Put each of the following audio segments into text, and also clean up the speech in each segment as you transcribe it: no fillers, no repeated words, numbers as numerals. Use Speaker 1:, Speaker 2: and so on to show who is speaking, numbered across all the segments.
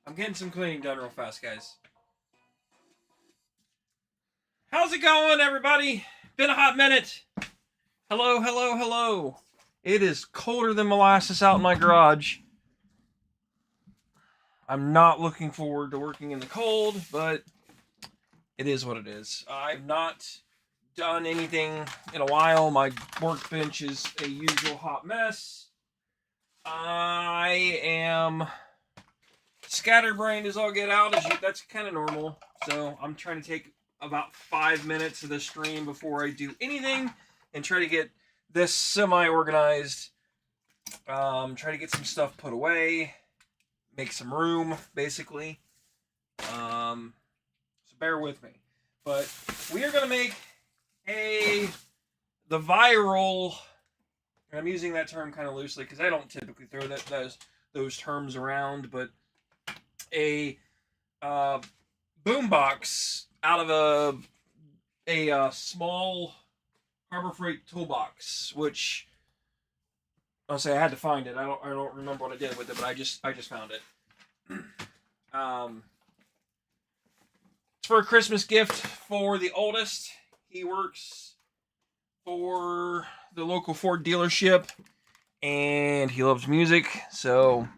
Speaker 1: I'm getting some cleaning done real fast, guys. How's it going, everybody? Been a hot minute. Hello, hello, hello. It is colder than molasses out in my garage. I'm not looking forward to working in the cold, but it is what it is. I've not done anything in a while. My workbench is a usual hot mess. I am scatterbrained as all get out. That's kind of normal. So I'm trying to take about 5 minutes of the stream before I do anything and try to get this semi-organized. Try to get some stuff put away, make some room, basically. So bear with me. But we are going to make the viral, and I'm using that term kind of loosely because I don't typically throw those terms around, but a boombox out of a small Harbor Freight toolbox, which I'll say I had to find it. I don't remember what I did with it, but I just found it. It's for a Christmas gift for the oldest. He works for the local Ford dealership, and he loves music, so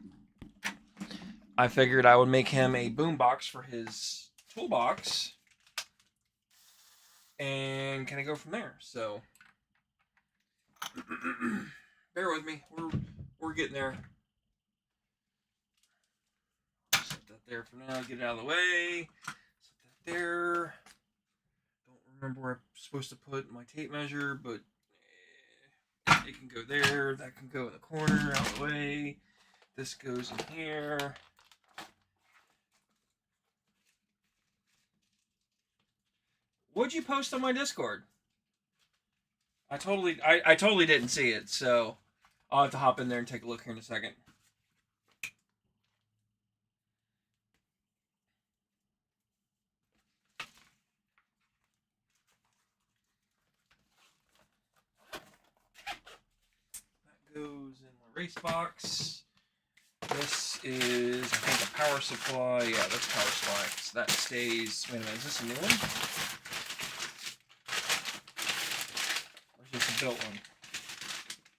Speaker 1: I figured I would make him a boombox for his toolbox, and kind of go from there. So bear with me. We're getting there. Set that there for now. Get it out of the way. Set that there. Don't remember where I'm supposed to put my tape measure, but it can go there. That can go in the corner, out of the way. This goes in here. What'd you post on my Discord? I totally didn't see it, so I'll have to hop in there and take a look here in a second. That goes in my race box. This is, I think, a power supply. Yeah, that's power supply. So that stays. Wait a minute, is this a new one? Or is this a built one?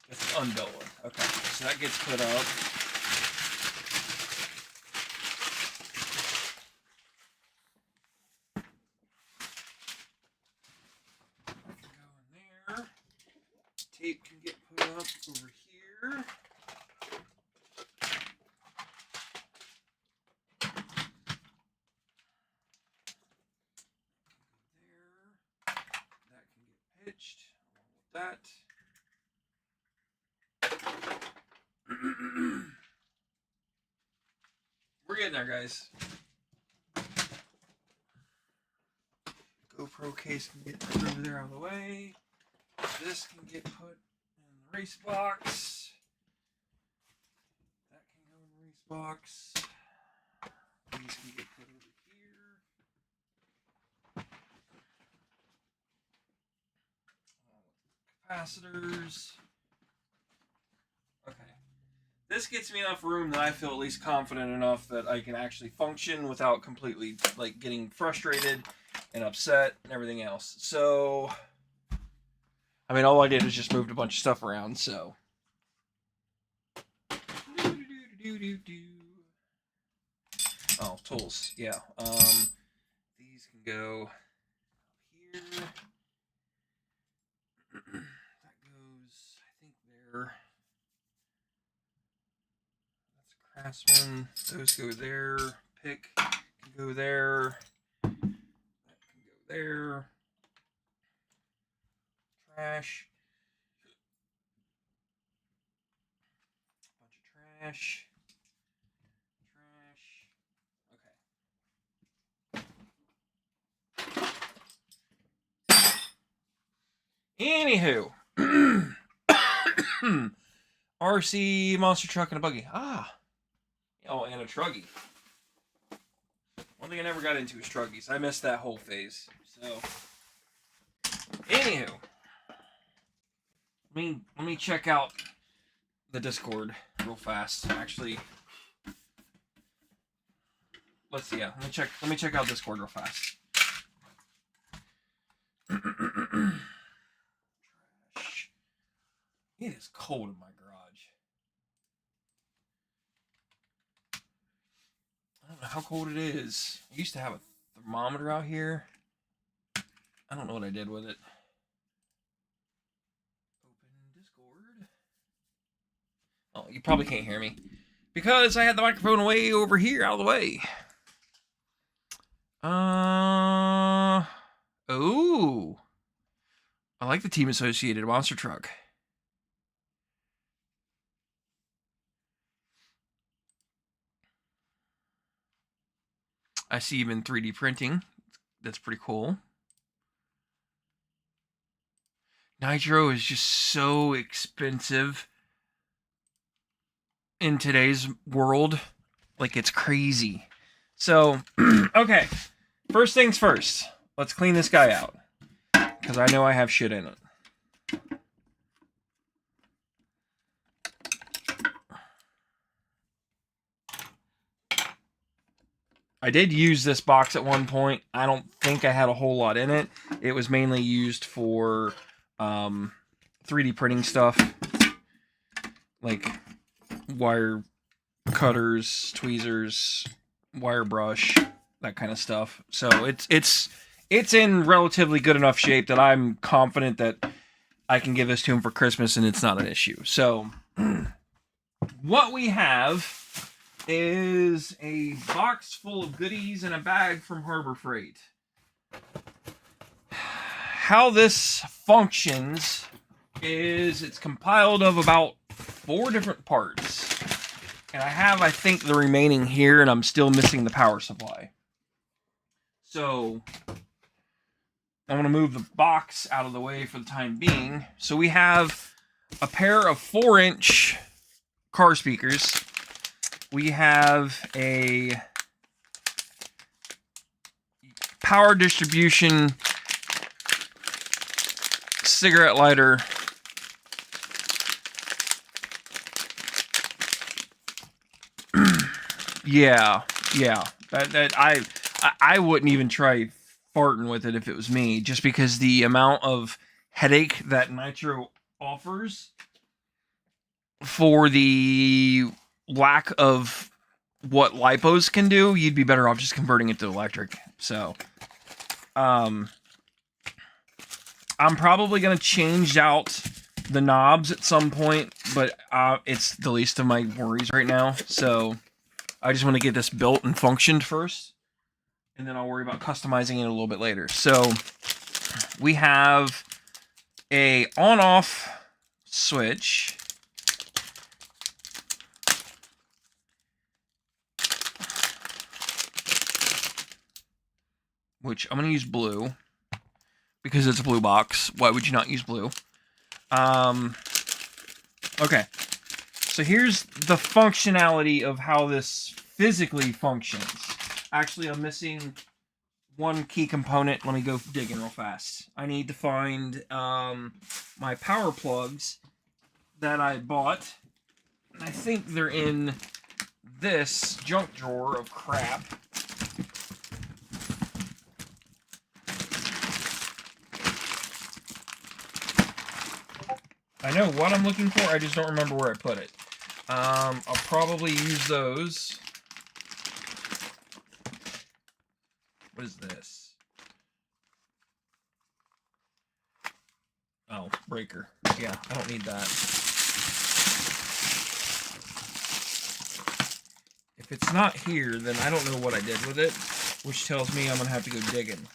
Speaker 1: It's an unbuilt one. Okay, so that gets put up. Go in there. Tape can get put up over here. That can get pitched along with that. We're getting there, guys. GoPro case can get put over there out of the way. This can get put in the race box. That can go in the race box. These can get put over here. Capacitors. Okay. This gets me enough room that I feel at least confident enough that I can actually function without completely like getting frustrated and upset and everything else. So, I mean, all I did was just moved a bunch of stuff around, so. Oh, tools, yeah. These can go here. That goes, I think there. That's Craftsman. Those go there. Pick can go there. That can go there. Trash. Bunch of trash. Anywho, RC monster truck and a buggy. Ah, oh, and a truggy. One thing I never got into is truggies. I missed that whole phase. So, anywho, let me check out the Discord real fast. Actually, let's see. Yeah, let me check out this cord real fast. It is cold in my garage. I don't know how cold it is. I used to have a thermometer out here. I don't know what I did with it. Open Discord. Oh, you probably can't hear me because I had the microphone way over here, out of the way. Oh, I like the Team Associated monster truck. I see even 3D printing. That's pretty cool. Nitro is just so expensive in today's world. Like, it's crazy. So, okay. First things first. Let's clean this guy out. Because I know I have shit in it. I did use this box at one point. I don't think I had a whole lot in it. It was mainly used for 3D printing stuff. Like wire cutters, tweezers, wire brush, that kind of stuff. So it's in relatively good enough shape that I'm confident that I can give this to him for Christmas and it's not an issue. So what we have is a box full of goodies and a bag from Harbor Freight. How this functions is it's compiled of about 4 different parts. And I have, I think, the remaining here, and I'm still missing the power supply. So I'm going to move the box out of the way for the time being. So we have a pair of 4-inch car speakers. We have a power distribution cigarette lighter. Yeah. That I wouldn't even try farting with it if it was me, just because the amount of headache that Nitro offers for the lack of what lipos can do, you'd be better off just converting it to electric. So, I'm probably going to change out the knobs at some point, but it's the least of my worries right now. So, I just want to get this built and functioned first, and then I'll worry about customizing it a little bit later. So, we have a on-off switch. Which I'm going to use blue because it's a blue box. Why would you not use blue? Okay. So here's the functionality of how this physically functions. Actually, I'm missing one key component. Let me go digging real fast. I need to find my power plugs that I bought. And I think they're in this junk drawer of crap. I know what I'm looking for, I just don't remember where I put it. I'll probably use those. What is this? Oh, breaker. Yeah, I don't need that. If it's not here, then I don't know what I did with it, which tells me I'm going to have to go digging.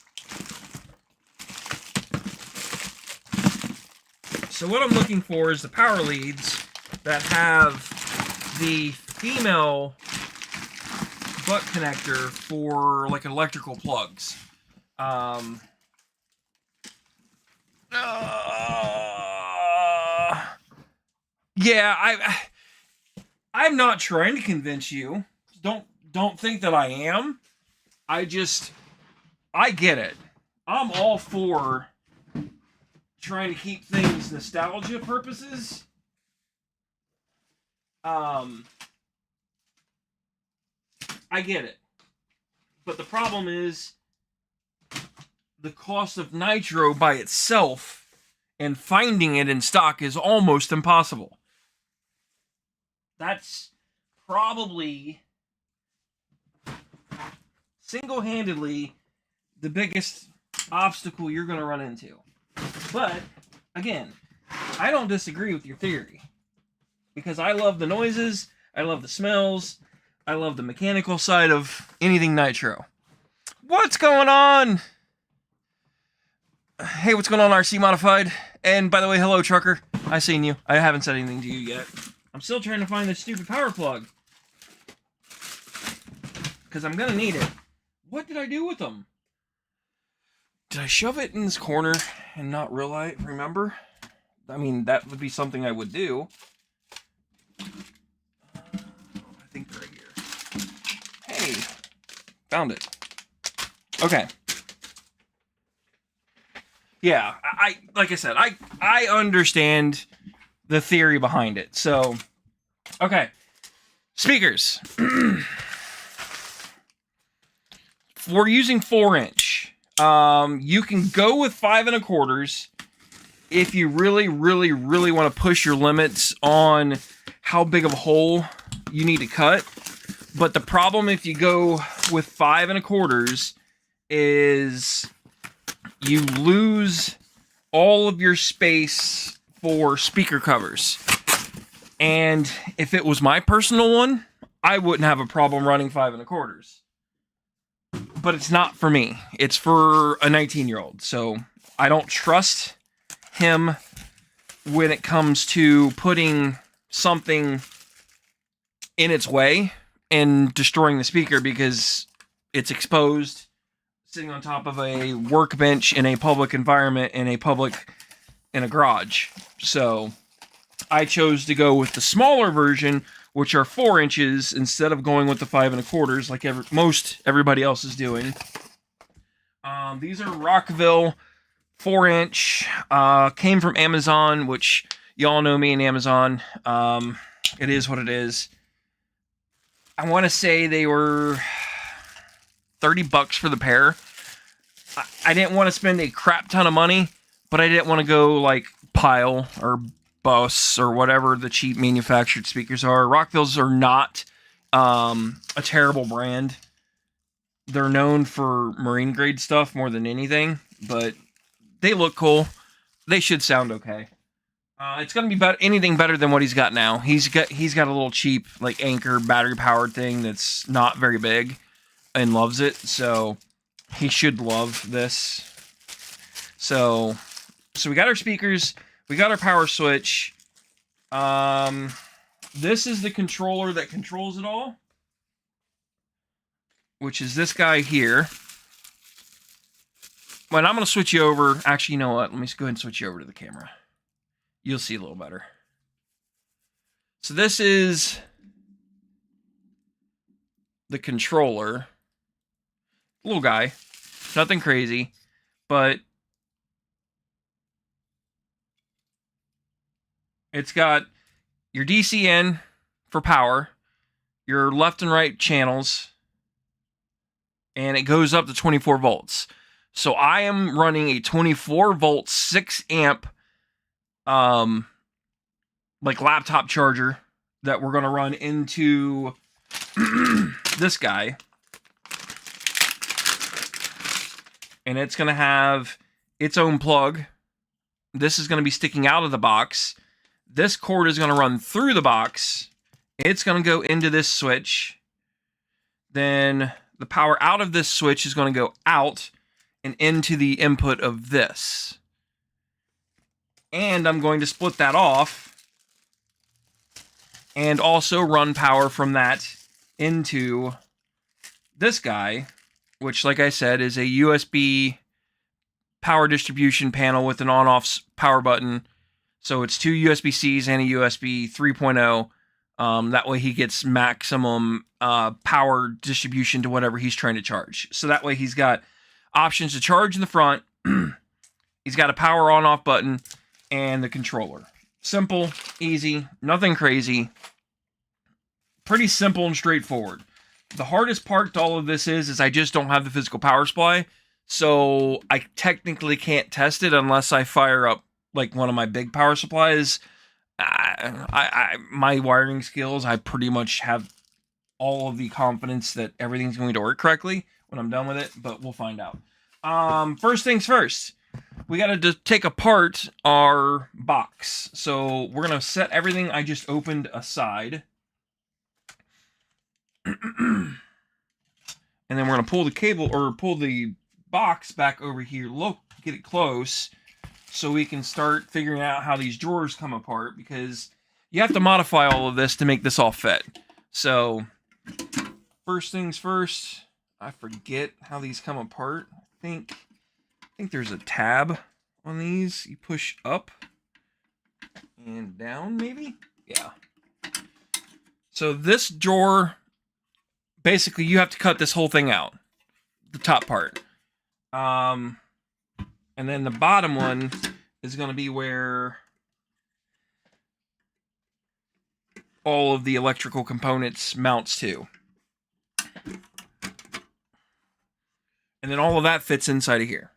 Speaker 1: So what I'm looking for is the power leads that have the female butt connector for like electrical plugs. Yeah, I'm not trying to convince you. Don't think that I am. I get it. I'm all for trying to keep things nostalgia purposes. I get it. But the problem is the cost of nitro by itself and finding it in stock is almost impossible. That's probably single-handedly the biggest obstacle you're going to run into. But, again, I don't disagree with your theory. Because I love the noises, I love the smells, I love the mechanical side of anything nitro. What's going on? Hey, what's going on, RC Modified? And by the way, hello, trucker. I seen you. I haven't said anything to you yet. I'm still trying to find this stupid power plug. Because I'm going to need it. What did I do with them? Did I shove it in this corner and not remember? I mean, that would be something I would do. I think they're right here. Hey, found it. Okay. Yeah, like I said, I understand the theory behind it. So, okay. Speakers. We're using 4-inch. You can go with 5 1/4 if you really, really, really want to push your limits on how big of a hole you need to cut. But the problem if you go with 5 1/4 is you lose all of your space for speaker covers. And if it was my personal one, I wouldn't have a problem running 5 1/4. But it's not for me. It's for a 19-year-old. So I don't trust him when it comes to putting something in its way and destroying the speaker because it's exposed, sitting on top of a workbench in a public environment, in a garage. So I chose to go with the smaller version, which are 4 inches, instead of going with the 5 1/4 like everybody else is doing. These are Rockville 4-inch. Came from Amazon, which y'all know me and Amazon. It is what it is. I want to say they were $30 for the pair. I didn't want to spend a crap ton of money, but I didn't want to go like Pile or Bose or whatever the cheap manufactured speakers are. Rockvilles are not a terrible brand. They're known for marine grade stuff more than anything, but they look cool. They should sound okay. It's gonna be anything better than what he's got now. He's got a little cheap like Anchor battery powered thing that's not very big and loves it, so he should love this. So we got our speakers, we got our power switch. This is the controller that controls it all, which is this guy here. But I'm going to switch you over. Actually, you know what? Let me go ahead and switch you over to the camera. You'll see a little better. So this is the controller. Little guy. Nothing crazy. But it's got your DC in for power, your left and right channels, and it goes up to 24 volts. So I am running a 24 volt 6 amp like laptop charger that we're going to run into this guy. And it's going to have its own plug. This is going to be sticking out of the box. This cord is going to run through the box. It's going to go into this switch. Then the power out of this switch is going to go out and into the input of this. And I'm going to split that off and also run power from that into this guy, which, like I said, is a USB power distribution panel with an on-off power button. So it's 2 USB-Cs and a USB 3.0. That way he gets maximum power distribution to whatever he's trying to charge. So that way he's got options to charge in the front. He's got a power on-off button and the controller. Simple, easy, nothing crazy. Pretty simple and straightforward. The hardest part to all of this is I just don't have the physical power supply. So I technically can't test it unless I fire up like one of my big power supplies. My wiring skills, I pretty much have all of the confidence that everything's going to work correctly when I'm done with it, but we'll find out. First things first, we got to take apart our box. So we're going to set everything I just opened aside. And then we're going to pull the cable or pull the box back over here. Look, get it close so we can start figuring out how these drawers come apart, because you have to modify all of this to make this all fit. So first things first, I forget how these come apart. I think there's a tab on these. You push up and down, maybe? Yeah. So this drawer, basically you have to cut this whole thing out, the top part. And then the bottom one is going to be where all of the electrical components mounts to. And then all of that fits inside of here.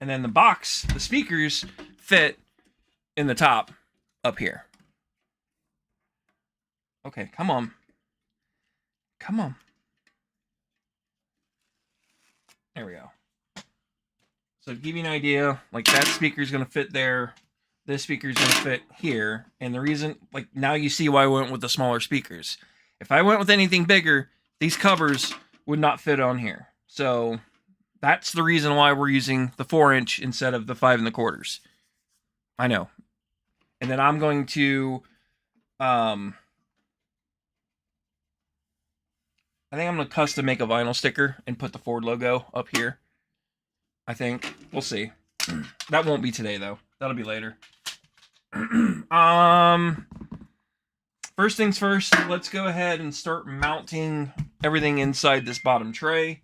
Speaker 1: And then the box, the speakers, fit in the top up here. Okay, come on. Come on. There we go. So to give you an idea, like that speaker is going to fit there. This speaker is going to fit here. And the reason, like now you see why I went with the smaller speakers. If I went with anything bigger, these covers would not fit on here. So that's the reason why we're using the 4-inch instead of the 5 1/4. I know. And then I'm going to, I think I'm going to custom make a vinyl sticker and put the Ford logo up here. I think. We'll see. That won't be today, though. That'll be later. First things first, let's go ahead and start mounting everything inside this bottom tray.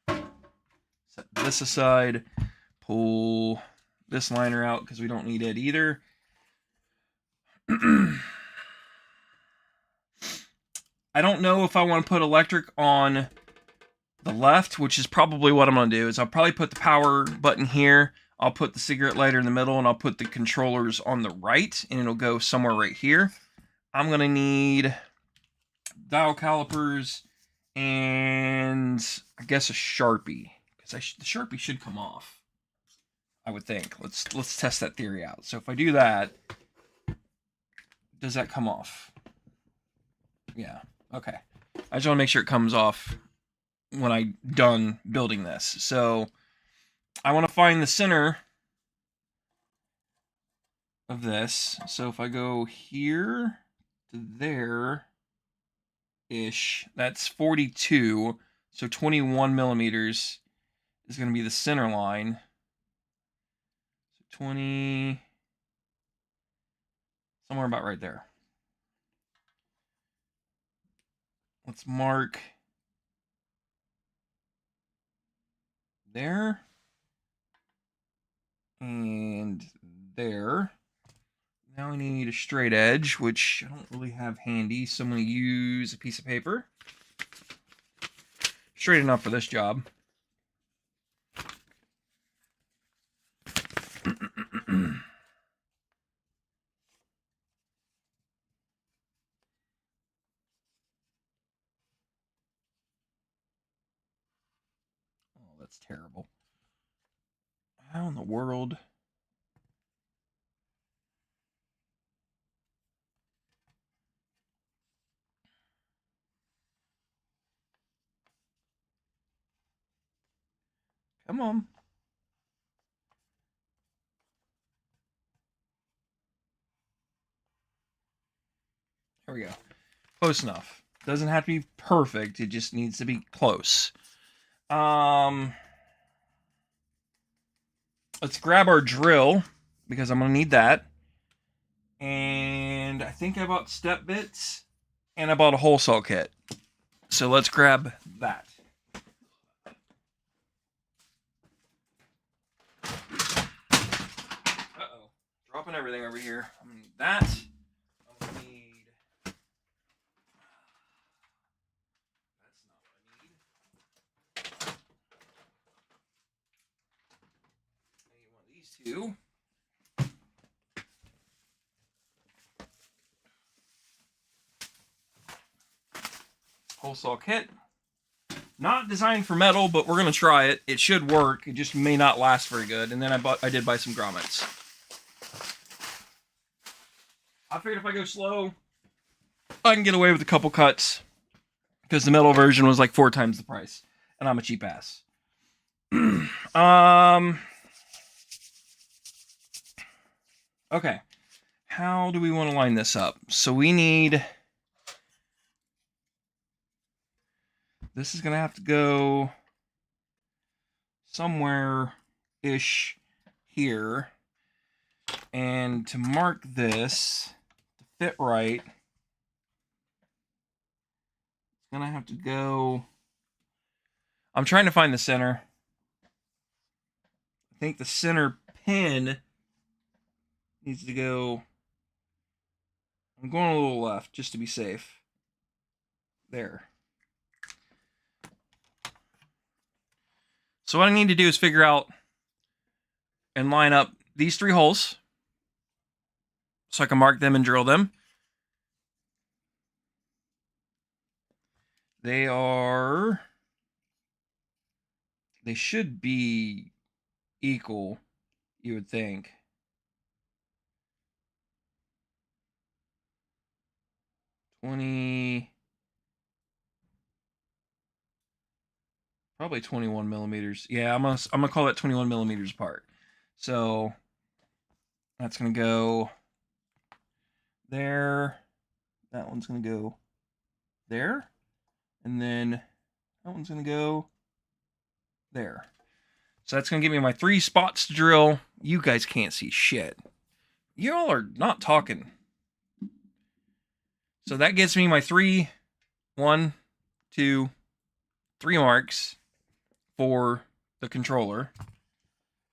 Speaker 1: Set this aside. Pull this liner out because we don't need it either. I don't know if I want to put electric on the left, which is probably what I'm going to do. Is I'll probably put the power button here. I'll put the cigarette lighter in the middle, and I'll put the controllers on the right, and it'll go somewhere right here. I'm going to need dial calipers and I guess a Sharpie, because the Sharpie should come off, I would think. Let's test that theory out. So if I do that, does that come off? Yeah. Okay. I just want to make sure it comes off when I'm done building this. So I want to find the center of this. So if I go here to there-ish, that's 42. So 21 millimeters is going to be the center line. So 20, somewhere about right there. Let's mark there and there. Now I need a straight edge, which I don't really have handy, so I'm going to use a piece of paper. Straight enough for this job. Oh, that's terrible. How in the world? Come on. There we go. Close enough. Doesn't have to be perfect. It just needs to be close. Let's grab our drill, because I'm going to need that. And I think I bought step bits, and I bought a hole saw kit. So let's grab that. Uh-oh. Dropping everything over here. I'm going to need that. I'm going to need these two. Hole saw kit. Not designed for metal, but we're gonna try it. It should work. It just may not last very good. And then I did buy some grommets. I figured if I go slow, I can get away with a couple cuts because the metal version was like 4 times the price, and I'm a cheap ass. Okay, how do we want to line this up? So we need. This is gonna have to go somewhere-ish here, and to mark this to fit right. Gonna have to go. I'm trying to find the center. I think the center pin needs to go. I'm going a little left just to be safe. There. So what I need to do is figure out and line up these 3 holes so I can mark them and drill them. They should be equal, you would think. Probably 21 millimeters. Yeah, I'm gonna call that 21 millimeters apart. So that's gonna go there. That one's gonna go there. And then that one's going to go there. So that's going to give me my 3 spots to drill. You guys can't see shit. Y'all are not talking. So that gets me my 1, 2, 3 marks for the controller.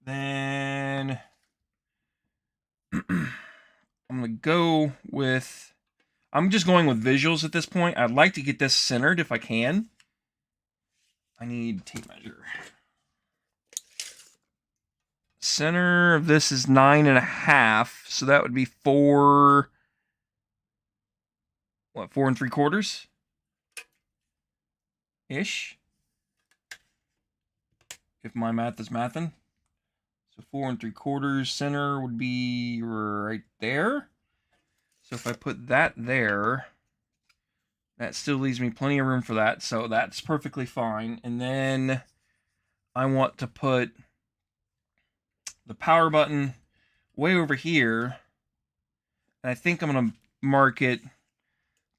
Speaker 1: Then I'm going to go with... I'm just going with visuals at this point. I'd like to get this centered if I can. I need tape measure. Center of this is 9.5, so that would be 4. What, 4 3/4 ish? If my math is mathin'. So 4 3/4 center would be right there. So if I put that there, that still leaves me plenty of room for that. So that's perfectly fine. And then I want to put the power button way over here. And I think I'm going to mark it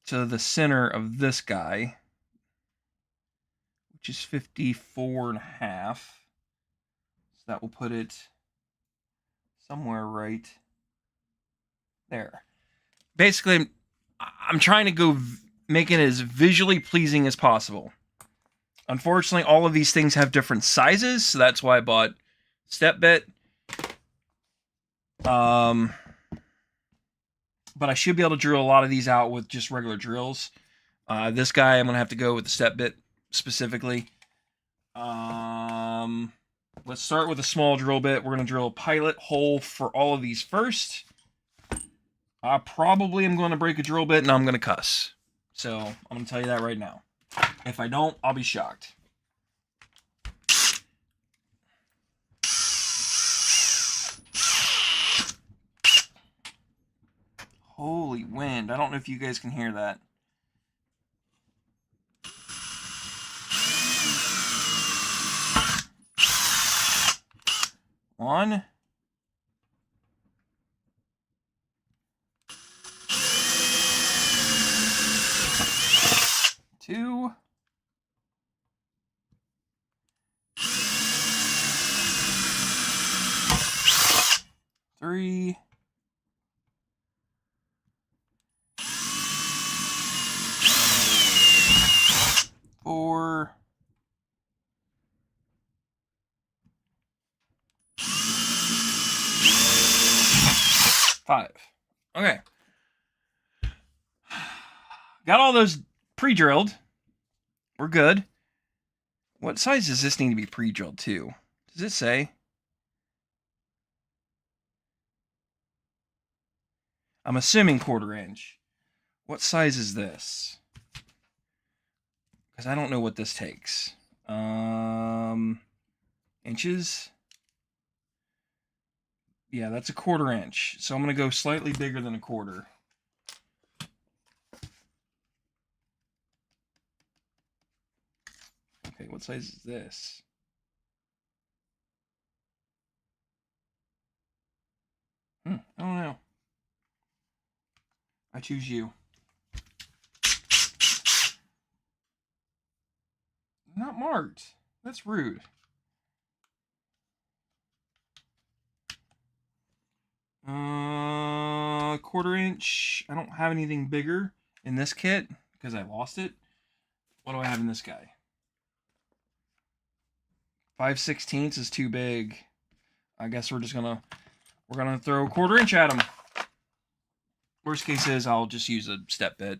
Speaker 1: to the center of this guy, which is 54.5. So that will put it somewhere right there. Basically, I'm trying to go make it as visually pleasing as possible. Unfortunately, all of these things have different sizes, so that's why I bought step bit. But I should be able to drill a lot of these out with just regular drills. This guy, I'm going to have to go with the step bit specifically. Let's start with a small drill bit. We're going to drill a pilot hole for all of these first. I probably am going to break a drill bit and I'm going to cuss. So I'm going to tell you that right now. If I don't, I'll be shocked. Holy wind. I don't know if you guys can hear that. One. Two. Three. 4. 5. Okay. Got all those pre-drilled. We're good. What size does this need to be pre-drilled to? Does it say? I'm assuming 1/4 inch. What size is this? Because I don't know what this takes. Inches? Yeah, that's a 1/4 inch. So I'm going to go slightly bigger than a 1/4. Okay, what size is this? I don't know. I choose you. Not marked. That's rude. 1/4 inch. I don't have anything bigger in this kit because I lost it. What do I have in this guy? 5/16 is too big. I guess we're gonna throw 1/4 inch at him. Worst case is I'll just use a step bit.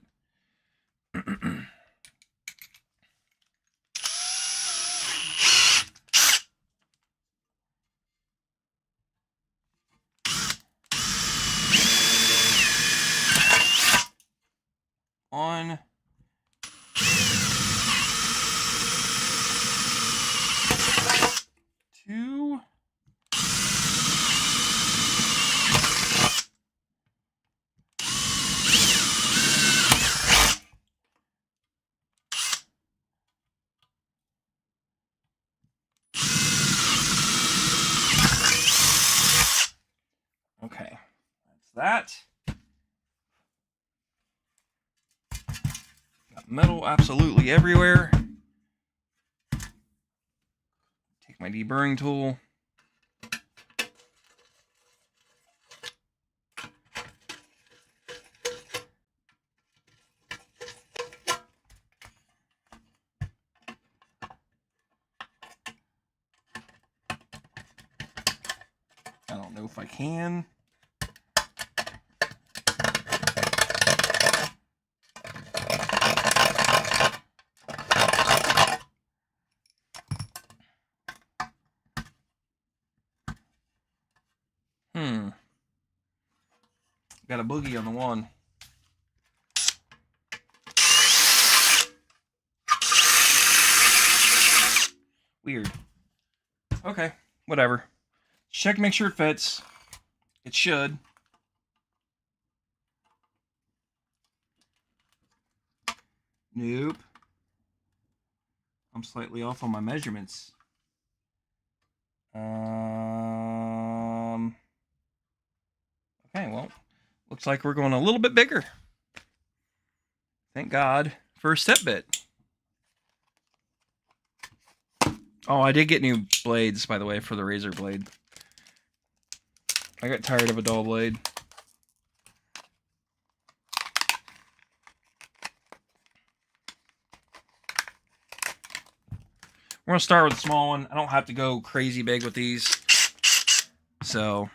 Speaker 1: On. 2. Okay, that's that. Got metal absolutely everywhere. Take my deburring tool. I don't know if I can. Got a boogie on the one. Weird. Okay, whatever. Check to make sure it fits. It should. Nope. I'm slightly off on my measurements. Okay, well, looks like we're going a little bit bigger. Thank God for a step bit. Oh, I did get new blades, by the way, for the razor blade. I got tired of a dull blade. We're going to start with a small one. I don't have to go crazy big with these. So...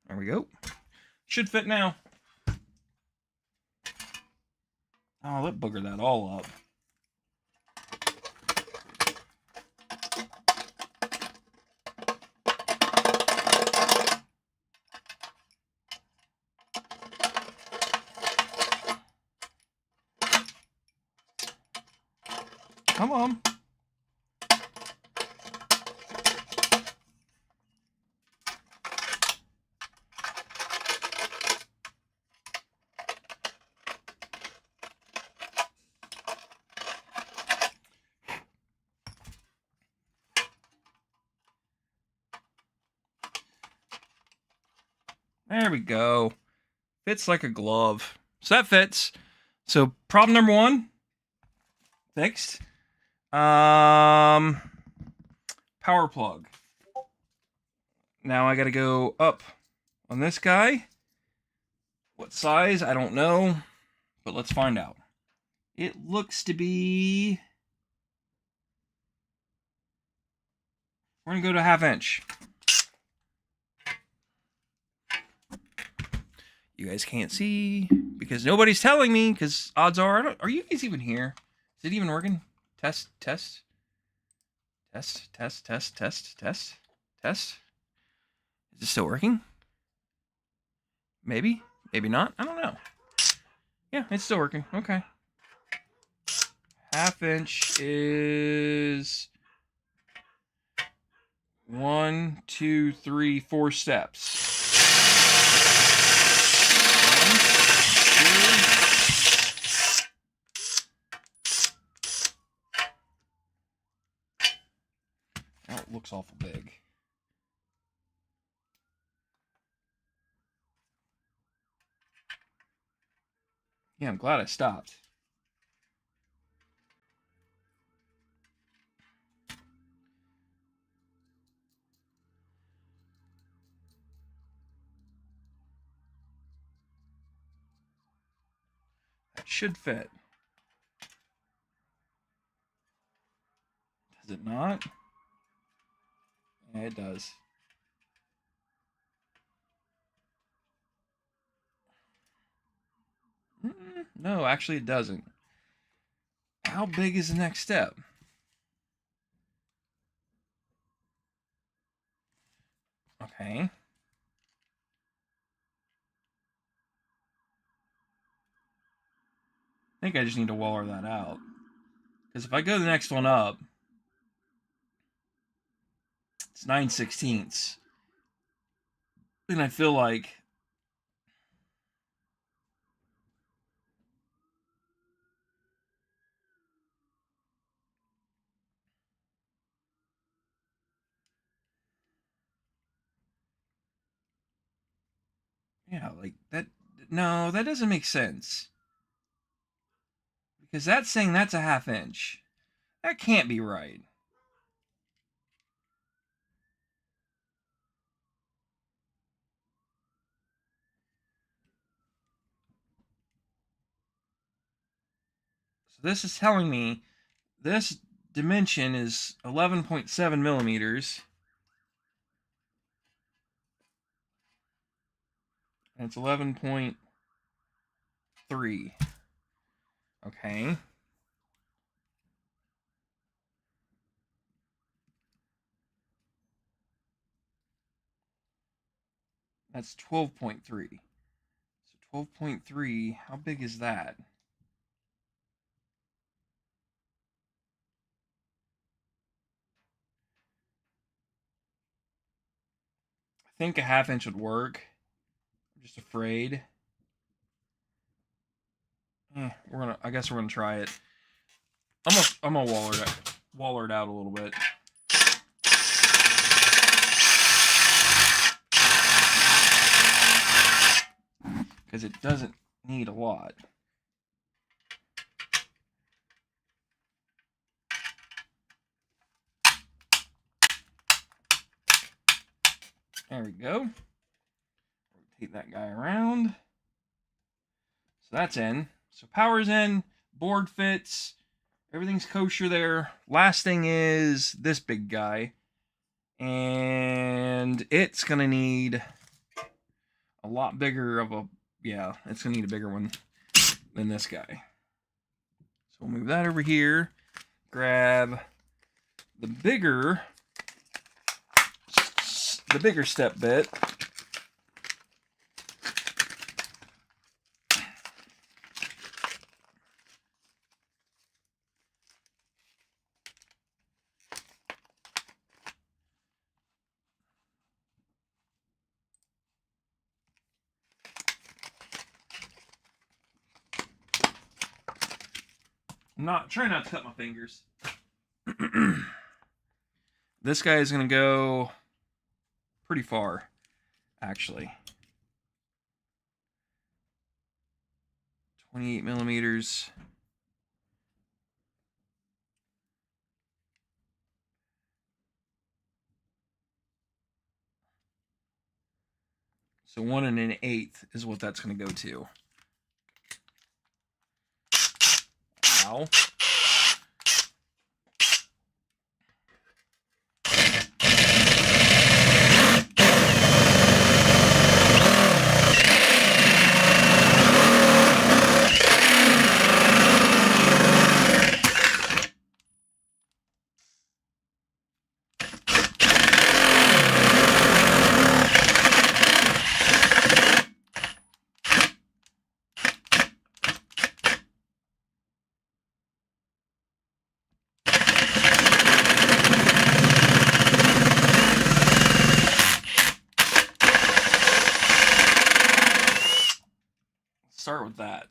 Speaker 1: there we go. Should fit now. Oh, let booger that all up. Come on. There we go. Fits like a glove. So that fits. So problem number 1, fixed. Power plug. Now I gotta go up on this guy. What size? I don't know. But let's find out. It looks to be We're gonna go to 1/2 inch. You guys can't see because nobody's telling me. Because odds are, are you guys even here? Is it even working? Test, test, test, test, test, test, test, test. Is it still working? Maybe, maybe not. I don't know. Yeah, it's still working. Okay. 1/2 inch is 1, 2, 3, 4 steps. 1, 2. Oh, it looks awful big. Yeah, I'm glad I stopped. That should fit. Does it not? Yeah, it does. No, actually it doesn't. How big is the next step? Okay. I think I just need to waller that out. Because if I go the next one up, it's 9/16. And I feel like yeah, like that. No, that doesn't make sense. Because that's saying that's a 1/2 inch. That can't be right. So this is telling me this dimension is 11.7 millimeters. And it's 11.3. Okay. That's 12.3. So 12.3, how big is that? I think a 1/2 inch would work. I'm just afraid. I guess we're gonna try it. I'm gonna waller it out a little bit. Because it doesn't need a lot. There we go. Rotate that guy around. So that's in. So power's in, board fits, everything's kosher there. Last thing is this big guy. And it's gonna need a lot bigger of a, yeah, it's gonna need a bigger one than this guy. So we'll move that over here, grab the bigger step bit. Try not to cut my fingers. This guy is going to go pretty far, actually. 28 millimeters. So 1 1/8 is what that's going to go to. Ow. start with that.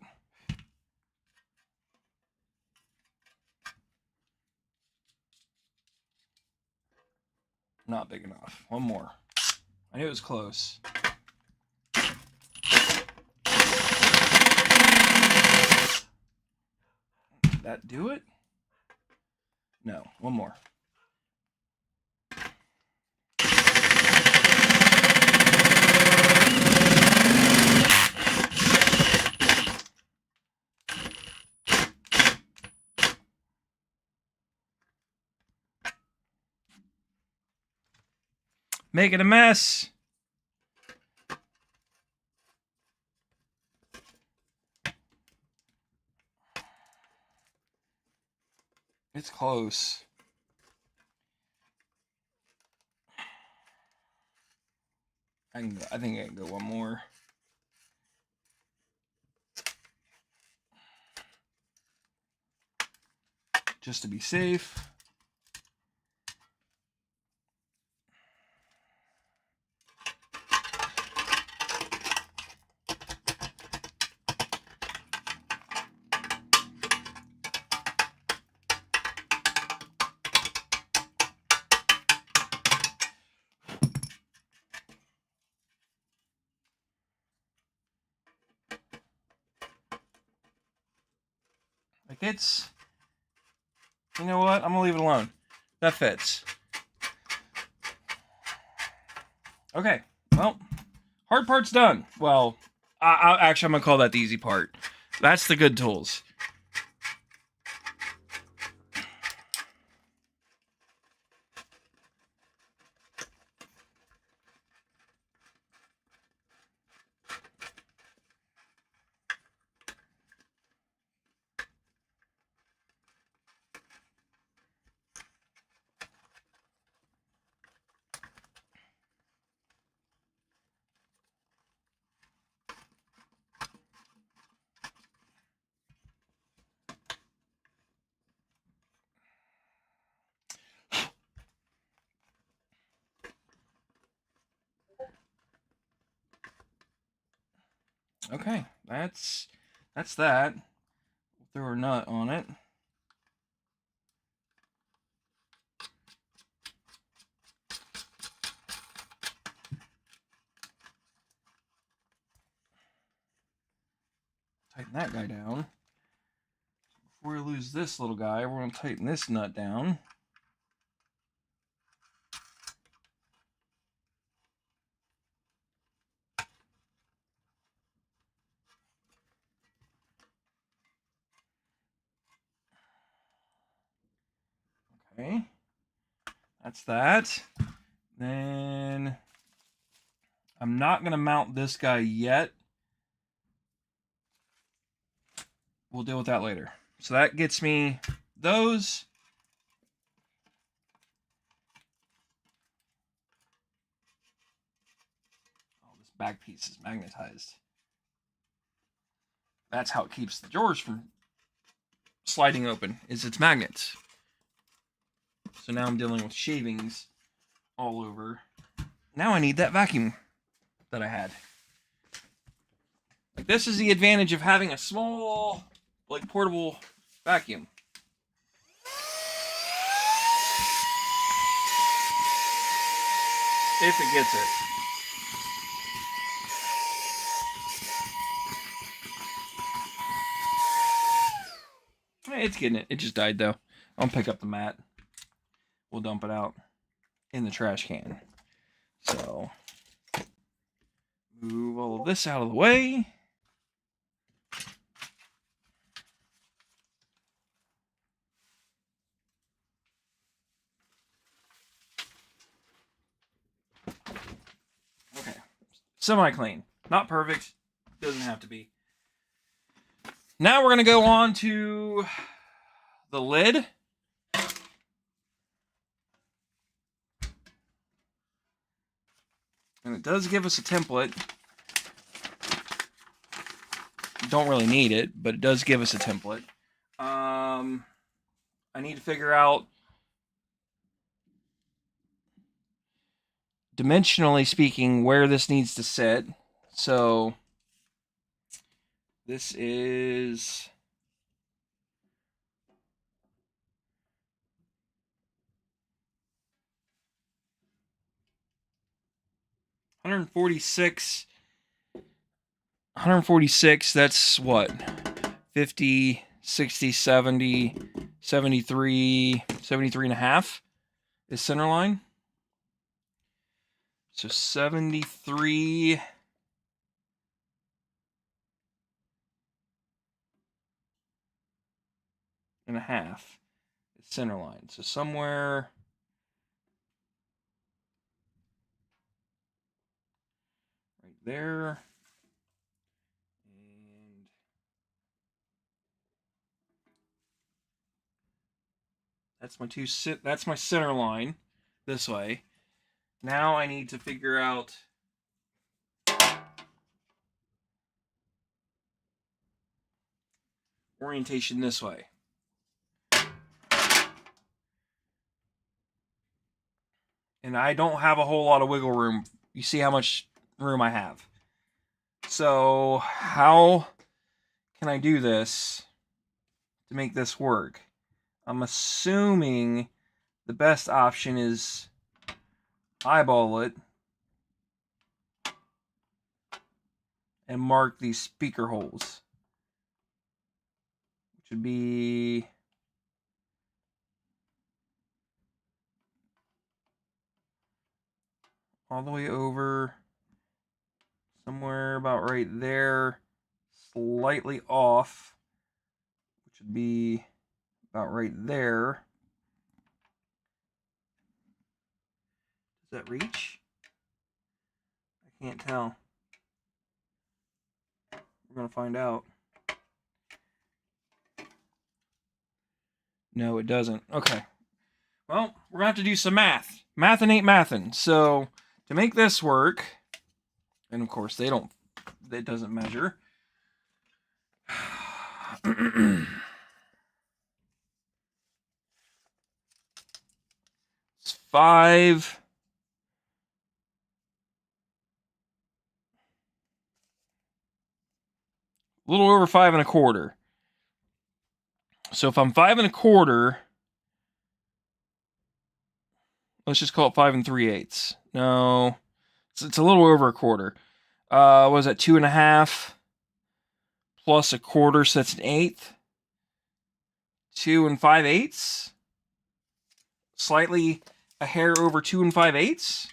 Speaker 1: Not big enough. One more. I knew it was close. Did that do it? No, one more. Making a mess. It's close. I think I can go one more. Just to be safe. Like it's, you know what? I'm gonna leave it alone. That fits. Okay, well, hard part's done. Well, actually, I'm gonna call that the easy part. That's the good tools. Okay, that's that. Throw a nut on it. Tighten that guy down. Before we lose this little guy, we're going to tighten this nut down. Okay, that's that. Then I'm not going to mount this guy yet. We'll deal with that later. So that gets me those. Oh, this back piece is magnetized. That's how it keeps the drawers from sliding open, is its magnets. So now I'm dealing with shavings all over. Now I need that vacuum that I had. Like, this is the advantage of having a small, like, portable vacuum. If it gets it. It's getting it. It just died, though. I'll pick up the mat. We'll dump it out in the trash can. So, move all of this out of the way. Okay. Semi-clean. Not perfect. Doesn't have to be. Now we're going to go on to the lid. And it does give us a template. Don't really need it, but it does give us a template. I need to figure out, dimensionally speaking, where this needs to sit. So This is 146. 146, that's what? 50, 60, 70, 73, 73 and a half is center line. So 73 and a half is center line. So somewhere right there. And that's my center line this way. Now I need to figure out orientation this way. And I don't have a whole lot of wiggle room. You see how much room I have. So how can I do this to make this work? I'm assuming the best option is eyeball it and mark these speaker holes, which would be all the way over, somewhere about right there, slightly off, which would be about right there. Does that reach? I can't tell. We're going to find out. No, it doesn't. Okay. Well, we're going to have to do some math. Mathin' ain't mathin'. So, to make this work, and of course, it doesn't measure. It's 5. A little over 5 1/4. So if I'm 5 1/4, let's just call it 5 3/8. No, it's a little over 1/4. What was that, 2 1/2 plus 1/4, so that's 1/8. 2 5/8. Slightly a hair over 2 5/8. Does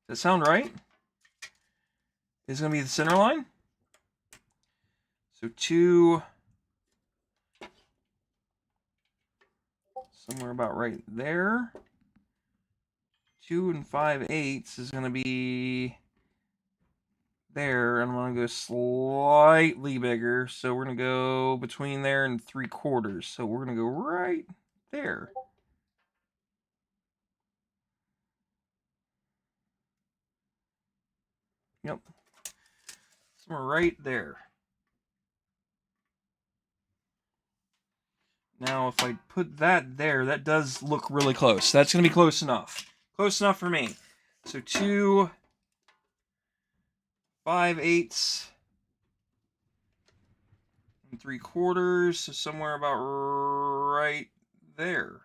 Speaker 1: that sound right? Is going to be the center line. So 2, somewhere about right there. 2 5/8 is going to be there, and I'm going to go slightly bigger. So we're going to go between there and 3/4. So we're going to go right there. Yep. Somewhere right there. Now, if I put that there, that does look really close. That's going to be close enough. Close enough for me. So 2 5/8 and 3/4, so somewhere about right there.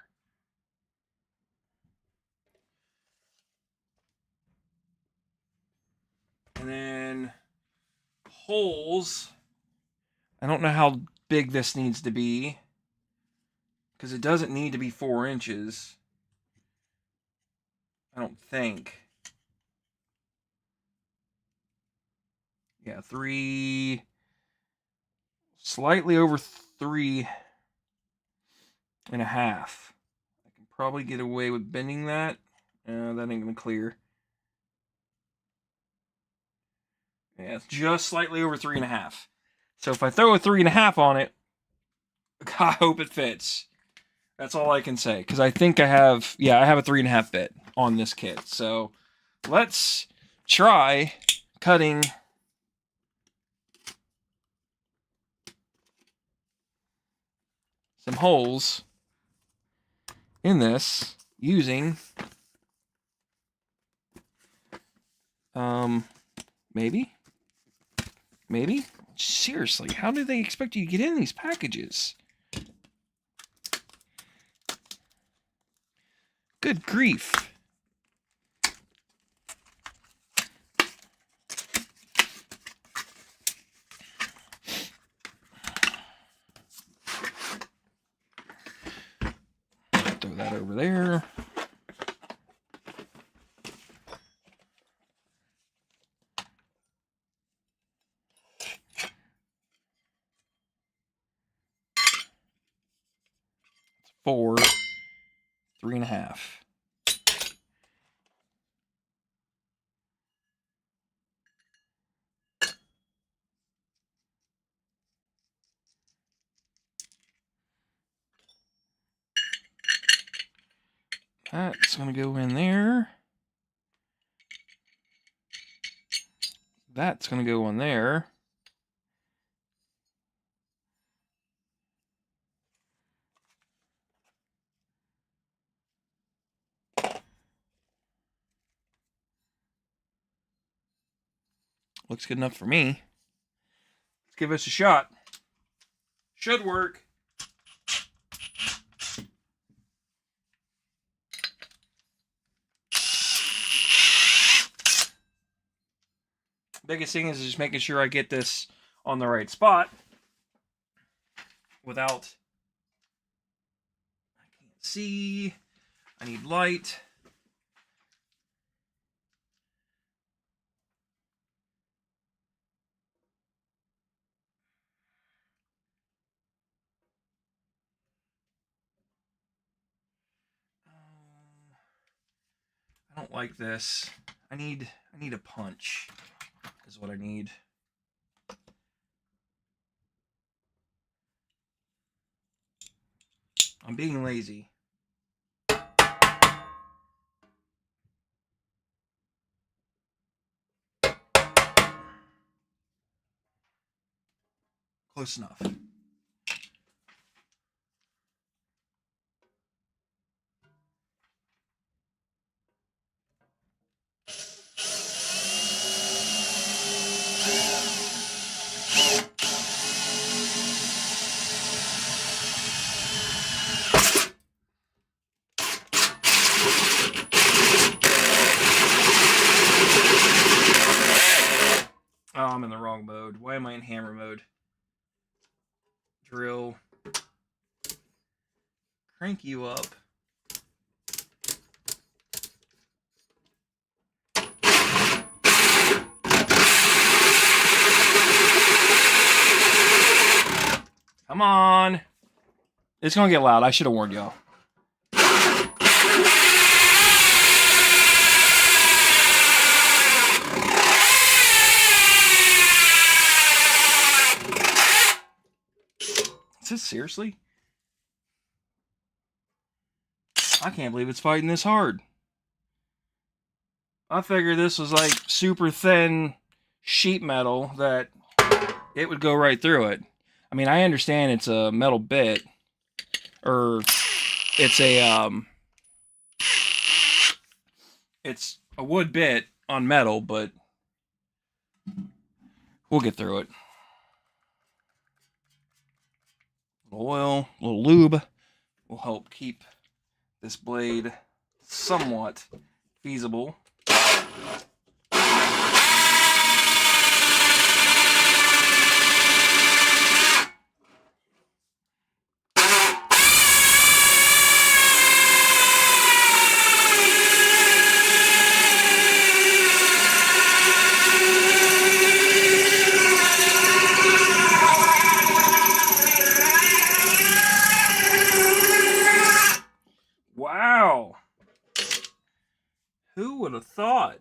Speaker 1: And then holes. I don't know how big this needs to be, because it doesn't need to be 4 inches. I don't think. Yeah, 3, slightly over 3 1/2. I can probably get away with bending that. That ain't gonna clear. Yeah, it's just slightly over 3 1/2. So if I throw a 3 1/2 on it, I hope it fits. That's all I can say, because I think I have a 3 1/2 bit on this kit. So let's try cutting some holes in this using maybe Seriously, how do they expect you to get in these packages? Good grief. Throw that over there. Four, 3.5. That's going to go in there. That's going to go in there. Looks good enough for me. Let's give this a shot. Should work. Biggest thing is just making sure I get this on the right spot without, I can't see, I need light. I don't like this. I need a punch is what I need. I'm being lazy. Close enough. Oh, I'm in the wrong mode. Why am I in hammer mode? Drill. Crank you up. Come on. It's going to get loud. I should have warned y'all. Is this seriously? I can't believe it's fighting this hard. I figured this was like super thin sheet metal that it would go right through it. I mean, I understand it's a metal bit, or it's a wood bit on metal, but we'll get through it. A little oil, a little lube will help keep this blade somewhat feasible. Wow. Who would have thought?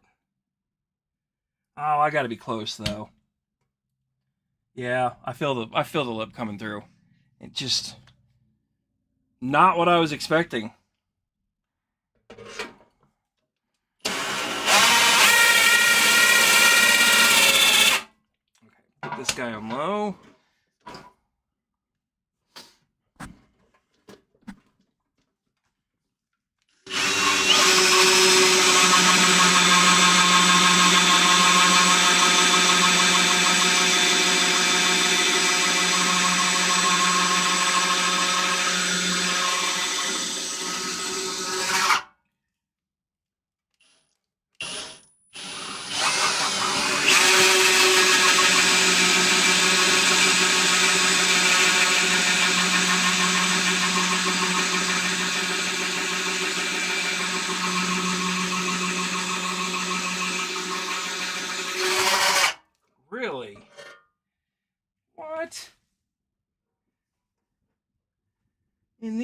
Speaker 1: Oh, I got to be close though. Yeah, I feel the lip coming through. It just not what I was expecting. Okay, put this guy on low.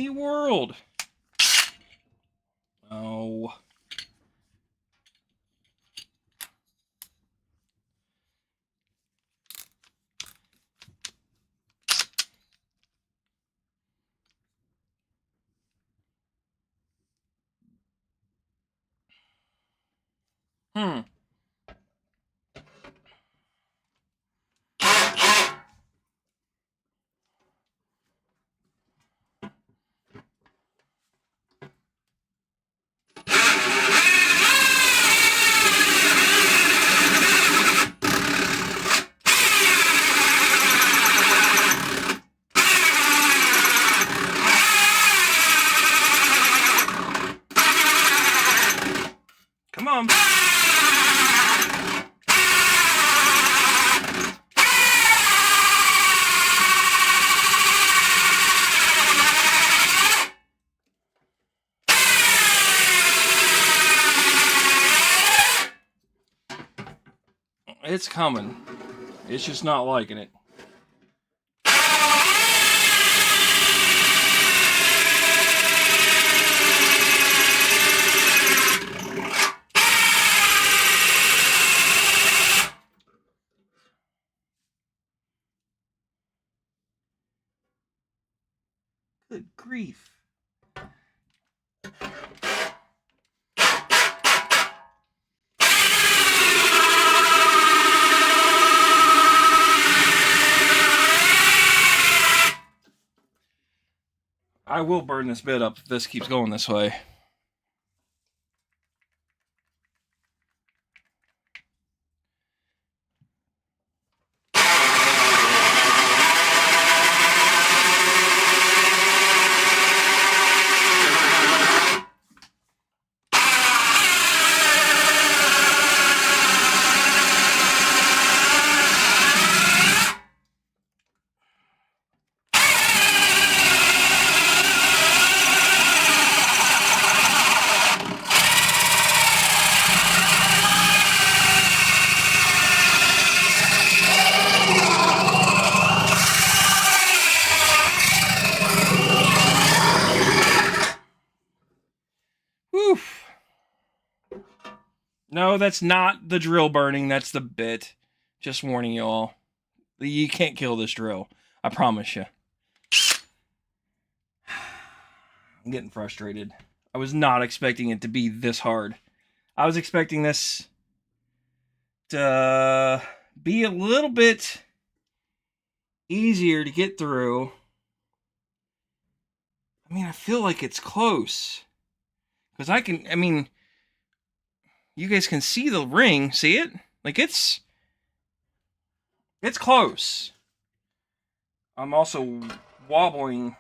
Speaker 1: the world? Oh. Come on. It's coming. It's just not liking it. Good grief. I will burn this bit up if this keeps going this way. Whew. No, that's not the drill burning. That's the bit. Just warning you all. You can't kill this drill. I promise you. I'm getting frustrated. I was not expecting it to be this hard. I was expecting this to be a little bit easier to get through. I mean, I feel like it's close. Because you guys can see the ring. See it? Like, it's close. I'm also wobbling.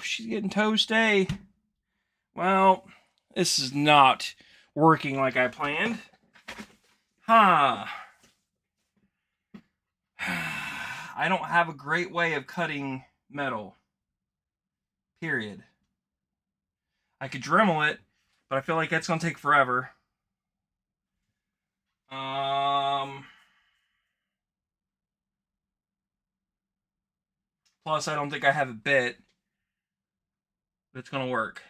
Speaker 1: She's getting toasty. Well, this is not working like I planned. I don't have a great way of cutting metal. Period. I could Dremel it, but I feel like that's going to take forever. Plus, I don't think I have a bit that's going to work.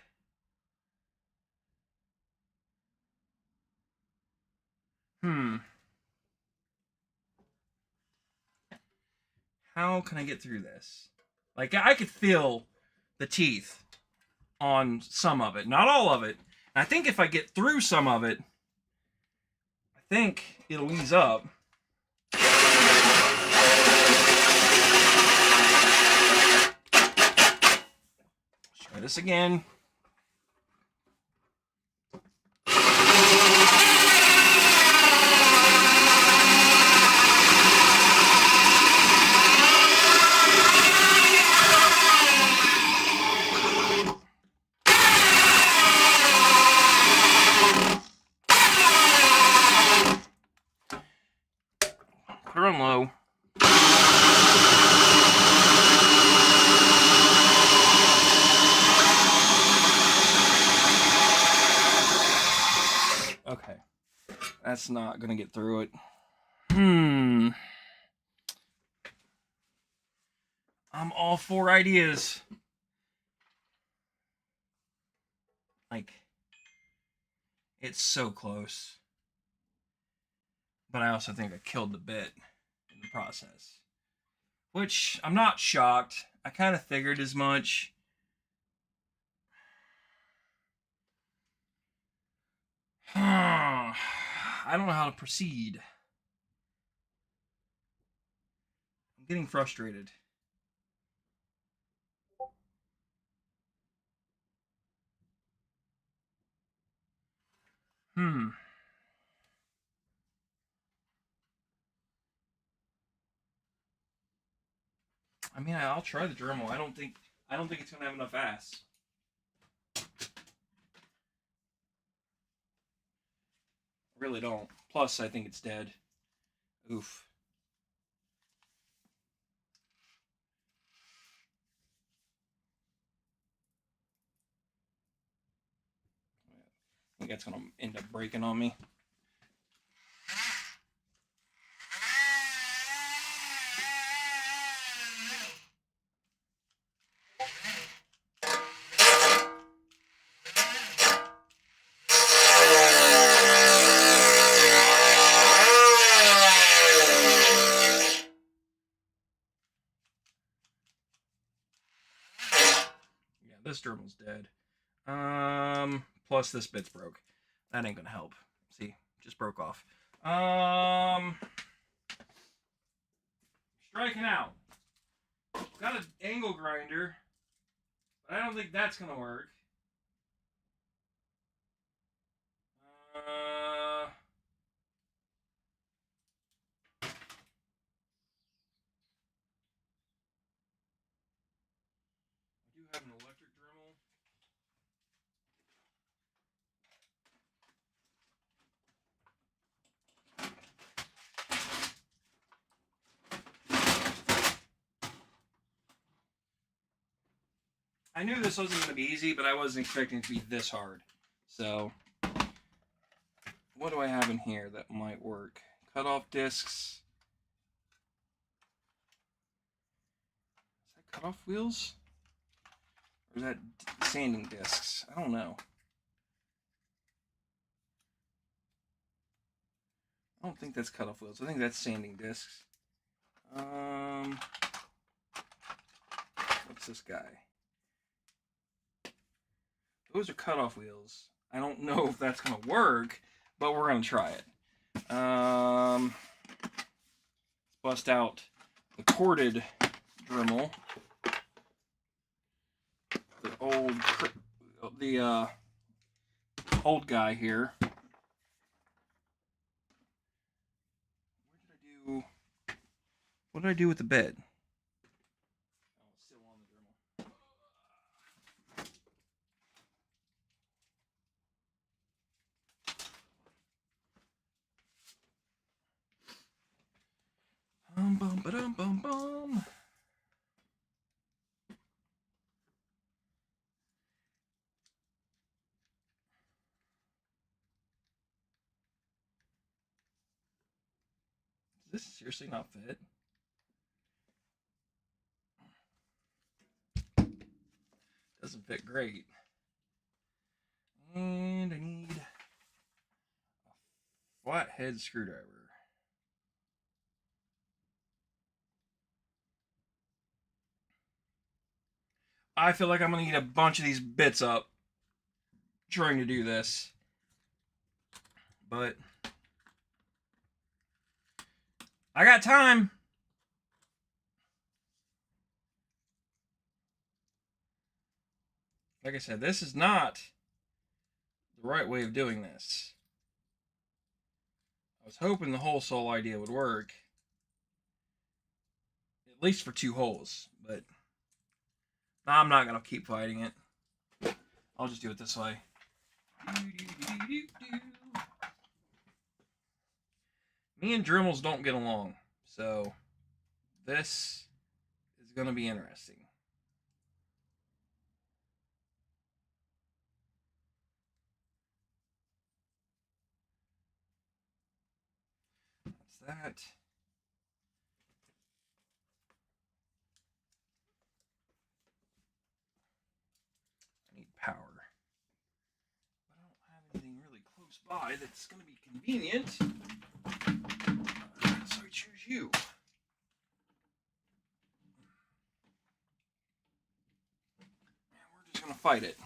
Speaker 1: How can I get through this? Like, I could feel the teeth on some of it. Not all of it. And I think if I get through some of it, I think it'll ease up. Let's try this again. That's not gonna get through it. I'm all for ideas. Like, it's so close. But I also think I killed the bit in the process. Which, I'm not shocked. I kind of figured as much. I don't know how to proceed. I'm getting frustrated. I mean, I'll try the Dremel. I don't think it's gonna have enough ass. Really don't. Plus, I think it's dead. Oof. I think that's gonna end up breaking on me. Yeah, this Dremel's dead. Plus this bit's broke. That ain't gonna help. See, just broke off. Striking out. Got an angle grinder, but I don't think that's gonna work. I do have an electric Dremel. I knew this wasn't going to be easy, but I wasn't expecting it to be this hard. So, what do I have in here that might work? Cutoff discs. Is that cutoff wheels? Or is that sanding discs? I don't know. I don't think that's cutoff wheels. I think that's sanding discs. What's this guy? Those are cutoff wheels. I don't know if that's going to work, but we're going to try it. Let's bust out the corded Dremel. The old guy here. What did I do with the bed? Oh, it's still on the Dremel. Bum ba-dum bum bum. Does this seriously not fit? Doesn't fit great. And I need a flathead screwdriver. I feel like I'm going to need a bunch of these bits up trying to do this. But I got time. Like I said, this is not the right way of doing this. I was hoping the hole saw idea would work. At least for 2 holes. But I'm not going to keep fighting it. I'll just do it this way. Me and Dremels don't get along. So this is going to be interesting. that. I need power. I don't have anything really close by that's going to be convenient. So I choose you. And we're just going to fight it.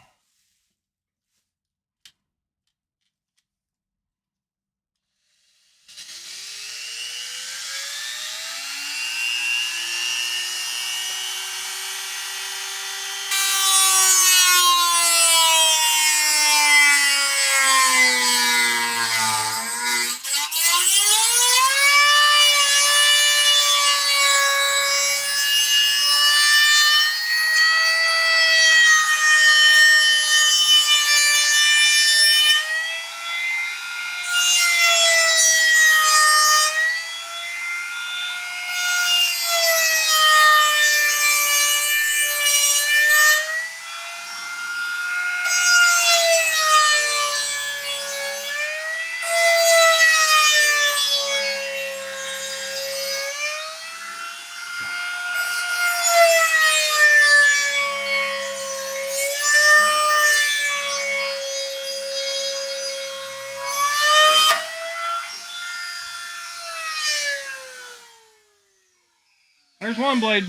Speaker 1: There's one blade.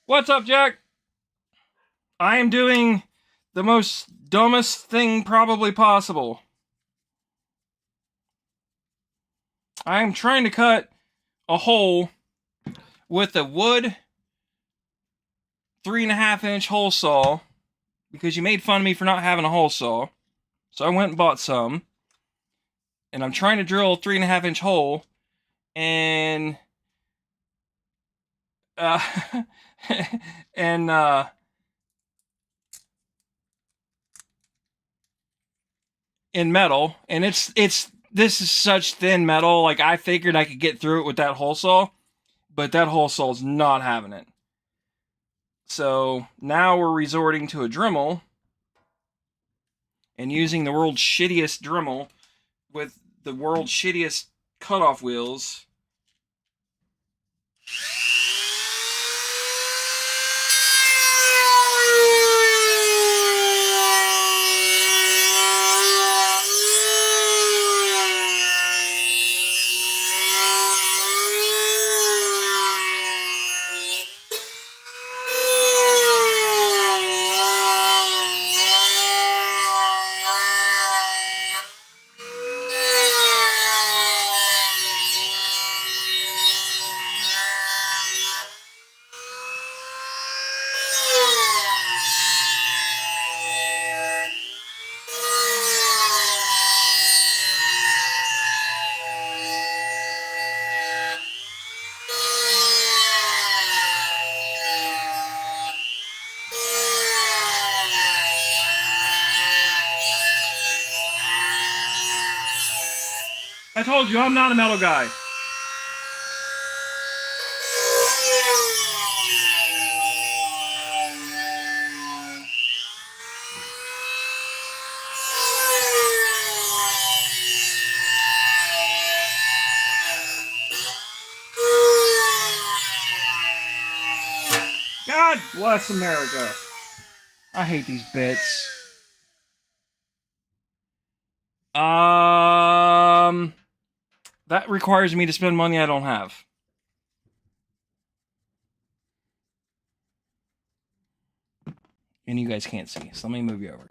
Speaker 1: What's up, Jack? I am doing the most dumbest thing probably possible. I am trying to cut a hole with a wood 3.5-inch hole saw because you made fun of me for not having a hole saw. So I went and bought some. And I'm trying to drill a 3.5-inch hole. And in metal, and this is such thin metal, like I figured I could get through it with that hole saw, but that hole saw is not having it. So now we're resorting to a Dremel and using the world's shittiest Dremel with the world's shittiest cutoff wheels. I told you, I'm not a metal guy. God bless America. I hate these bits. That requires me to spend money I don't have. And you guys can't see, so let me move you over.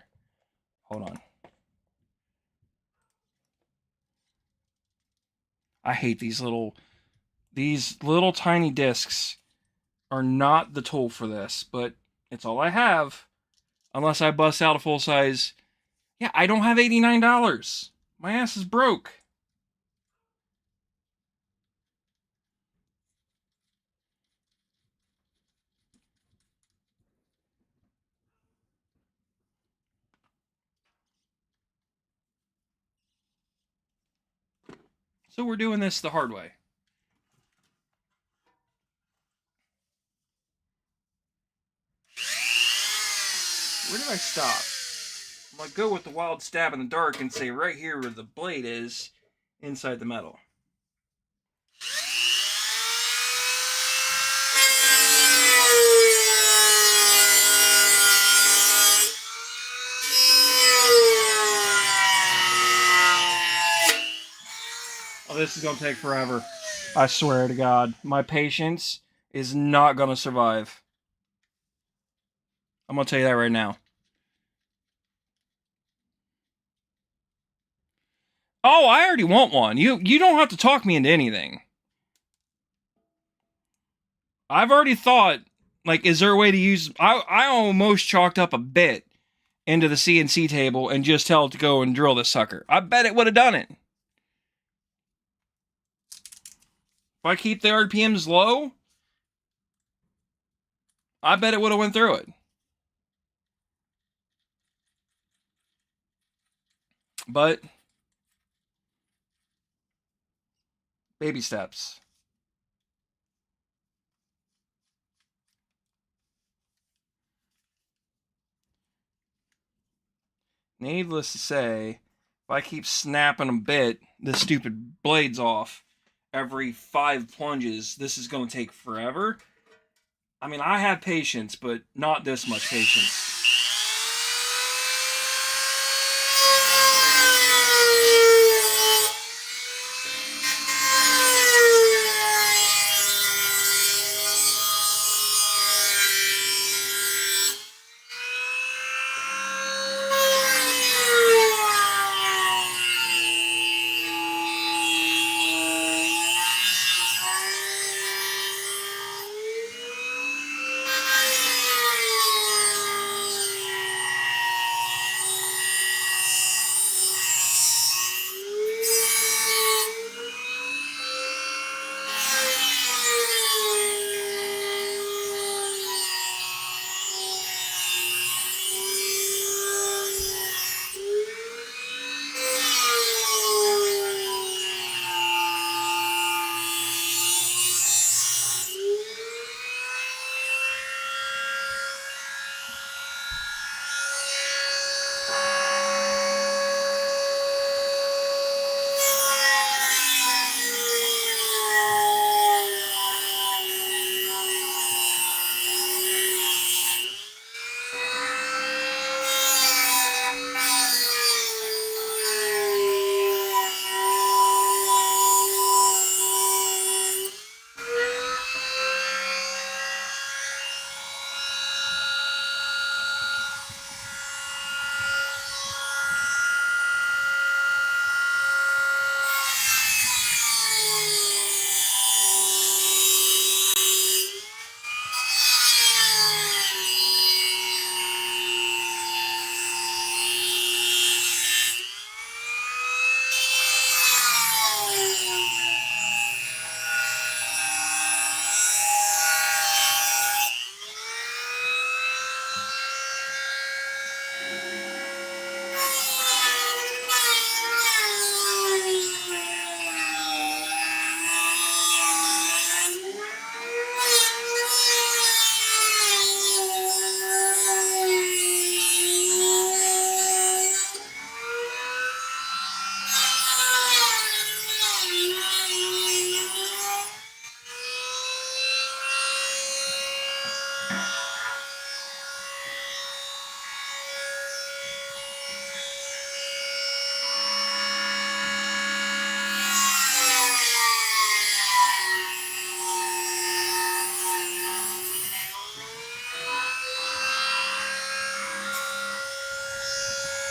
Speaker 1: Hold on. I hate these little tiny discs are not the tool for this, but it's all I have. Unless I bust out a full size. Yeah, I don't have $89. My ass is broke. So we're doing this the hard way. Where did I stop? I'm going to go with the wild stab in the dark and say right here where the blade is inside the metal. this is going to take forever. I swear to God. My patience is not going to survive. I'm going to tell you that right now. Oh, I already want one. You don't have to talk me into anything. I've already thought, like, is there a way to use... I almost chalked up a bit into the CNC table and just tell it to go and drill this sucker. I bet it would have done it. If I keep the RPMs low, I bet it would have went through it. But baby steps. Needless to say, if I keep snapping a bit, this stupid blade's off every 5 plunges, this is going to take forever. I mean, I have patience, but not this much patience.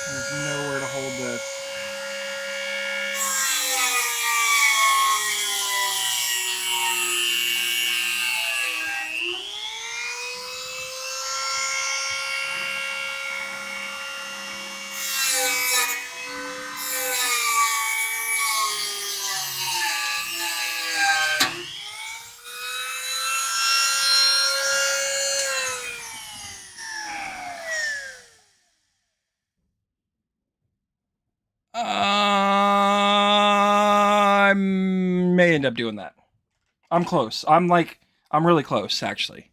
Speaker 1: There's nowhere to hold this. I may end up doing that. I'm close. I'm really close, actually.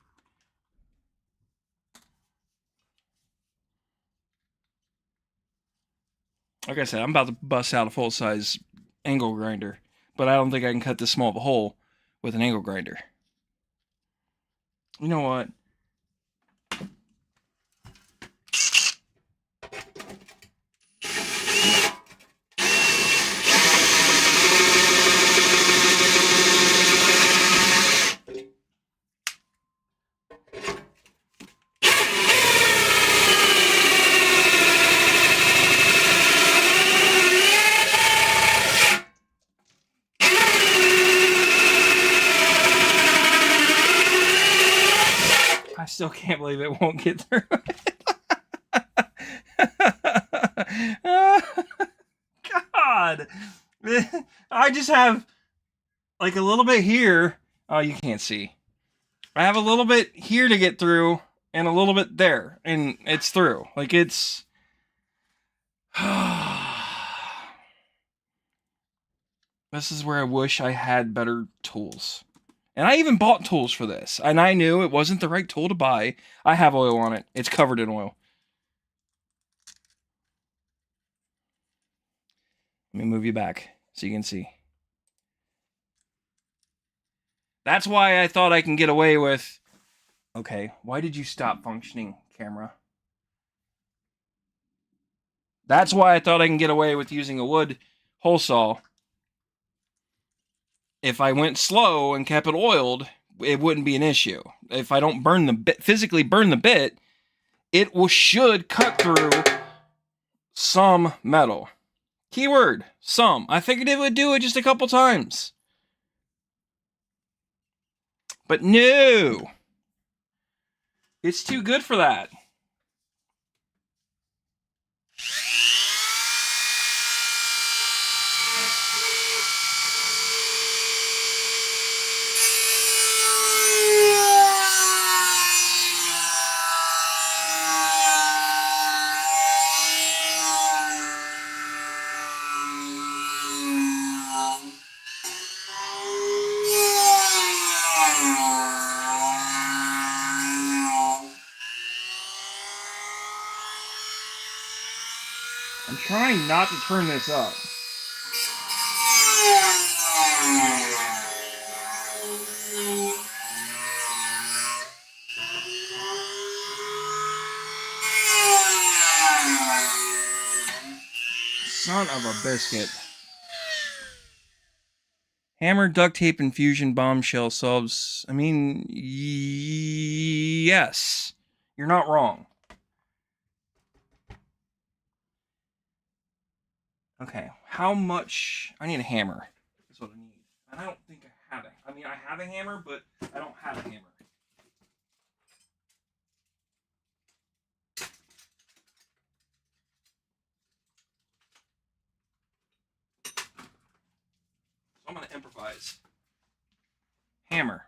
Speaker 1: Like I said, I'm about to bust out a full-size angle grinder, but I don't think I can cut this small of a hole with an angle grinder. You know what? still can't believe it won't get through. God. I just have like a little bit here. Oh, you can't see. I have a little bit here to get through and a little bit there, and it's through. Like, it's... This is where I wish I had better tools. And I even bought tools for this, and I knew it wasn't the right tool to buy. I have oil on it. It's covered in oil. Let me move you back so you can see. That's why I thought I can get away with... Okay, why did you stop functioning, camera? That's why I thought I can get away with using a wood hole saw. If I went slow and kept it oiled, it wouldn't be an issue. If I don't burn the bit, physically burn the bit, it should cut through some metal. Keyword, some. I figured it would do it just a couple times. But no! It's too good for that. I'm trying not to turn this up. Son of a biscuit. Hammer, duct tape, infusion, bombshell subs. I mean, yes. You're not wrong. Okay, how much... I need a hammer. That's what I need. And I don't think I have it. I mean, I have a hammer, but I don't have a hammer. So I'm going to improvise. Hammer.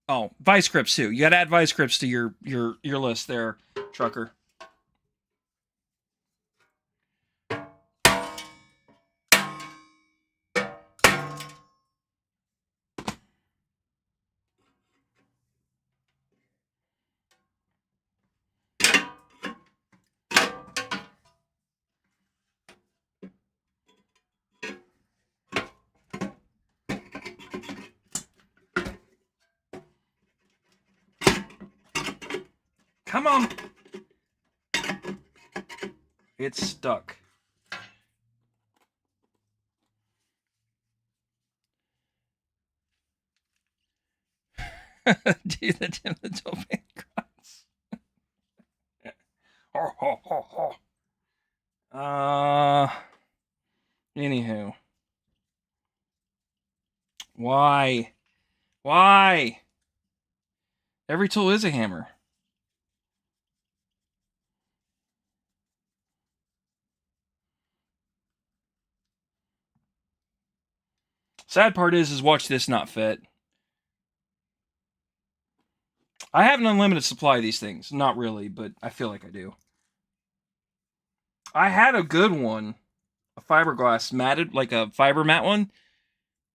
Speaker 1: Oh, vice grips too. You got to add vice grips to your list there, trucker. Come on. It's stuck. Do the Tim the Topin cross. Ho, ho, ho, ho. Anywho. Why? Why? Every tool is a hammer. Sad part is watch this not fit. I have an unlimited supply of these things. Not really, but I feel like I do. I had a good one. A fiberglass matted, like a fiber mat one.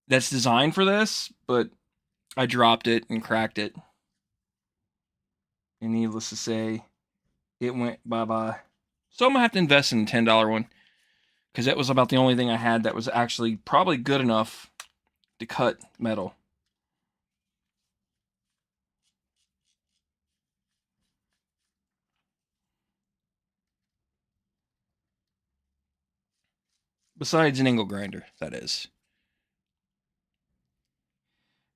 Speaker 1: That's designed for this, but I dropped it and cracked it. And needless to say, it went bye-bye. So I'm going to have to invest in a $10 one. Because that was about the only thing I had that was actually probably good enough to cut metal. Besides an angle grinder, that is.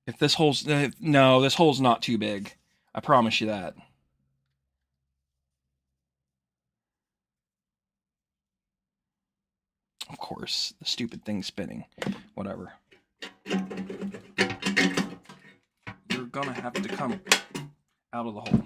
Speaker 1: If this hole's... no, this hole's not too big. I promise you that. Of course, the stupid thing's spinning. Whatever. You're gonna have to come out of the hole.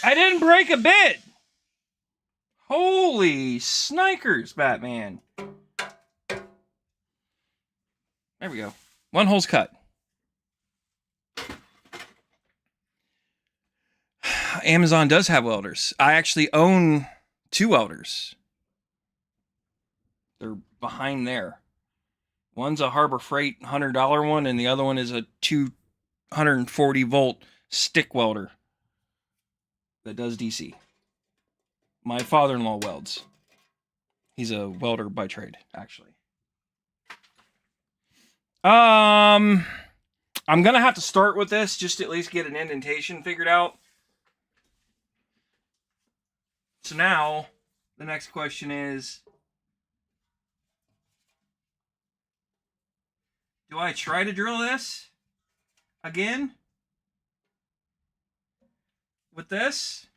Speaker 1: I didn't break a bit. Holy snikers, Batman. There we go. One hole's cut. Amazon does have welders. I actually own 2 welders. They're behind there. One's a Harbor Freight $100 one, and the other one is a 240 volt stick welder that does DC. My father-in-law welds. He's a welder by trade, actually. I'm gonna have to start with this just to at least get an indentation figured out. So now, the next question is, do I try to drill this again with this?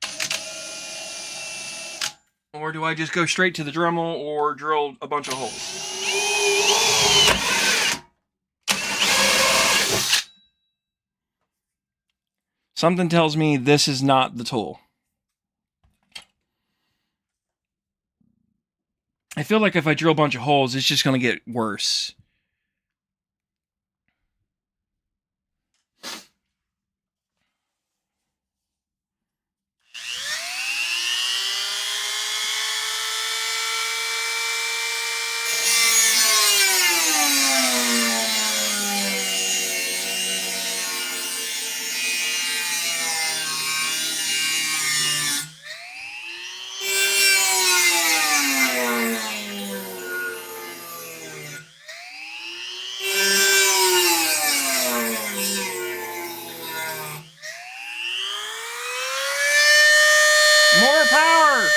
Speaker 1: Or do I just go straight to the Dremel or drill a bunch of holes? Something tells me this is not the tool. I feel like if I drill a bunch of holes, it's just going to get worse. More power!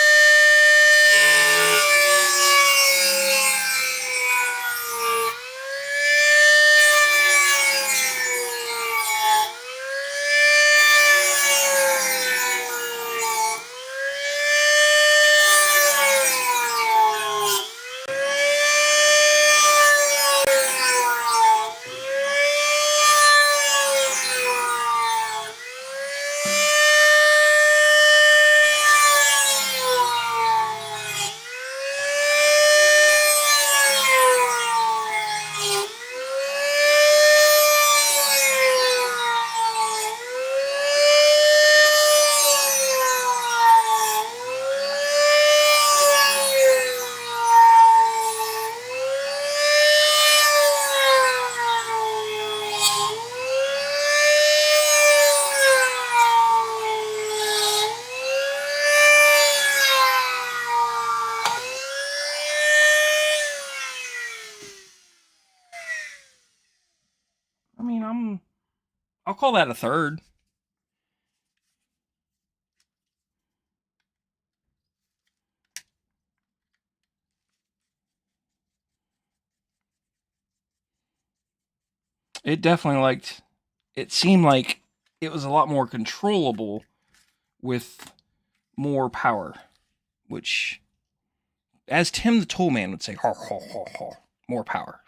Speaker 1: I mean, I'll call that a third. It definitely it seemed like it was a lot more controllable with more power, which, as Tim the Toolman would say, more power.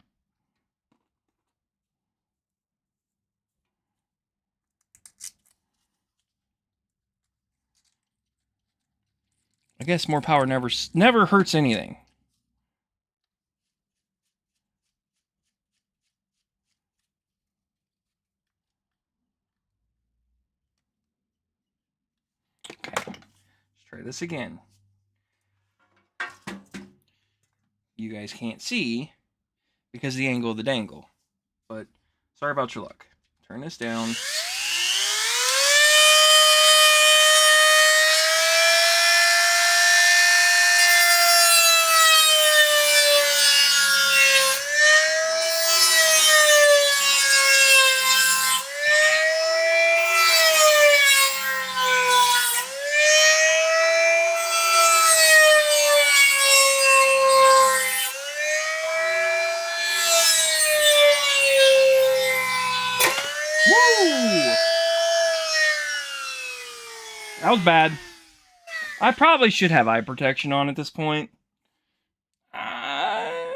Speaker 1: I guess more power never hurts anything. Okay, let's try this again. you guys can't see because of the angle of the dangle. But sorry about your luck. Turn this down. That was bad. I probably should have eye protection on at this point. I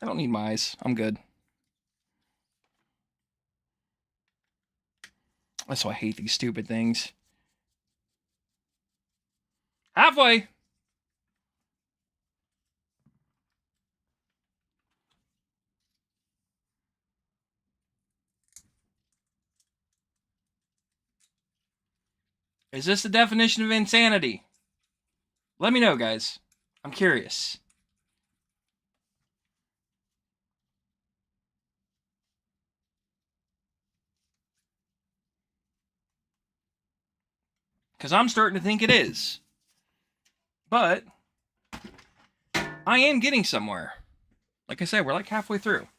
Speaker 1: don't need my eyes. I'm good. That's why I hate these stupid things. Halfway. Is this the definition of insanity? Let me know, guys. I'm curious. Because I'm starting to think it is. But I am getting somewhere. Like I said, we're like halfway through.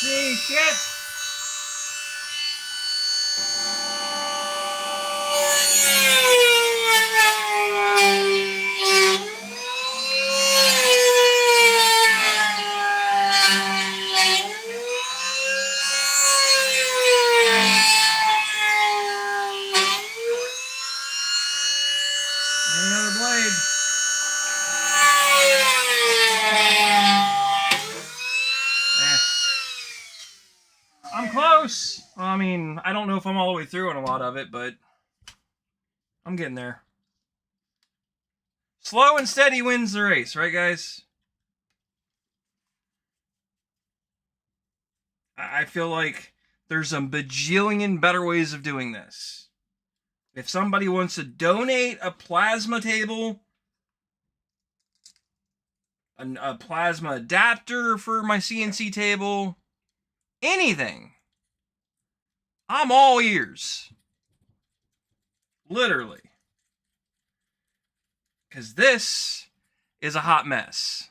Speaker 1: See, shit! Another blade. I'm close. I mean, I don't know if I'm all the way through on a lot of it, but I'm getting there. Slow and steady wins the race, right, guys? I feel like there's a bajillion better ways of doing this. If somebody wants to donate a plasma table, a plasma adapter for my CNC table, anything, I'm all ears. Literally. Because this is a hot mess.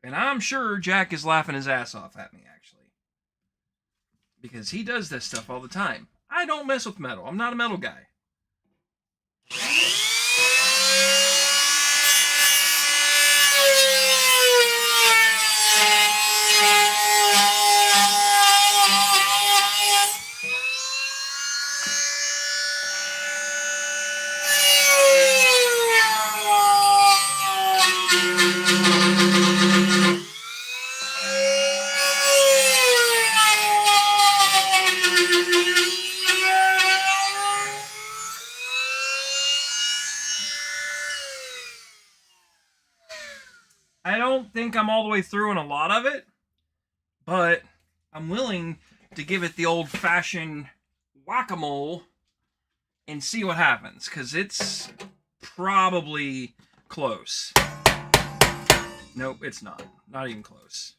Speaker 1: And I'm sure Jack is laughing his ass off at me, actually. Because he does this stuff all the time. I don't mess with metal. I'm not a metal guy. I don't think I'm all the way through in a lot of it, but I'm willing to give it the old-fashioned whack-a-mole and see what happens, because it's probably close. Nope, it's not. Not even close.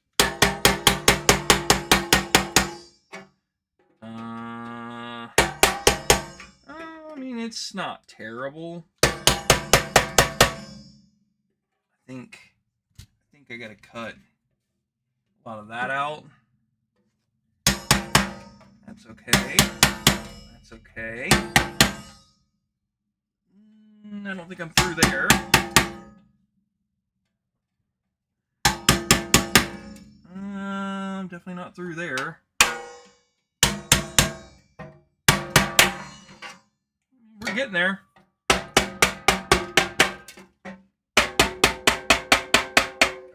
Speaker 1: I mean, it's not terrible. I think I gotta cut a lot of that out. That's okay. That's okay. I don't think I'm through there. I'm definitely not through there. We're getting there.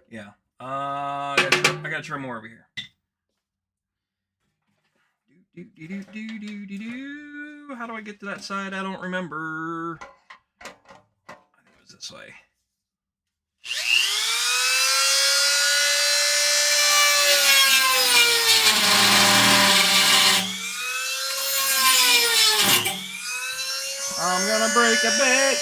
Speaker 1: Yeah. I gotta trim more over here. How do I get to that side? I don't remember. I think it was this way. I'm gonna break a bit.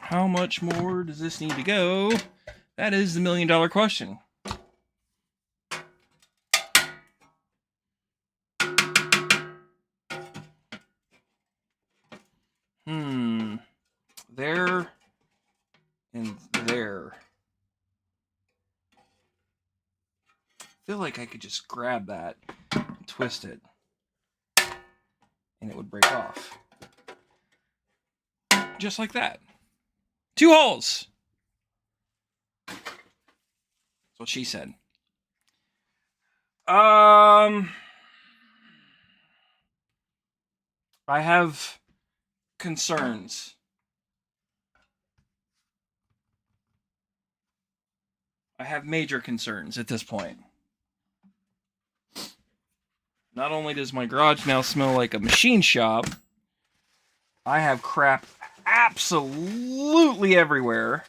Speaker 1: How much more does this need to go? That is the million-dollar question. There and there. I feel like I could just grab that and twist it, and it would break off. Just like that. 2 holes! That's what she said. I have concerns. I have major concerns at this point. Not only does my garage now smell like a machine shop, I have crap absolutely everywhere.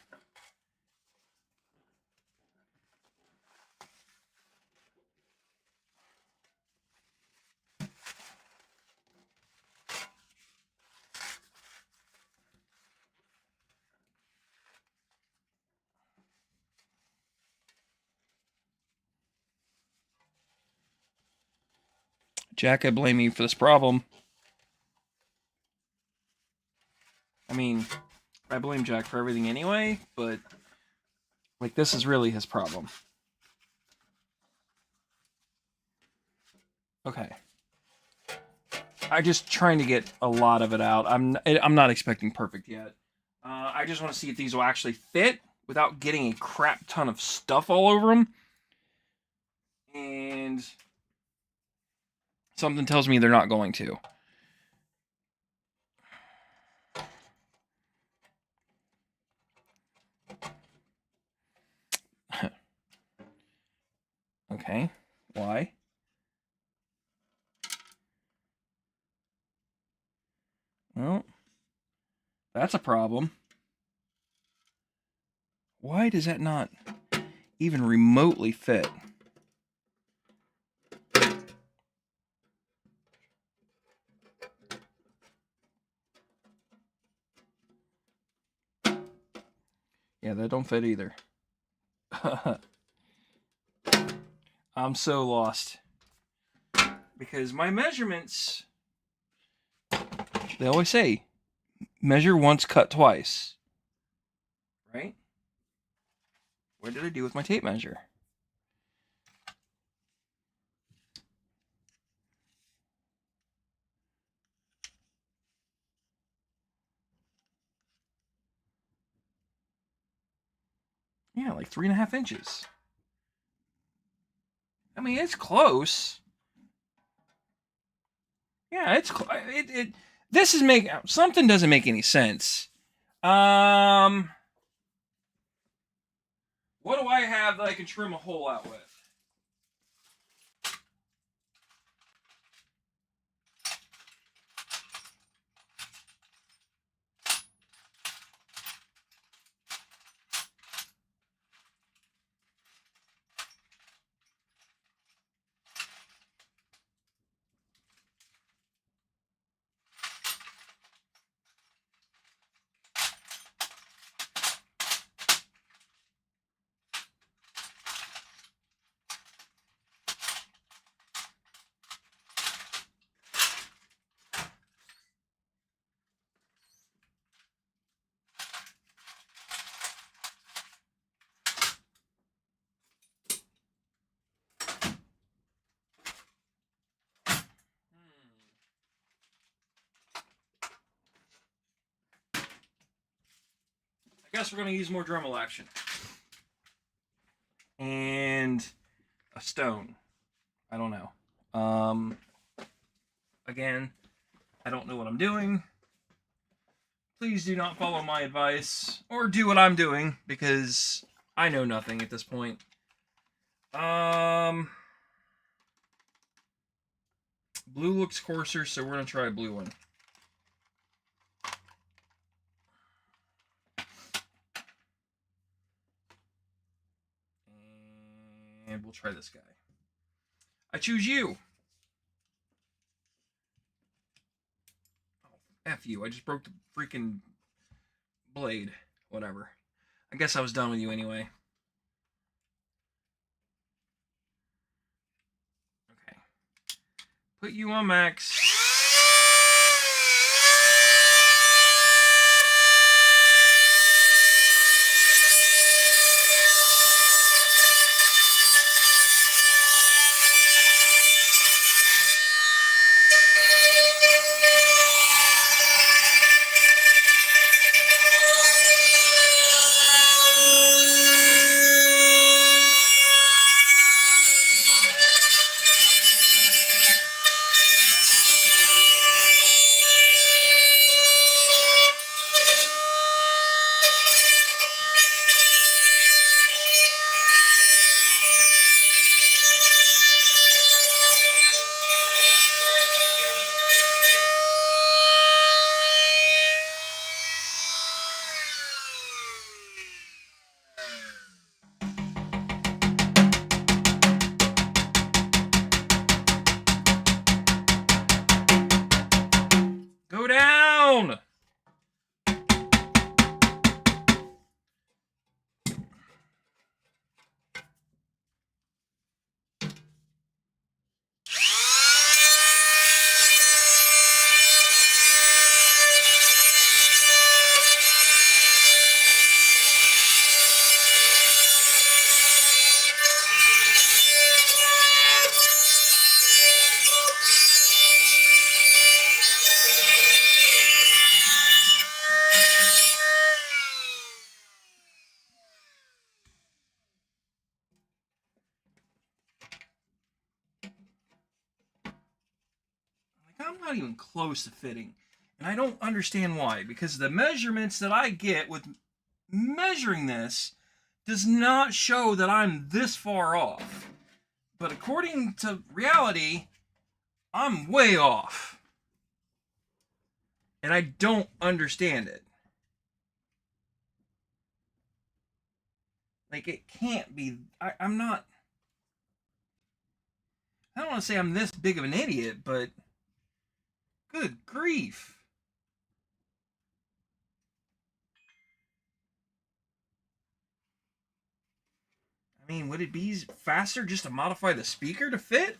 Speaker 1: Jack, I blame you for this problem. I mean, I blame Jack for everything anyway, but like this is really his problem. Okay. I'm just trying to get a lot of it out. I'm not expecting perfect yet. I just want to see if these will actually fit without getting a crap ton of stuff all over them. And something tells me they're not going to. Okay. Why? Well, that's a problem. Why does that not even remotely fit? Yeah, that don't fit either. I'm so lost. Because my measurements, they always say, measure once, cut twice. Right? What did I do with my tape measure? Yeah, like 3.5 inches. I mean, it's close. Yeah, it's this is making something doesn't make any sense. What do I have that I can trim a hole out with? I guess we're gonna use more Dremel action. And a stone. I don't know. Again, I don't know what I'm doing. Please do not follow my advice or do what I'm doing because I know nothing at this point. Blue looks coarser, so we're gonna try a blue one. And we'll try this guy. I choose you. Oh, F you. I just broke the freaking blade. Whatever. I guess I was done with you anyway. Okay. Put you on max. Go down! I'm not even close to fitting. And I don't understand why. Because the measurements that I get with measuring this does not show that I'm this far off. But according to reality, I'm way off. And I don't understand it. Like, it can't be. I'm not. I don't want to say I'm this big of an idiot, but good grief. I mean, would it be faster just to modify the speaker to fit?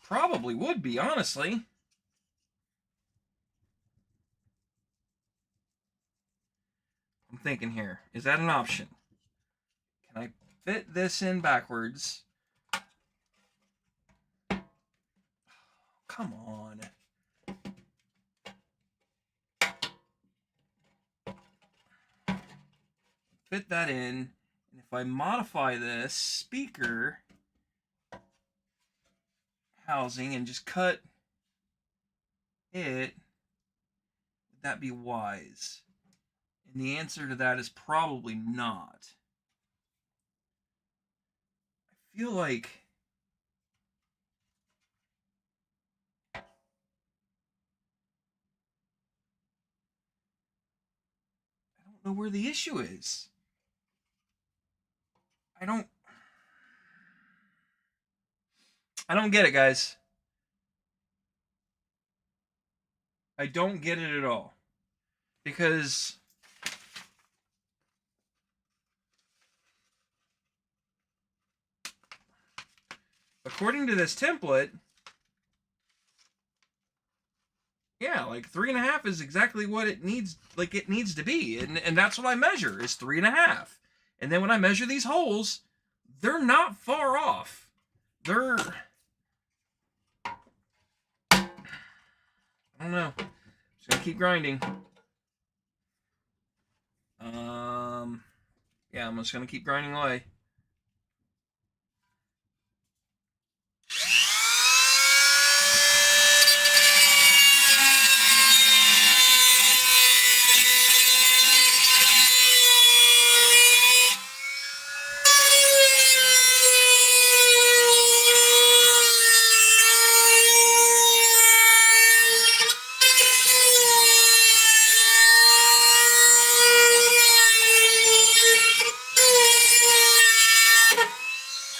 Speaker 1: Probably would be, honestly. I'm thinking here. Is that an option? Can I fit this in backwards? Come on. Fit that in. And if I modify this speaker housing and just cut it, would that be wise? And the answer to that is probably not. I feel like I don't know where the issue is. I don't get it, guys. I don't get it at all. Because according to this template, yeah, like 3.5 is exactly what it needs, like it needs to be. And that's what I measure, is 3.5. And then when I measure these holes, they're not far off. They're, I don't know. Just gonna keep grinding. Yeah, I'm just gonna keep grinding away.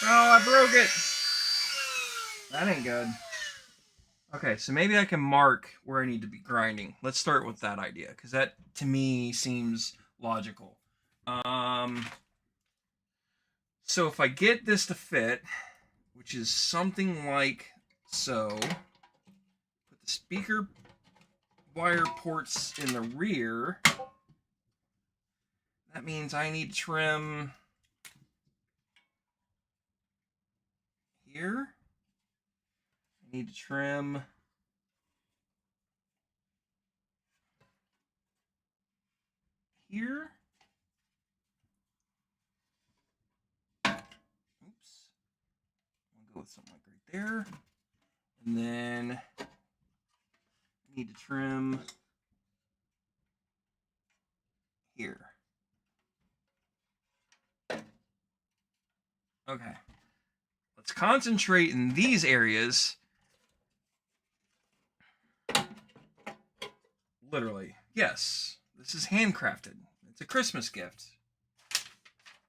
Speaker 1: I broke it. That ain't good. Okay, so maybe I can mark where I need to be grinding. Let's start with that idea, because that, to me, seems logical. So if I get this to fit, which is something like so, put the speaker wire ports in the rear. That means I need to trim here. I need to trim here. Oops. I'll go with something like right there. And then I need to trim here. Okay. Let's concentrate in these areas. Literally. Yes. This is handcrafted. It's a Christmas gift.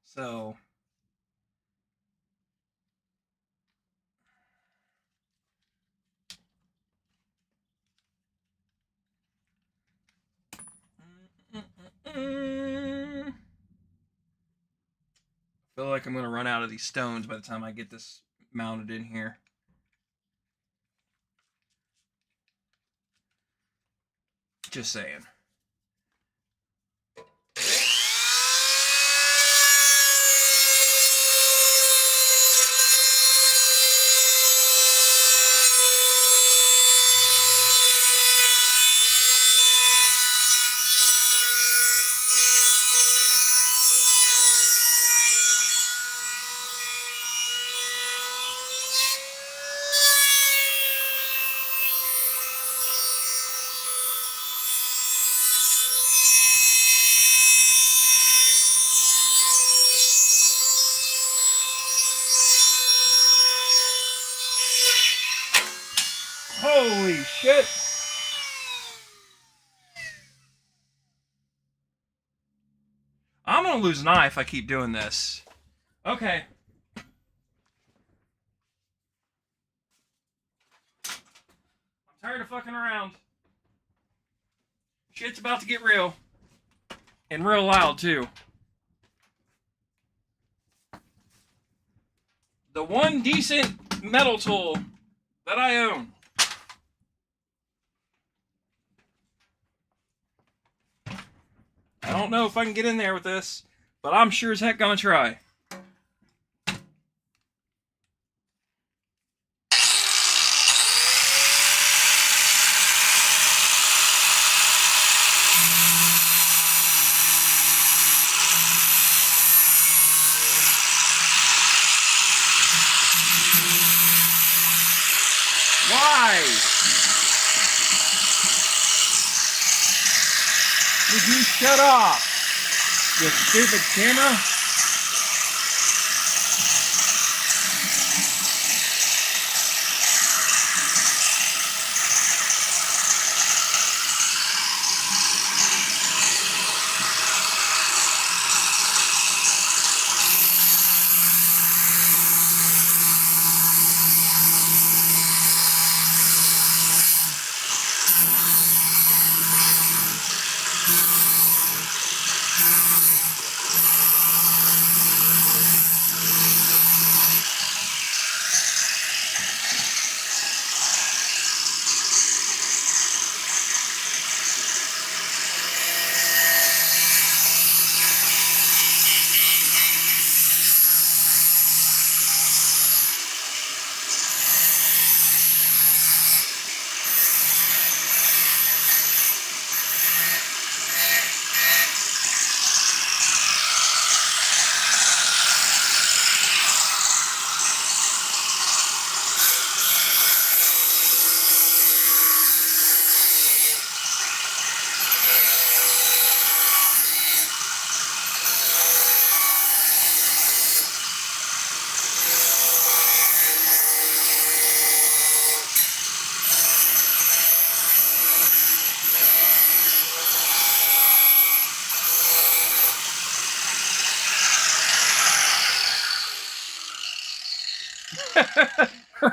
Speaker 1: So I feel like I'm going to run out of these stones by the time I get this mounted in here. Just saying. Holy shit! I'm gonna gonna lose an eye if I keep doing this. Okay. I'm tired of fucking around. Shit's about to get real. And real loud, too. The one decent metal tool that I own. I don't know if I can get in there with this, but I'm sure as heck gonna try. Why? Would you shut off, you stupid camera?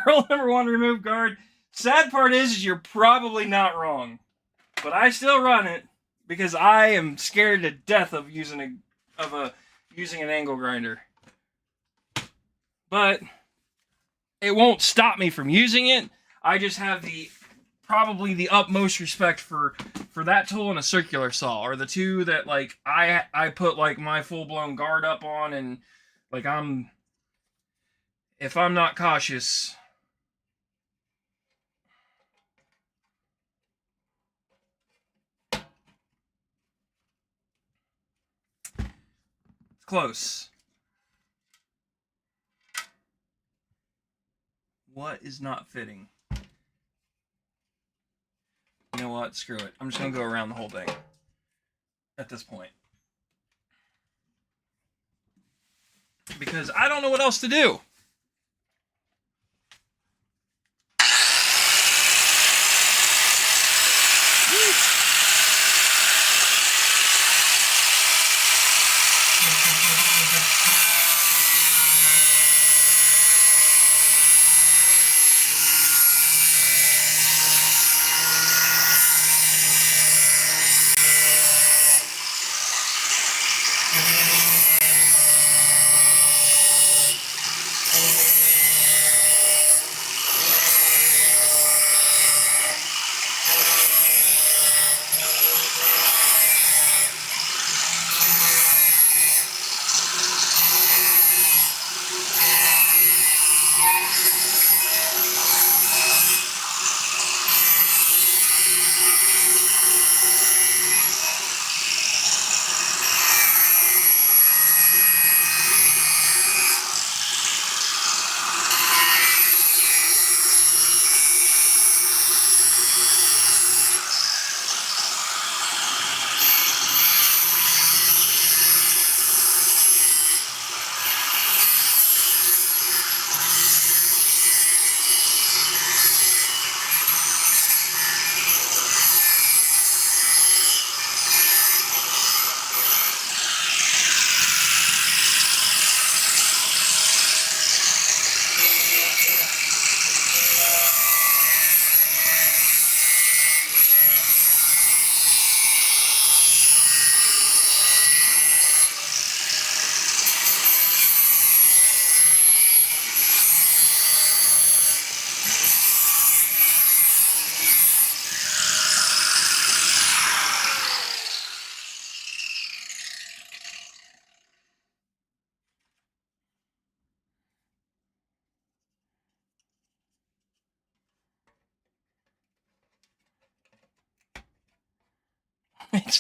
Speaker 1: Rule number 1, remove guard. Sad part is you're probably not wrong. But I still run it because I am scared to death of using an angle grinder. But it won't stop me from using it. I just have probably the utmost respect for that tool and a circular saw, or the two that like I put like my full-blown guard up on, and like if I'm not cautious. It's close. What is not fitting? You know what? Screw it. I'm just going to go around the whole thing at this point. Because I don't know what else to do.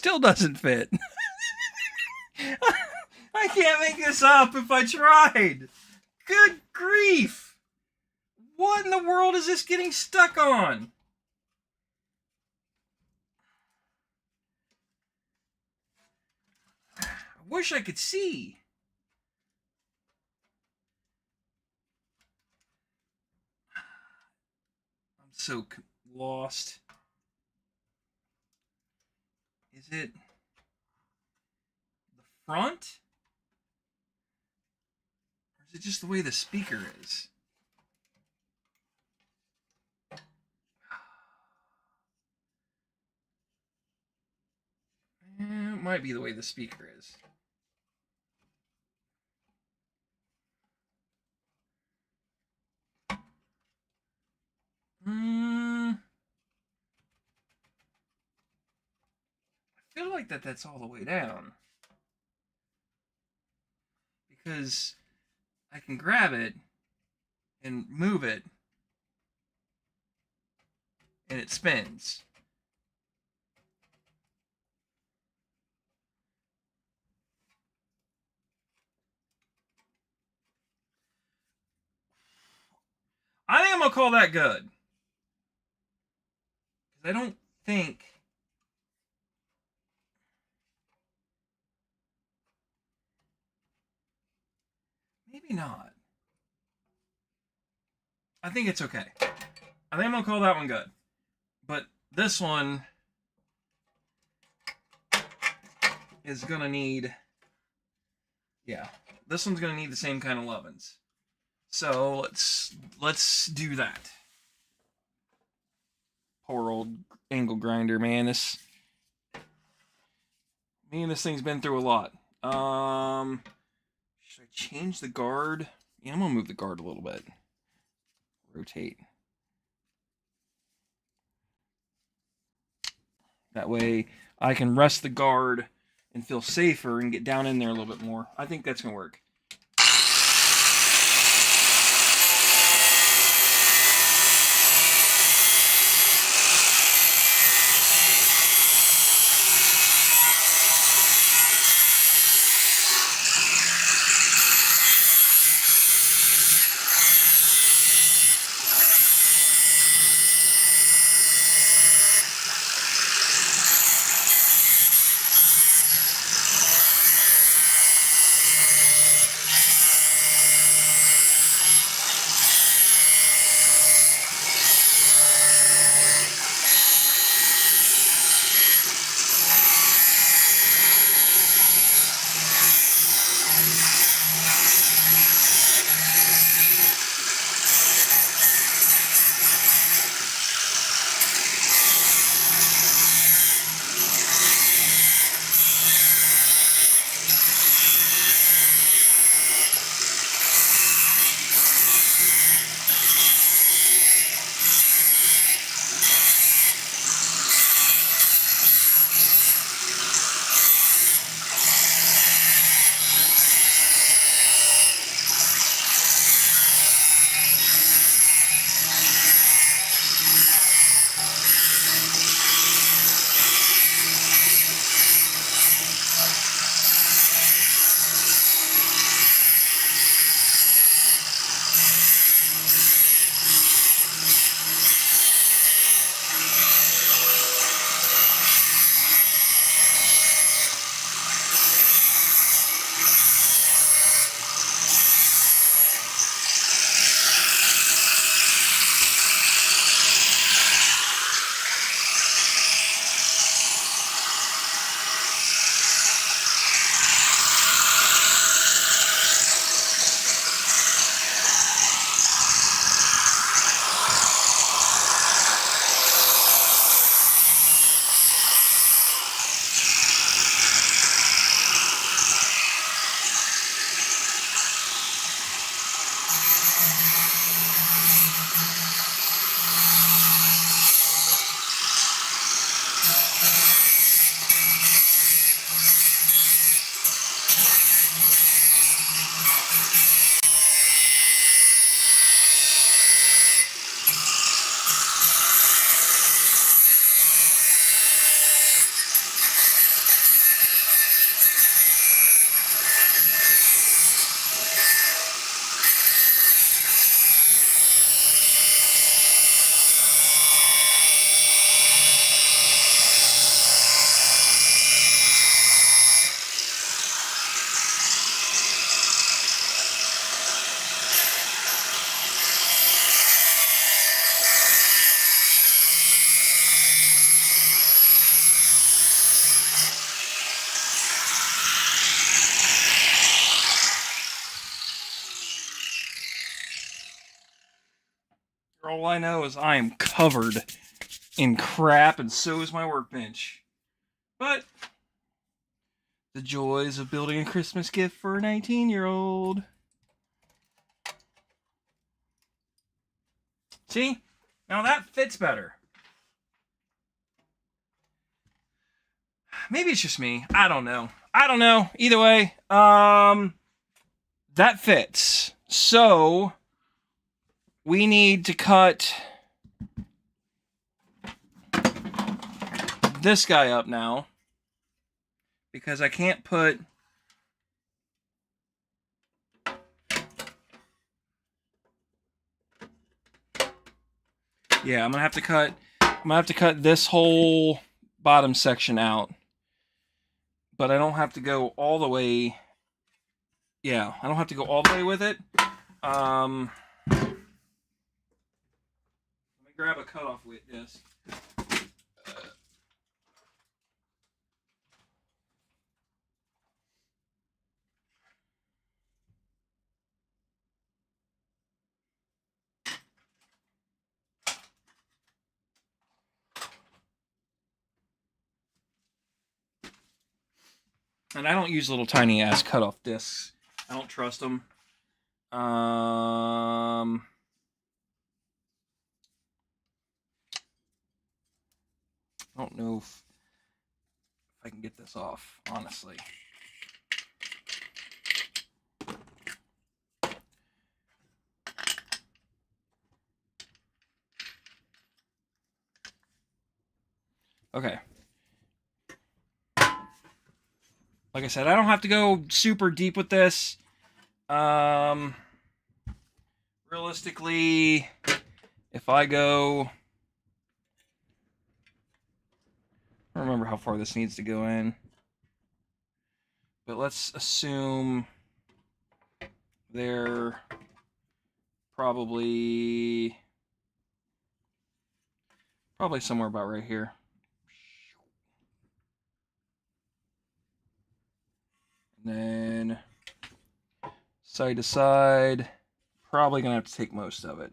Speaker 1: still doesn't fit. I can't make this up if I tried. Good grief. What in the world is this getting stuck on? I wish I could see. I'm so lost. Is it the front? Or is it just the way the speaker is? It might be the way the speaker is. I feel like that's all the way down. Because I can grab it and move it and it spins. I think I'm gonna call that good. Because I don't think maybe not. I think it's okay. I think I'm gonna call that one good. But this one is gonna need, yeah, this one's gonna need the same kind of lovin's. So let's do that. Poor old angle grinder, man. This thing's been through a lot. Should I change the guard? Yeah, I'm gonna move the guard a little bit. Rotate. That way I can rest the guard and feel safer and get down in there a little bit more. I think that's gonna work. For all I know is I am covered in crap, and so is my workbench. But the joys of building a Christmas gift for a 19-year-old. See? Now that fits better. Maybe it's just me. I don't know. Either way, that fits. So we need to cut this guy up now, because I can't put I'm gonna have to cut this whole bottom section out, but I don't have to go all the way. I don't have to go all the way with it. Let me grab a cutoff with this. And I don't use little tiny ass cutoff discs. I don't trust them. I don't know if I can get this off, honestly. Okay. Like I said, I don't have to go super deep with this. Realistically, if I go... I don't remember how far this needs to go in. But let's assume they're probably somewhere about right here. And then side to side, probably gonna have to take most of it.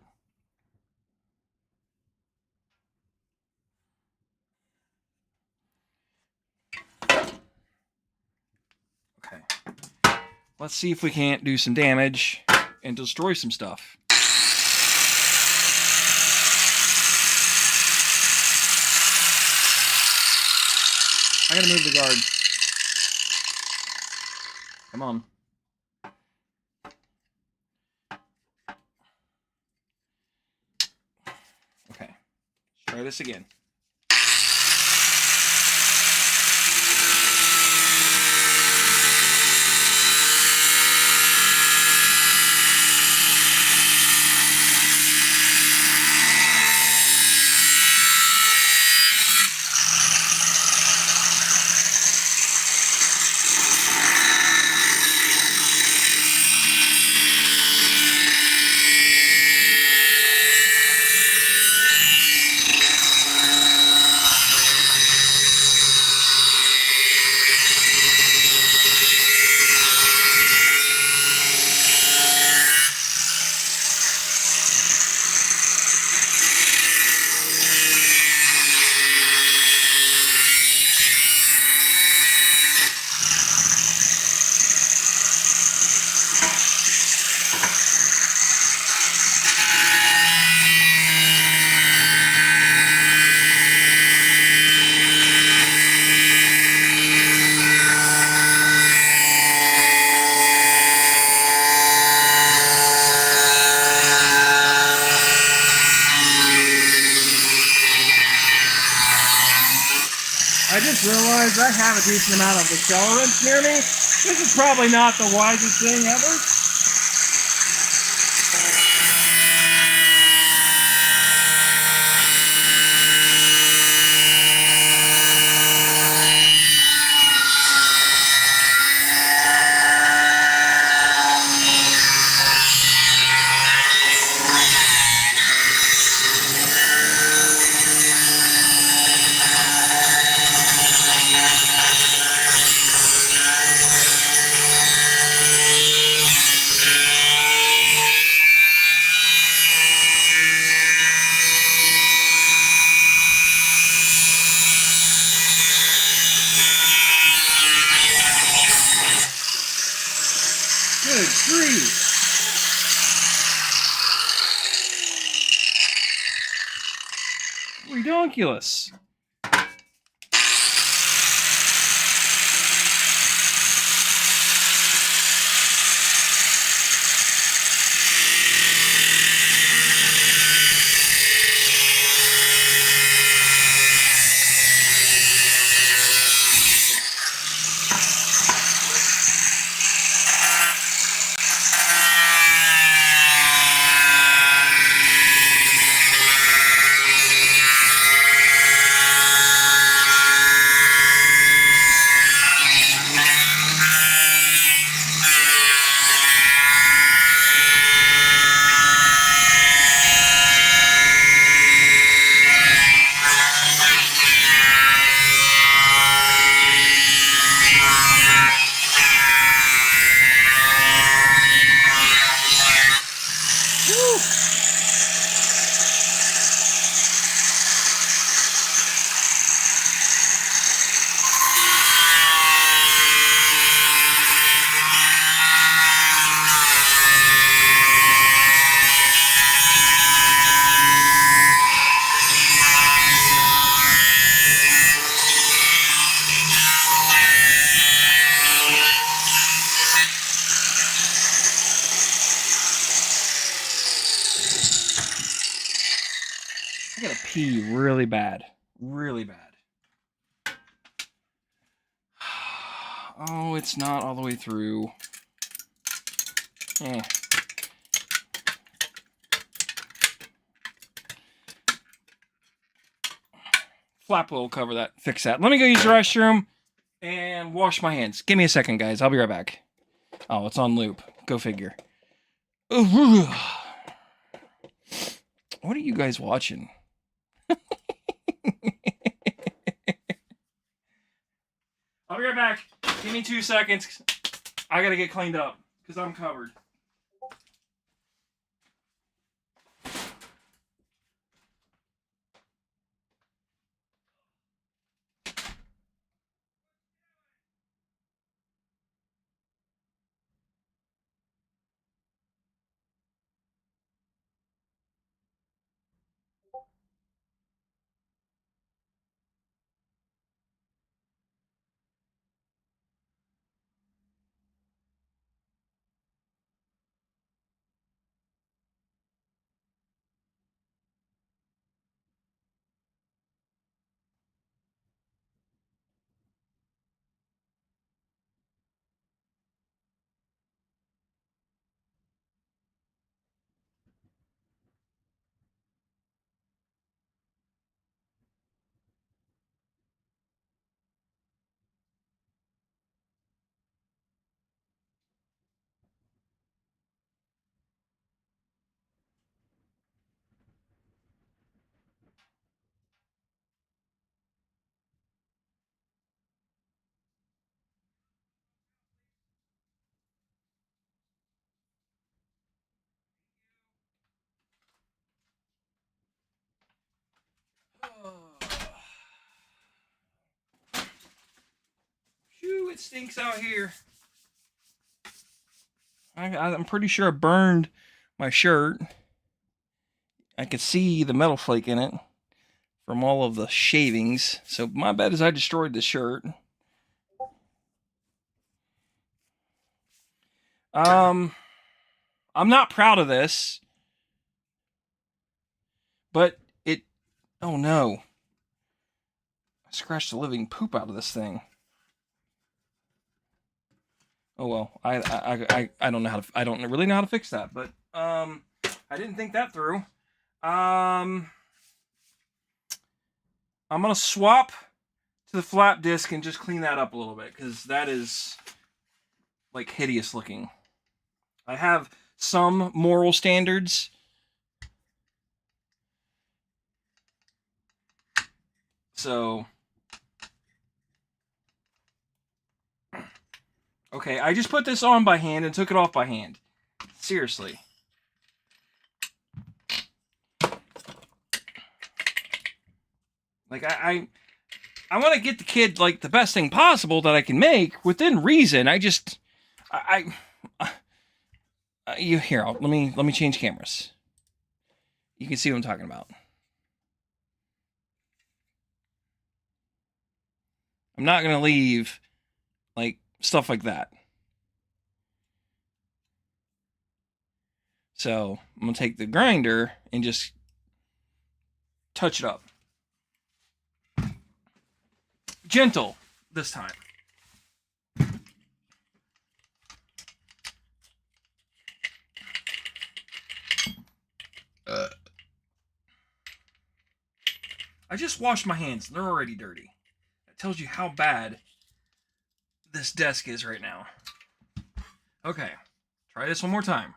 Speaker 1: Okay. Let's see if we can't do some damage and destroy some stuff. I gotta move the guard. Come on. Okay. Let's try this again. I just realized I have a decent amount of accelerants near me. This is probably not the wisest thing ever. Ridiculous. I gotta pee really bad. Really bad. Oh, it's not all the way through. Eh. Flap will cover that, fix that. Let me go use the restroom and wash my hands. Give me a second, guys. I'll be right back. Oh, it's on loop. Go figure. What are you guys watching? I'll be right back. Give me 2 seconds. I gotta get cleaned up because I'm covered. Phew, it stinks out here. I'm pretty sure I burned my shirt. I could see the metal flake in it from all of the shavings. So my bet is I destroyed the shirt. I'm not proud of this, but it. Oh no! I scratched the living poop out of this thing. Oh well, I don't know how to. I don't really know how to fix that, but I didn't think that through. I'm gonna swap to the flap disc and just clean that up a little bit because that is like hideous looking. I have some moral standards. So, okay, I just put this on by hand and took it off by hand. Seriously. Like, I want to get the kid, like, the best thing possible that I can make within reason. I You here? Let me change cameras. You can see what I'm talking about. I'm not gonna leave like stuff like that. So I'm gonna take the grinder and just touch it up. Gentle this time. I just washed my hands. They're already dirty. That tells you how bad this desk is right now. Okay, try this one more time.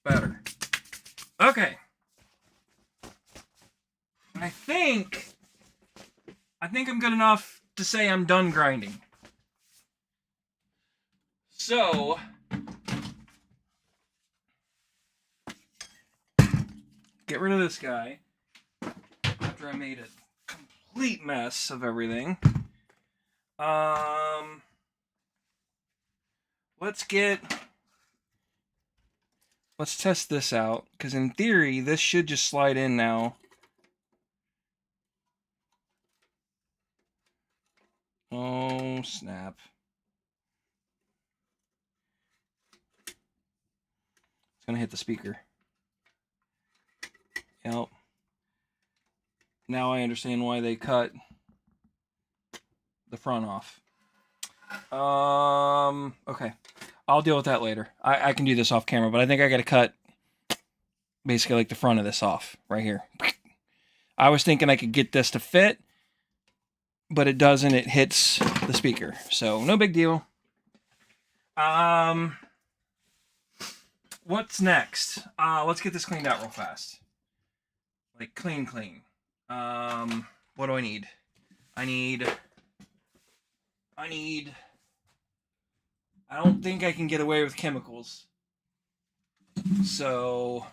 Speaker 1: Better. Okay. I think I'm good enough to say I'm done grinding. So, get rid of this guy after I made a complete mess of everything. Let's test this out, because in theory, this should just slide in now. Oh, snap. It's going to hit the speaker. Yep. Now I understand why they cut the front off. Okay. I'll deal with that later. I can do this off camera, but I think I got to cut basically like the front of this off right here. I was thinking I could get this to fit, but it doesn't. It hits the speaker. So no big deal. What's next? Let's get this cleaned out real fast. Like clean. What do I need? I don't think I can get away with chemicals. So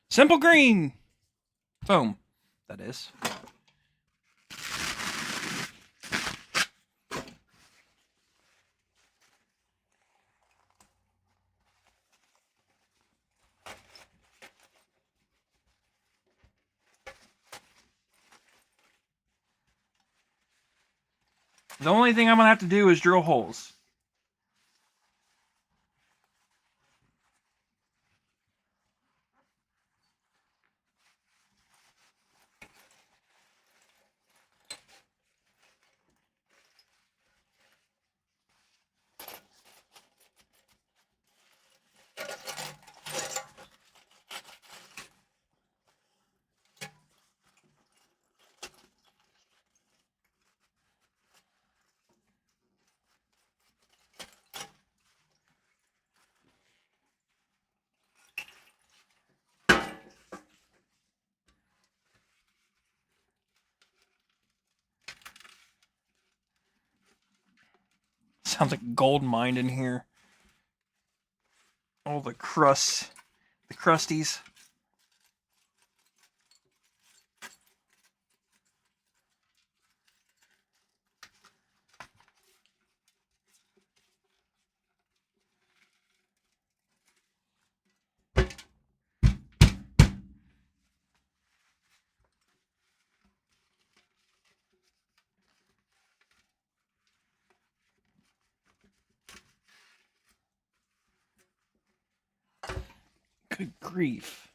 Speaker 1: simple green foam, that is. The only thing I'm going to have to do is drill holes. Sounds like gold mined in here. All the crusts, the crusties. Good grief.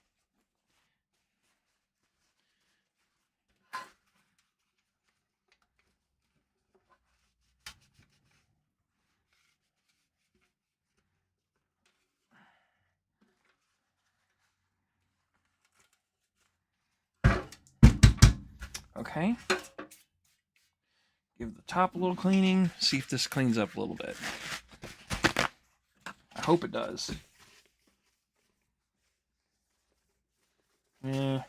Speaker 1: Okay. Give the top a little cleaning. See if this cleans up a little bit. I hope it does. Yeah.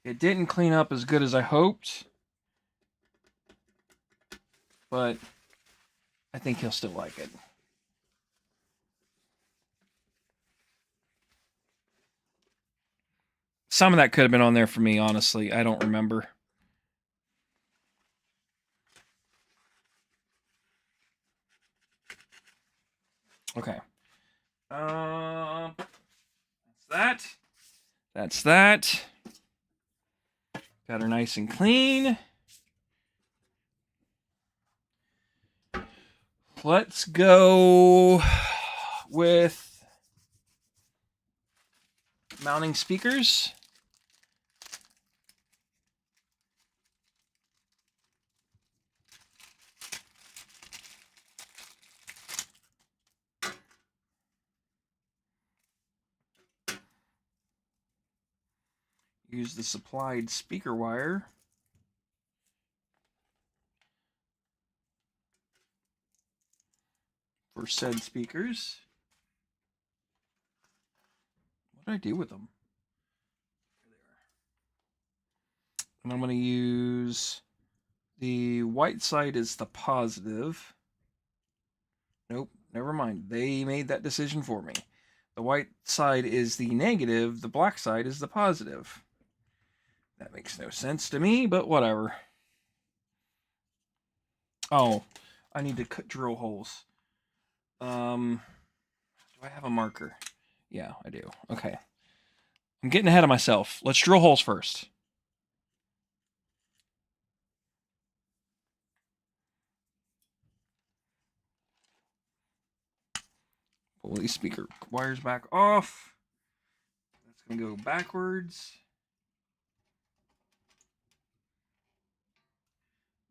Speaker 1: It didn't clean up as good as I hoped. But I think he'll still like it. Some of that could have been on there for me, honestly. I don't remember. Okay. That's that. That's that. Got her nice and clean. Let's go with mounting speakers. Use the supplied speaker wire. For said speakers. What did I do with them? There they are. And I'm going to use the white side is the positive. Nope, never mind. They made that decision for me. The white side is the negative, the black side is the positive. That makes no sense to me, but whatever. Oh, I need to drill holes. Do I have a marker? Yeah, I do. Okay. I'm getting ahead of myself. Let's drill holes first. Pull these speaker wires back off. That's going to go backwards.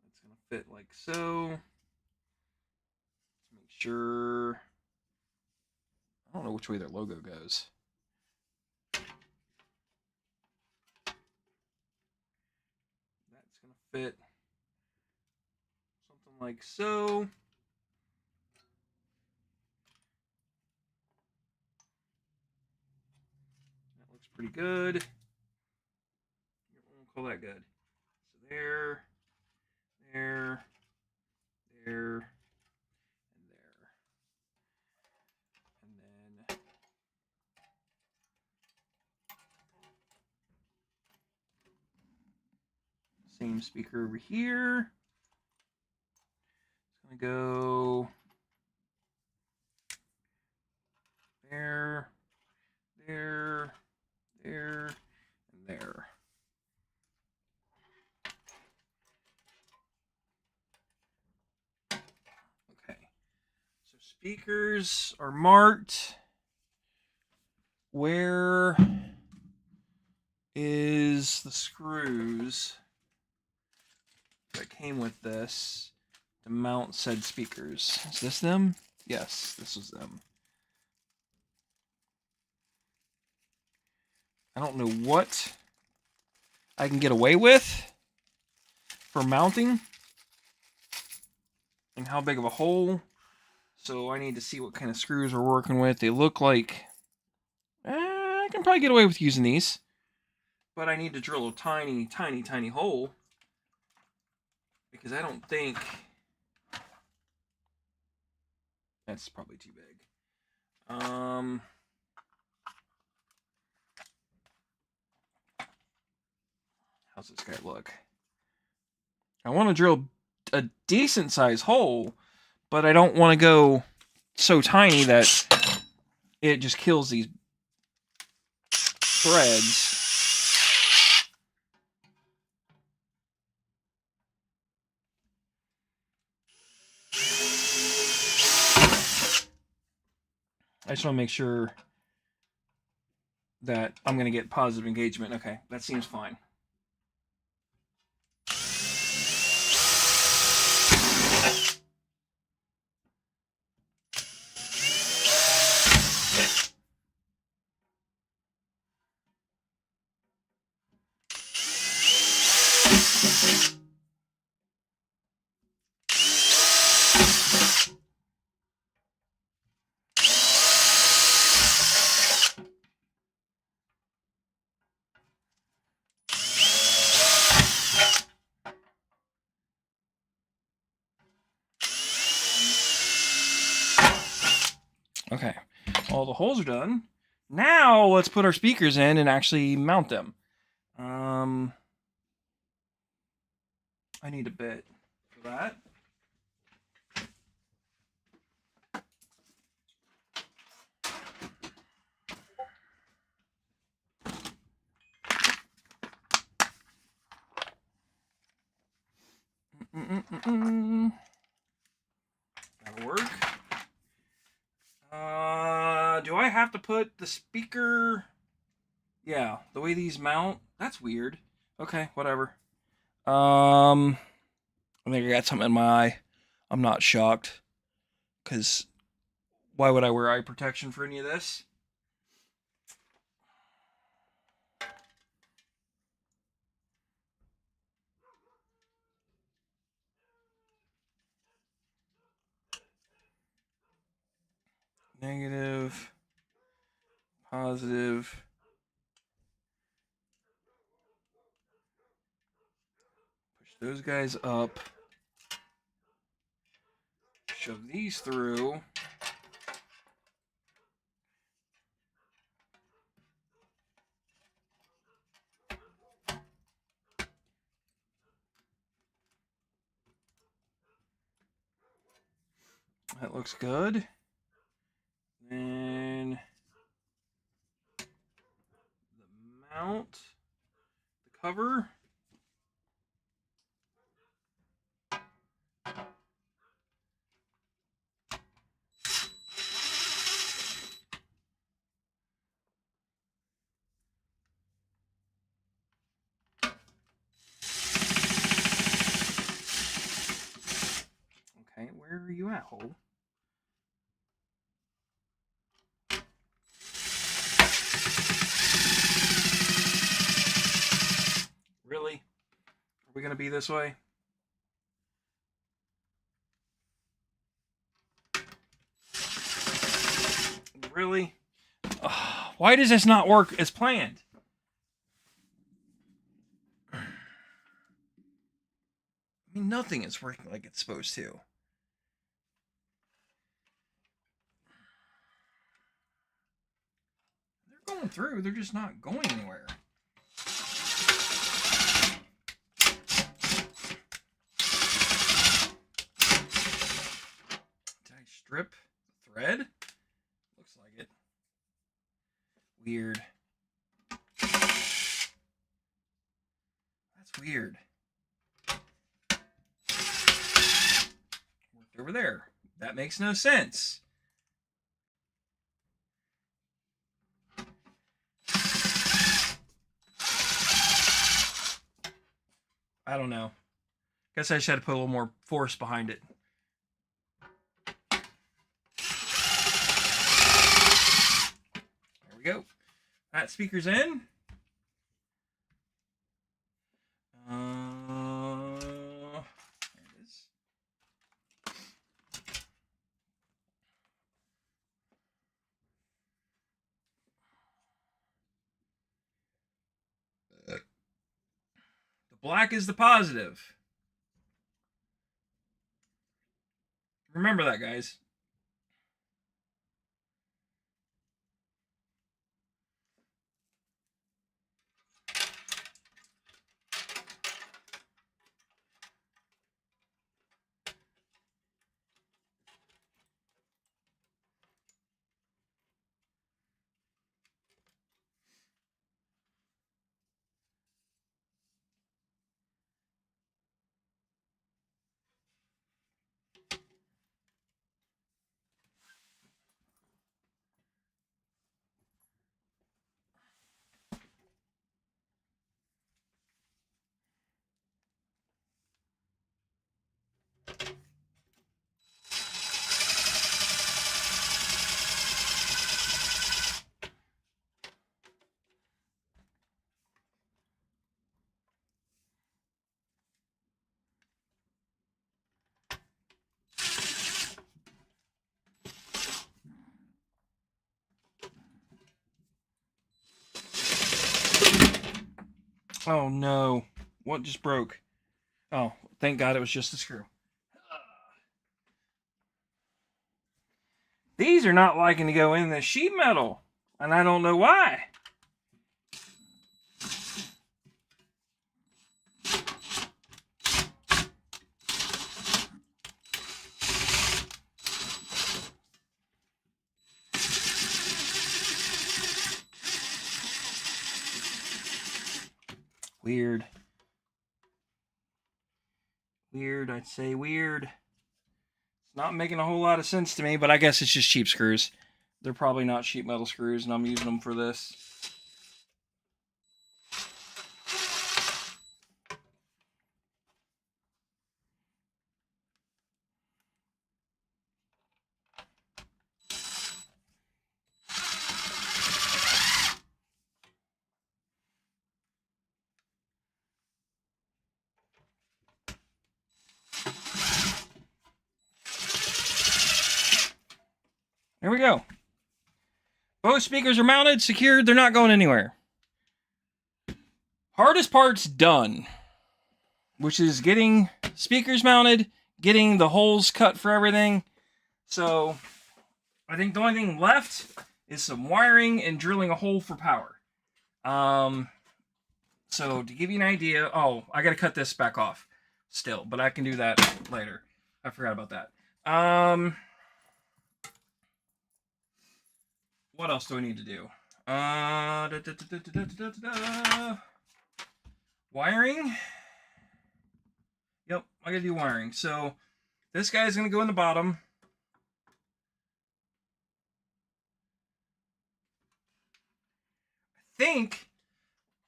Speaker 1: That's going to fit like so. Let's make sure. I don't know which way their logo goes. That's going to fit something like so. That looks pretty good. We'll call that good. So there, there, there, and there. And then same speaker over here. It's going to go there, there, there, and there. Okay. So speakers are marked. Where is the screws that came with this to mount said speakers? Is this them? Yes, this is them. I don't know what I can get away with for mounting and how big of a hole. So I need to see what kind of screws we're working with. They look like I can probably get away with using these, but I need to drill a tiny, tiny, tiny hole because I don't think That's probably too big. How's this guy look? I want to drill a decent size hole, but I don't want to go so tiny that it just kills these threads. I just want to make sure that I'm going to get positive engagement. Okay, that seems fine. Okay, all the holes are done. Now let's put our speakers in and actually mount them. I need a bit for that. That'll work. Do I have to put the speaker? Yeah, the way these mount, that's weird. Okay, whatever. I think I got something in my eye. I'm not shocked, because why would I wear eye protection for any of this? Negative, positive. Push those guys up. Shove these through. That looks good. Then the mount, the cover. Okay, where are you at, hole? Really? Are we going to be this way? Really? Ugh, why does this not work as planned? I mean, nothing is working like it's supposed to. They're going through, they're just not going anywhere. Did I strip the thread? Looks like it. Weird. That's weird. Worked over there. That makes no sense. I don't know. Guess I just had to put a little more force behind it. There we go. That speaker's in. There it is. The black is the positive. Remember that, guys. Oh no. What just broke? Oh, thank God it was just a screw. These are not liking to go in the sheet metal, and I don't know why. Weird. Weird, I'd say weird. It's not making a whole lot of sense to me, but I guess it's just cheap screws. They're probably not sheet metal screws, and I'm using them for this. There we go. Both speakers are mounted, secured, they're not going anywhere. Hardest part's done, which is getting speakers mounted, getting the holes cut for everything. So I think the only thing left is some wiring and drilling a hole for power. So to give you an idea, oh, I gotta cut this back off still, but I can do that later. I forgot about that. What else do I need to do? Wiring. Yep, I gotta do wiring. So this guy's gonna go in the bottom.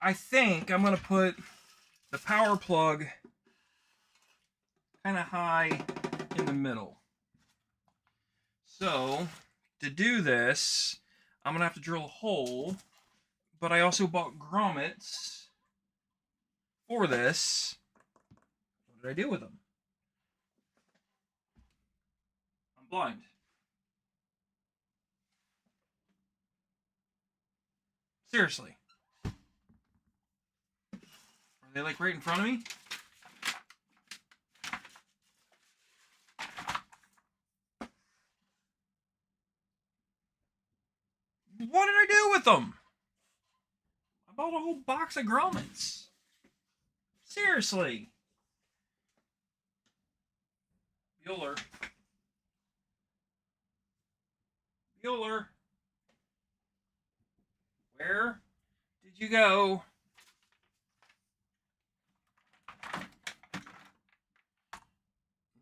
Speaker 1: I think I'm gonna put the power plug kind of high in the middle. So to do this, I'm gonna have to drill a hole, but I also bought grommets for this. What did I do with them? I'm blind. Seriously. Are they like right in front of me? What did I do with them? I bought a whole box of grommets. Seriously. Bueller. Bueller. Where did you go?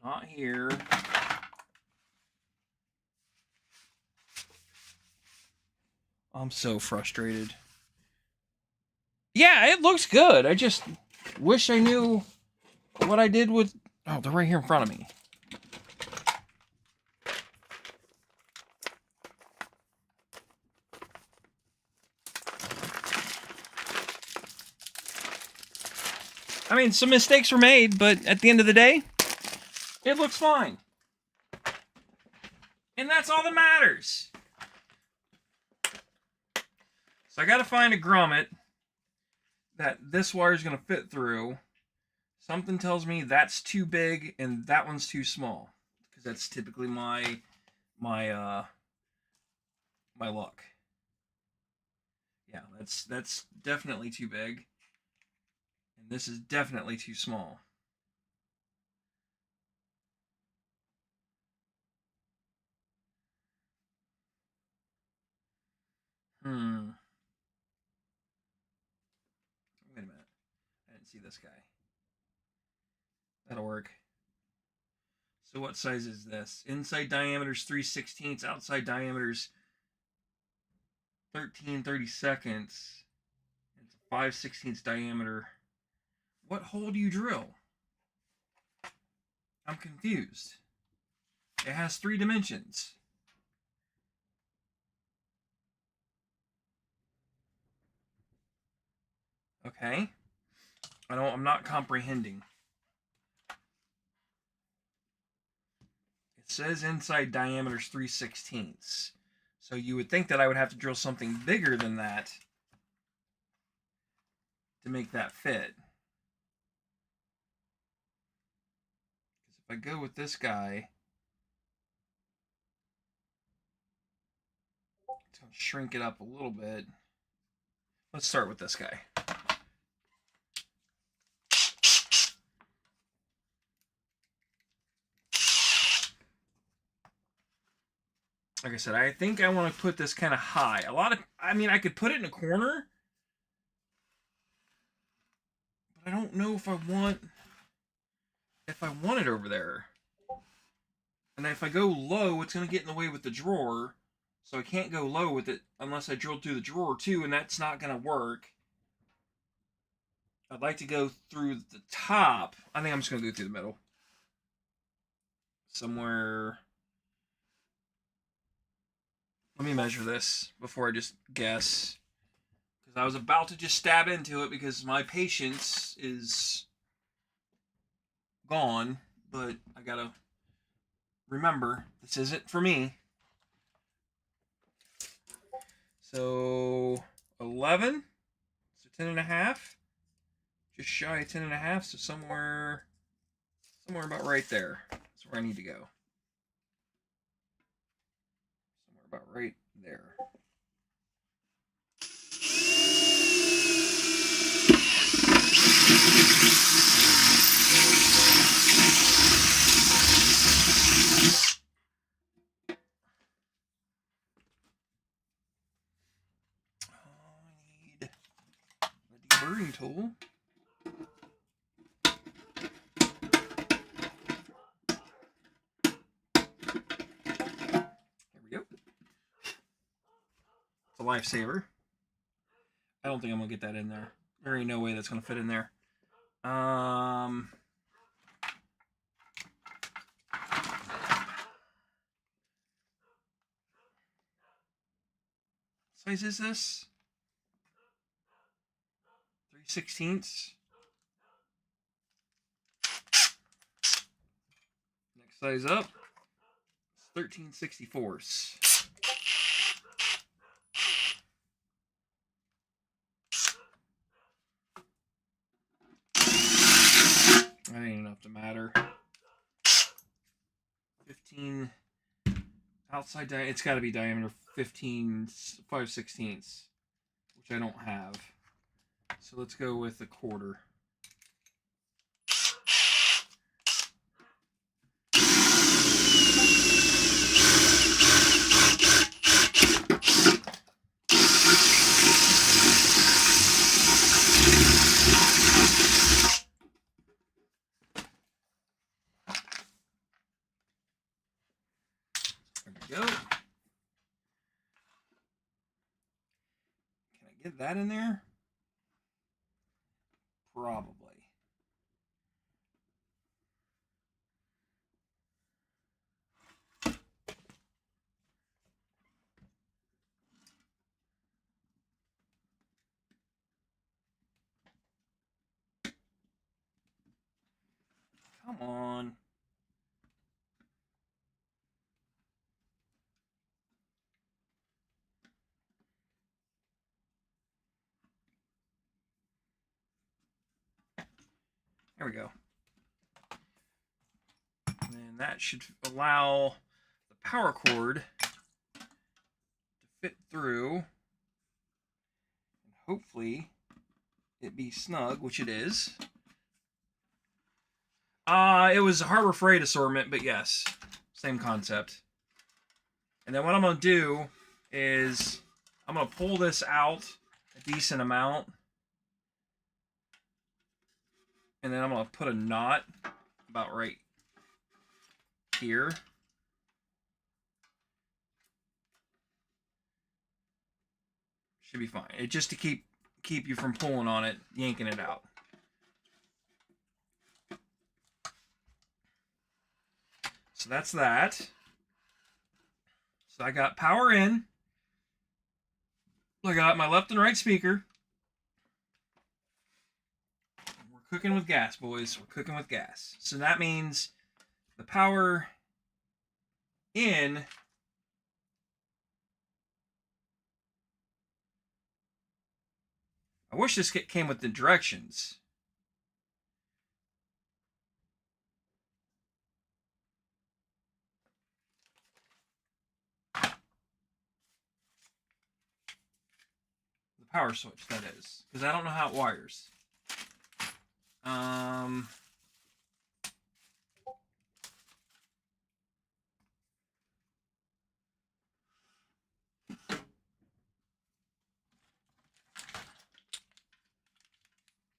Speaker 1: Not here. I'm so frustrated. Yeah, it looks good. I just wish I knew what I did with... Oh, they're right here in front of me. I mean, some mistakes were made, but at the end of the day, it looks fine. And that's all that matters. So I gotta find a grommet that this wire is gonna fit through. Something tells me that's too big and that one's too small, because that's typically my luck. Yeah, that's definitely too big, and this is definitely too small. Wait a minute. I didn't see this guy. That'll work. So what size is this? Inside diameter's 3/16, outside diameter's 13/32. It's a 5/16 diameter. What hole do you drill? I'm confused. It has 3 dimensions. Okay. I'm not comprehending. It says inside diameter's 3/16. So you would think that I would have to drill something bigger than that. to make that fit. Because if I go with this guy, it's going to shrink it up a little bit. Let's start with this guy. Like I said, I think I want to put this kind of high. I mean, I could put it in a corner, but I don't know if I want it over there. And if I go low, it's going to get in the way with the drawer. So I can't go low with it unless I drill through the drawer too, and that's not going to work. I'd like to go through the top. I think I'm just going to go through the middle. Somewhere. Let me measure this before I just guess. Because I was about to just stab into it because my patience is gone. But I got to remember, this isn't for me. So 11, so 10 and a half, just shy of 10 and a half, so somewhere about right there. That's where I need to go. Somewhere about right there. Deburring tool. There we go. It's a lifesaver. I don't think I'm gonna get that in there. There ain't no way that's gonna fit in there. What size is this? 3/16. Next size up. It's 13/64. That ain't enough to matter. 15 outside diameter. It's got to be diameter 5/16, which I don't have. So let's go with a quarter. There we go. Can I get that in there? Probably. Come on. There we go. And that should allow the power cord to fit through. And hopefully it be snug, which it is. It was a Harbor Freight assortment, but yes, same concept. And then what I'm going to do is I'm going to pull this out a decent amount. And then I'm going to put a knot about right here. Should be fine. It just to keep you from pulling on it, yanking it out. So that's that. So I got power in. I got my left and right speaker. We're cooking with gas, boys. We're cooking with gas. So that means the power in I wish this kit came with the directions. The power switch, that is. Because I don't know how it wires.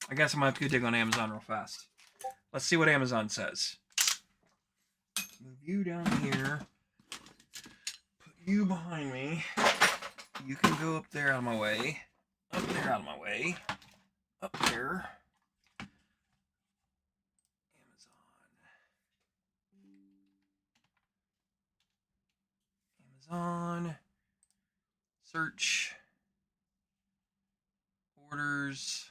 Speaker 1: I guess I'm going to have to go dig on Amazon real fast. Let's see what Amazon says. Move you down here. Put you behind me. You can go up there out of my way. Up there out of my way. Up there. Amazon. Search. Orders.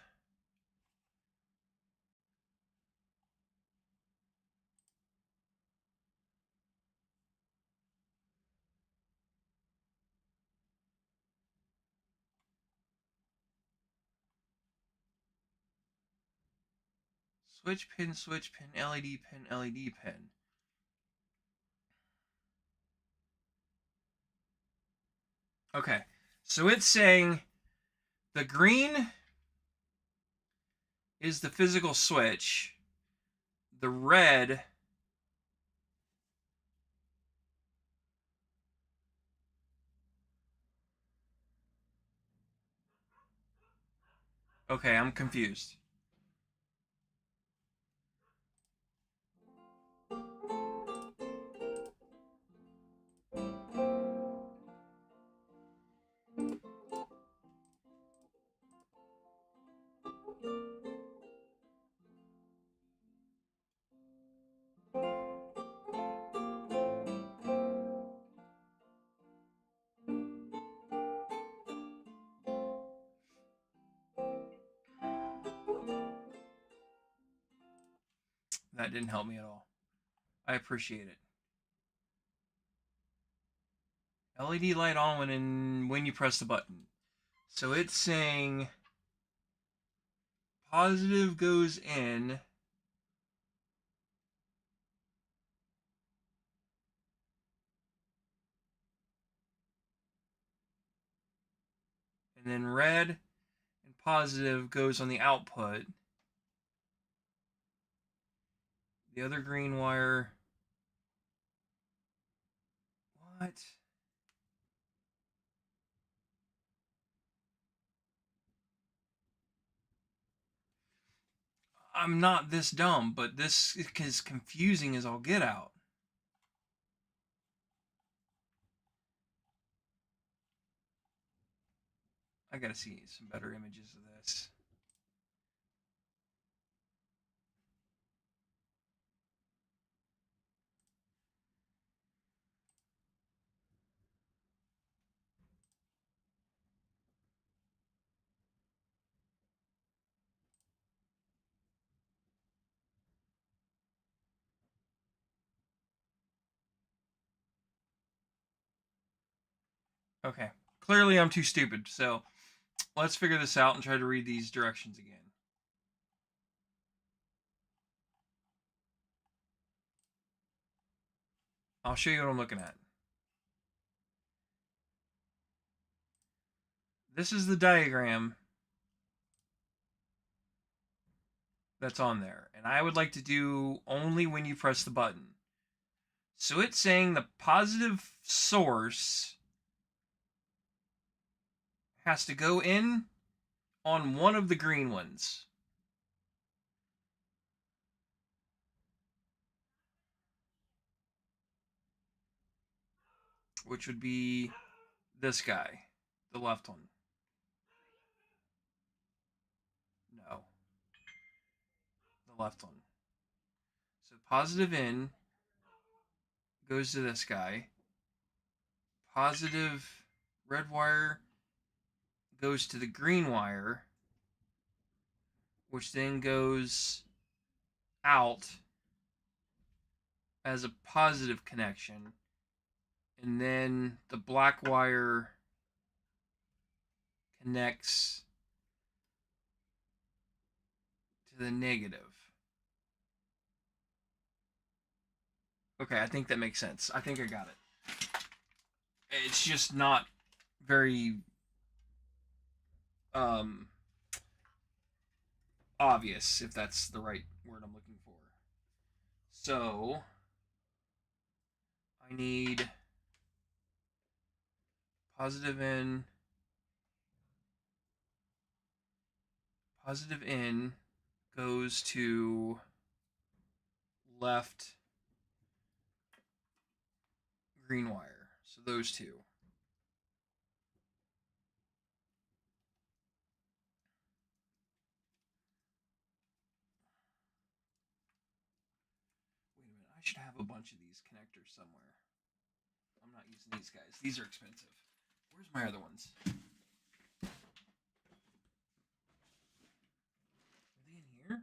Speaker 1: Switch pin, LED pin, LED pin. Okay, so it's saying the green is the physical switch. The red okay, I'm confused. That didn't help me at all. I appreciate it. LED light on when you press the button. So it's saying positive goes in. And then red and positive goes on the output. The other green wire. What? I'm not this dumb, but this is confusing as all get out. I gotta see some better images of this. Okay, clearly I'm too stupid, so let's figure this out and try to read these directions again. I'll show you what I'm looking at. This is the diagram that's on there, and I would like to do only when you press the button. So it's saying the positive source has to go in on one of the green ones. Which would be this guy, the left one. No. The left one. So positive in goes to this guy. Positive red wire goes to the green wire, which then goes out as a positive connection. And then the black wire connects to the negative. Okay, I think that makes sense. I think I got it. It's just not very obvious, if that's the right word I'm looking for. So I need positive in goes to left green wire. So those two. Wait a minute, I should have a bunch of these connectors somewhere. I'm not using these guys. These are expensive. Where's my other ones? Are they in here?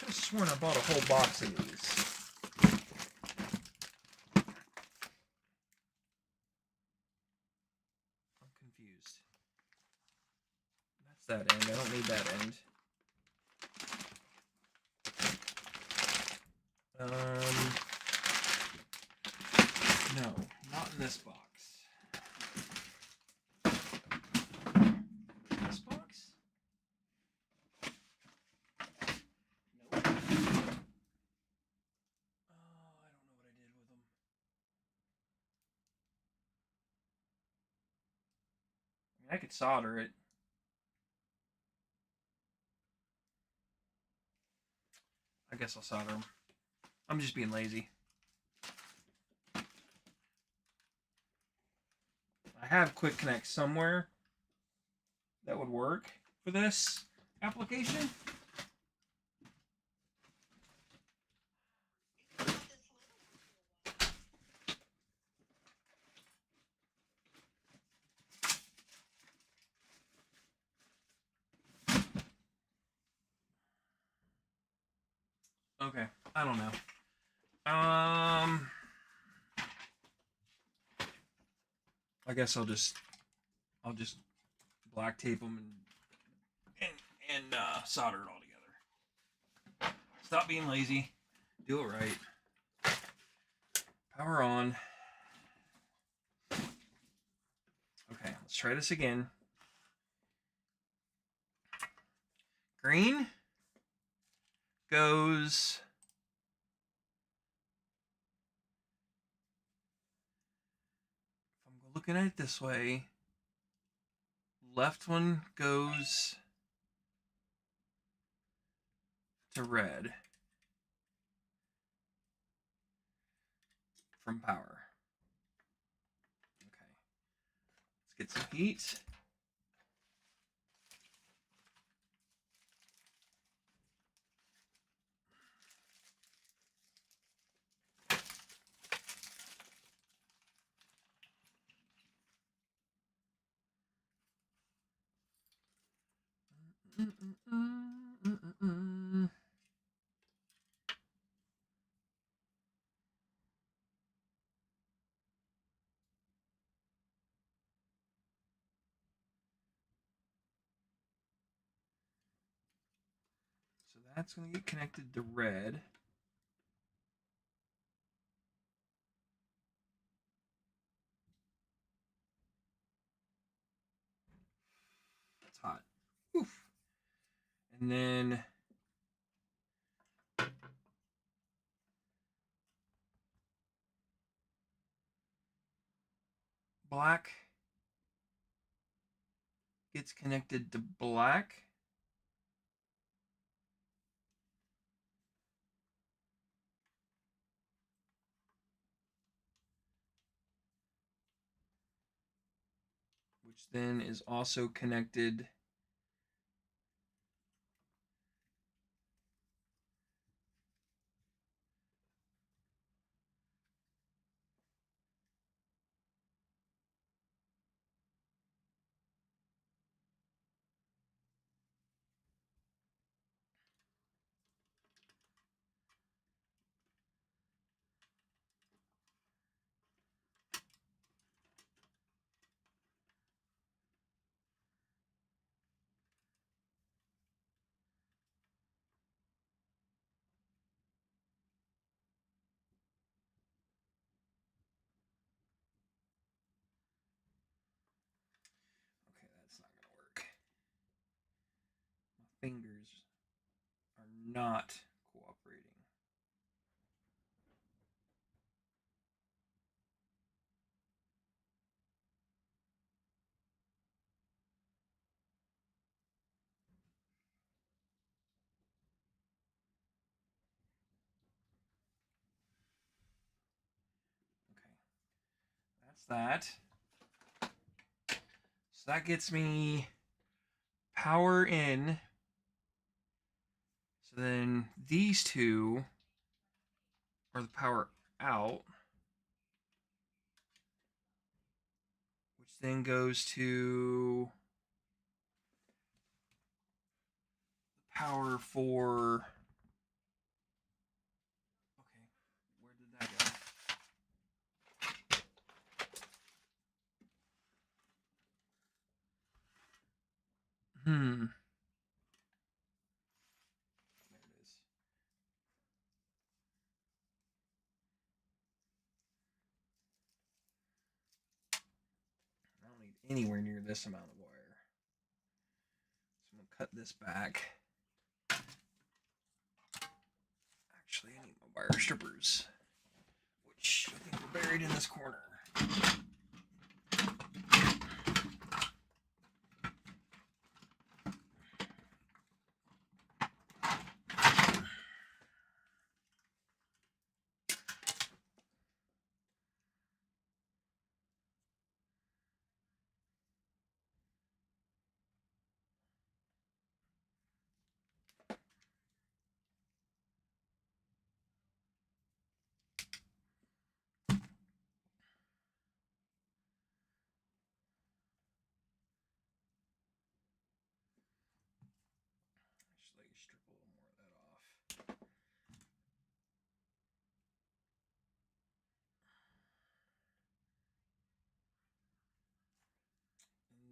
Speaker 1: I sworn I bought a whole box of these. I'm confused. That's that end. I don't need that end. No, not in this box. This box? Nope. Oh, I don't know what I did with them. I mean, I could solder it. I guess I'll solder them. I'm just being lazy. I have Quick Connect somewhere that would work for this application. Okay, I don't know. I guess I'll just black tape them and solder it all together. Stop being lazy. Do it right. Power on. Okay, let's try this again. Green goes if I'm looking at it this way, left one goes to red from power. Okay, let's get some heat. So that's going to get connected to red. It's hot. Oof. And then black gets connected to black. which then is also connected okay, that's not gonna work. My fingers are not cooperating. Okay, that's that. So that gets me power in. So then these two are the power out, which then goes to the power for. Okay, where did that go? Hmm. There it is. I don't need anywhere near this amount of wire. So I'm going to cut this back. Actually, I need my wire strippers, which I think are buried in this corner. Actually, strip a little more of that off. And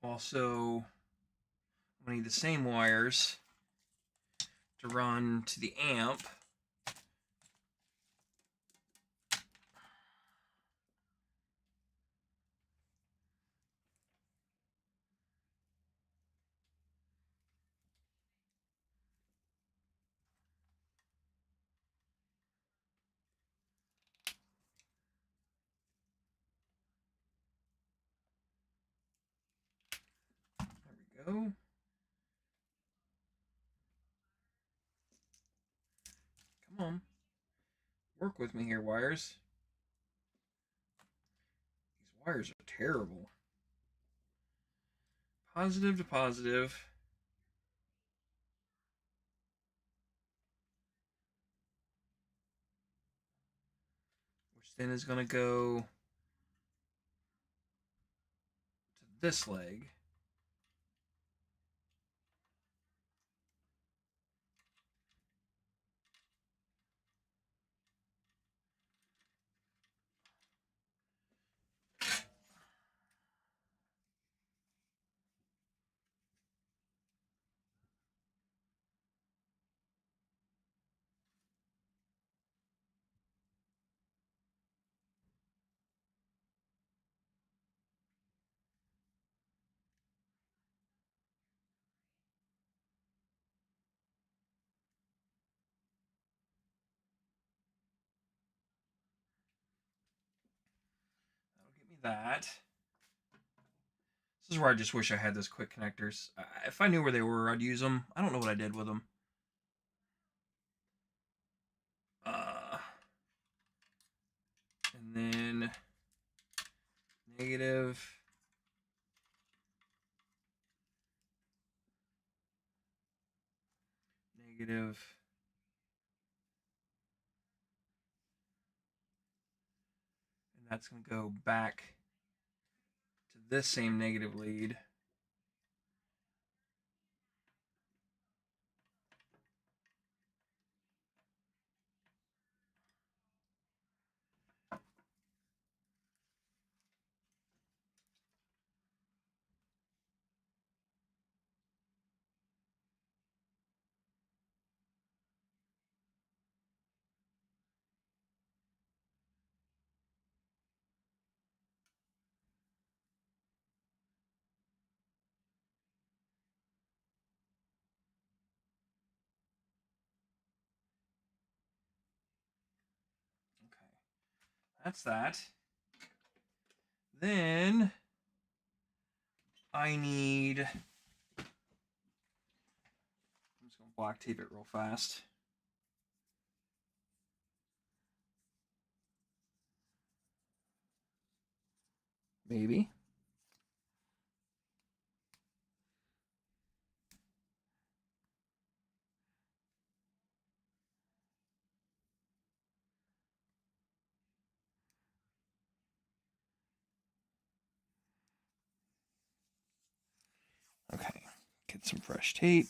Speaker 1: then also, I'm going to need the same wires to run to the amp. There we go. Come on. Work with me here, wires. These wires are terrible. Positive to positive. Which then is going to go to this leg. That'll get me that. This is where I just wish I had those quick connectors. If I knew where they were, I'd use them. I don't know what I did with them. then negative, negative, and that's going to go back to this same negative lead. That's that. Then I need, I'm just going to black tape it real fast. Maybe. Okay, get some fresh tape.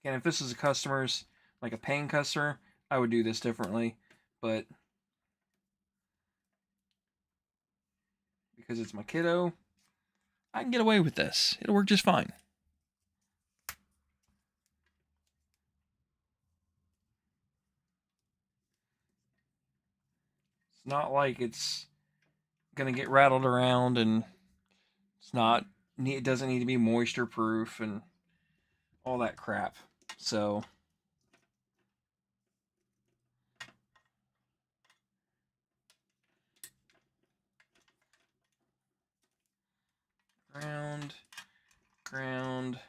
Speaker 1: And if this is a customer's, like a paying customer, I would do this differently. But because it's my kiddo, I can get away with this. It'll work just fine. It's not like it's gonna get rattled around, and it doesn't need to be moisture proof and all that crap. So ground.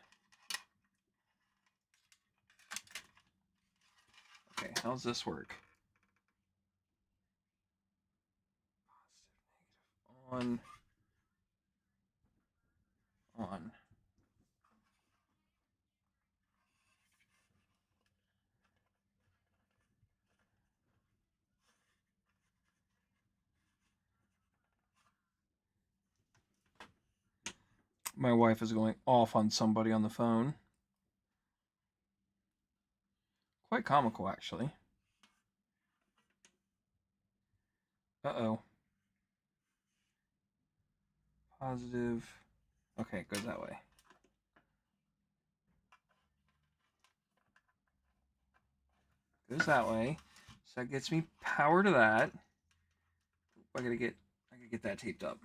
Speaker 1: Okay, how's this work? On. My wife is going off on somebody on the phone. Quite comical, actually. Uh-oh. Positive. Okay, it goes that way. Goes that way. So that gets me power to that. I gotta get that taped up.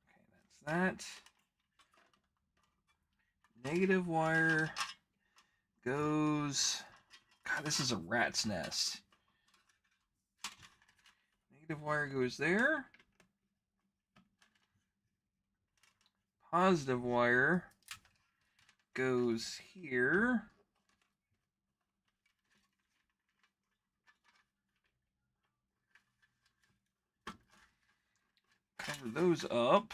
Speaker 1: Okay, that's that. Negative wire goes. God, this is a rat's nest. Negative wire goes there. Positive wire goes here. Cover those up.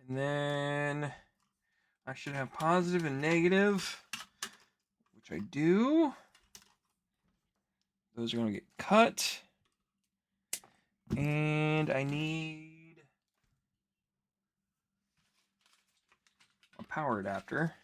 Speaker 1: And then I should have positive and negative, which I do. Those are going to get cut. And I need a power adapter.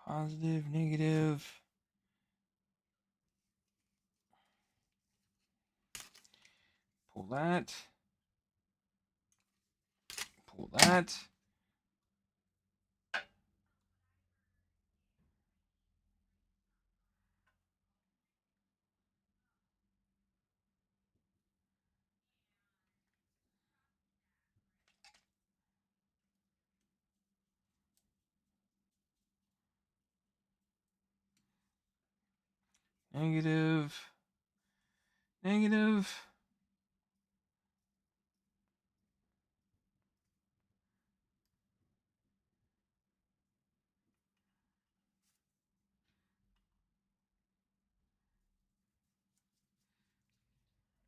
Speaker 1: Positive, negative. Pull that. Pull that. Negative. Negative.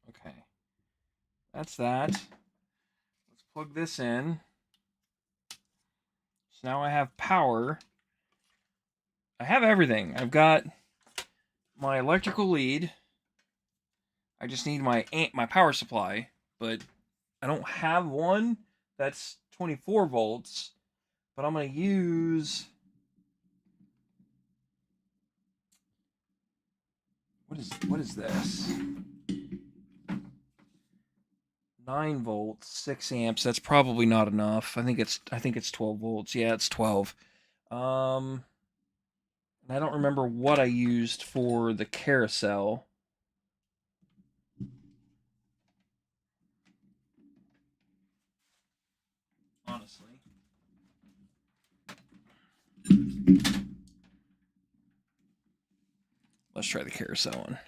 Speaker 1: Okay. That's that. Let's plug this in. So now I have power. I have everything. I've got my electrical lead. I just need my power supply, but I don't have one that's 24 volts. But I'm going to use, what is this? 9 volts, 6 amps. That's probably not enough. I think it's 12 volts. Yeah, it's 12. And I don't remember what I used for the carousel. Honestly. Let's try the carousel one.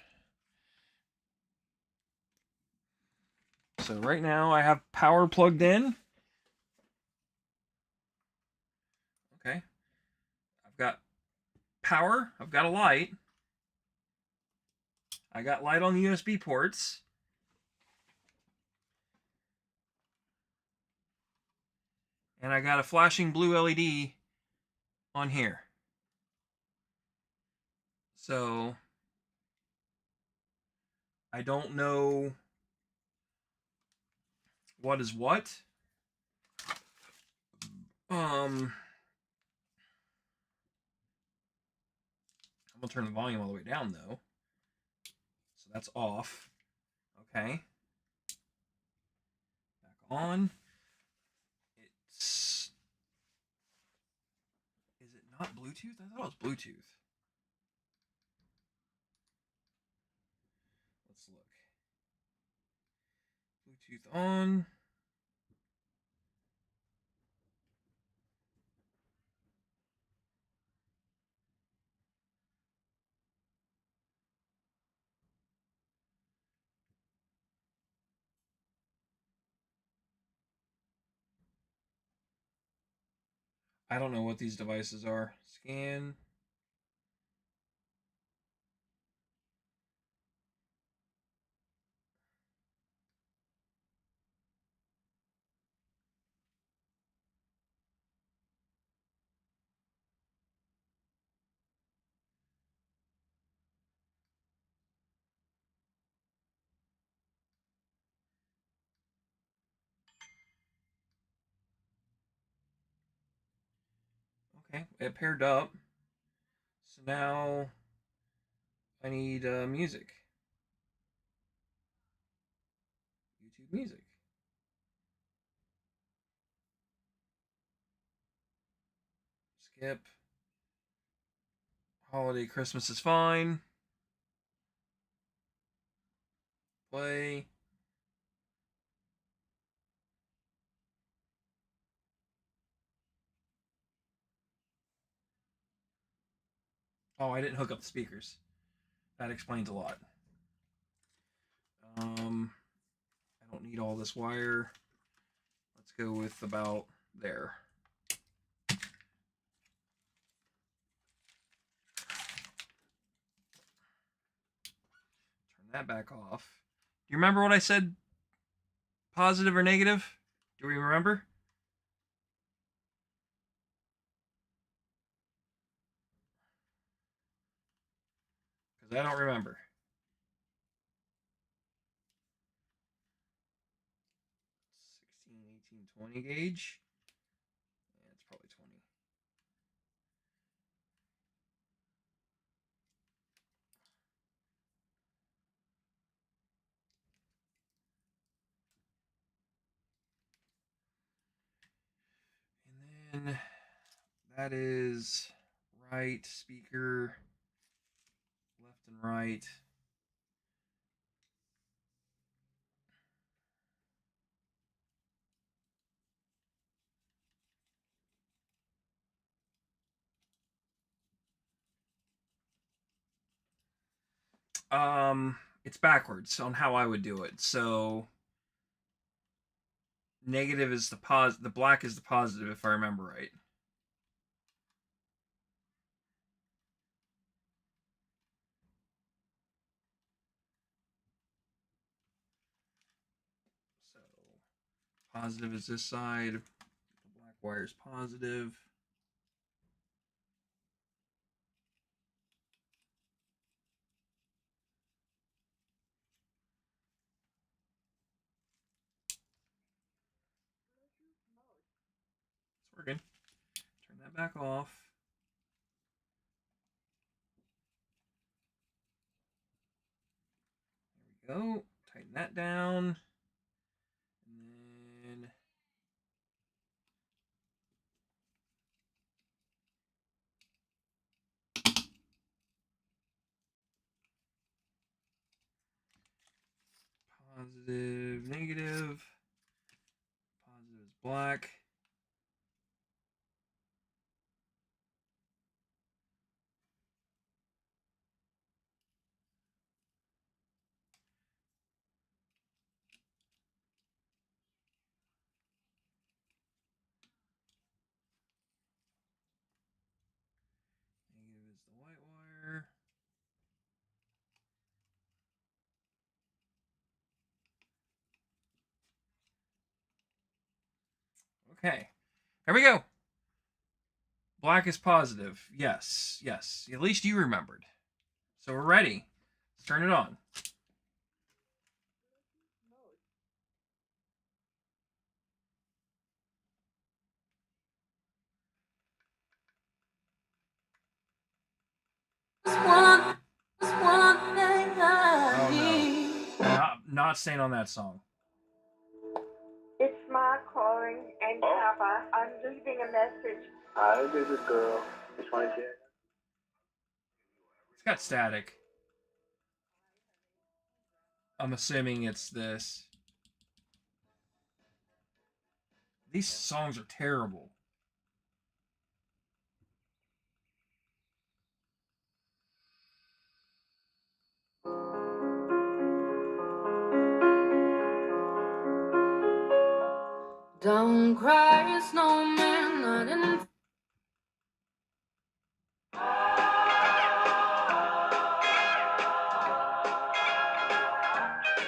Speaker 1: So right now I have power plugged in. Okay. I've got power. I've got a light. I got light on the USB ports. And I got a flashing blue LED on here. So I don't know what is what. I'm gonna turn the volume all the way down though. So that's off. Okay. Back on. It's, is it not Bluetooth? I thought it was Bluetooth. Let's look. Bluetooth on. I don't know what these devices are. Scan. Okay, it paired up. So now I need music. YouTube music. Skip. Holiday Christmas is fine. Play. Oh, I didn't hook up the speakers. That explains a lot. I don't need all this wire. Let's go with about there. Turn that back off. Do you remember what I said? Positive or negative? Do we remember? Because I don't remember. 16, 18, 20 gauge. Yeah, it's probably 20. then that is right speaker, left and right. It's backwards on how I would do it. So negative is the black is the positive if I remember right. So positive is this side, the black wire is positive. It's working. Turn that back off. There we go. Tighten that down. And then positive, negative. Positive is black. Negative is the white wire. Okay, there we go. Black is positive. Yes, yes. At least you remembered. So we're ready. Let's turn it on. Oh no. Not staying on that song.
Speaker 2: It's Ma calling, and Papa, I'm leaving a message. Hi, baby girl. Just want to get.
Speaker 1: It's got static. I'm assuming it's this. These songs are terrible.
Speaker 3: Don't cry, snowman, not in.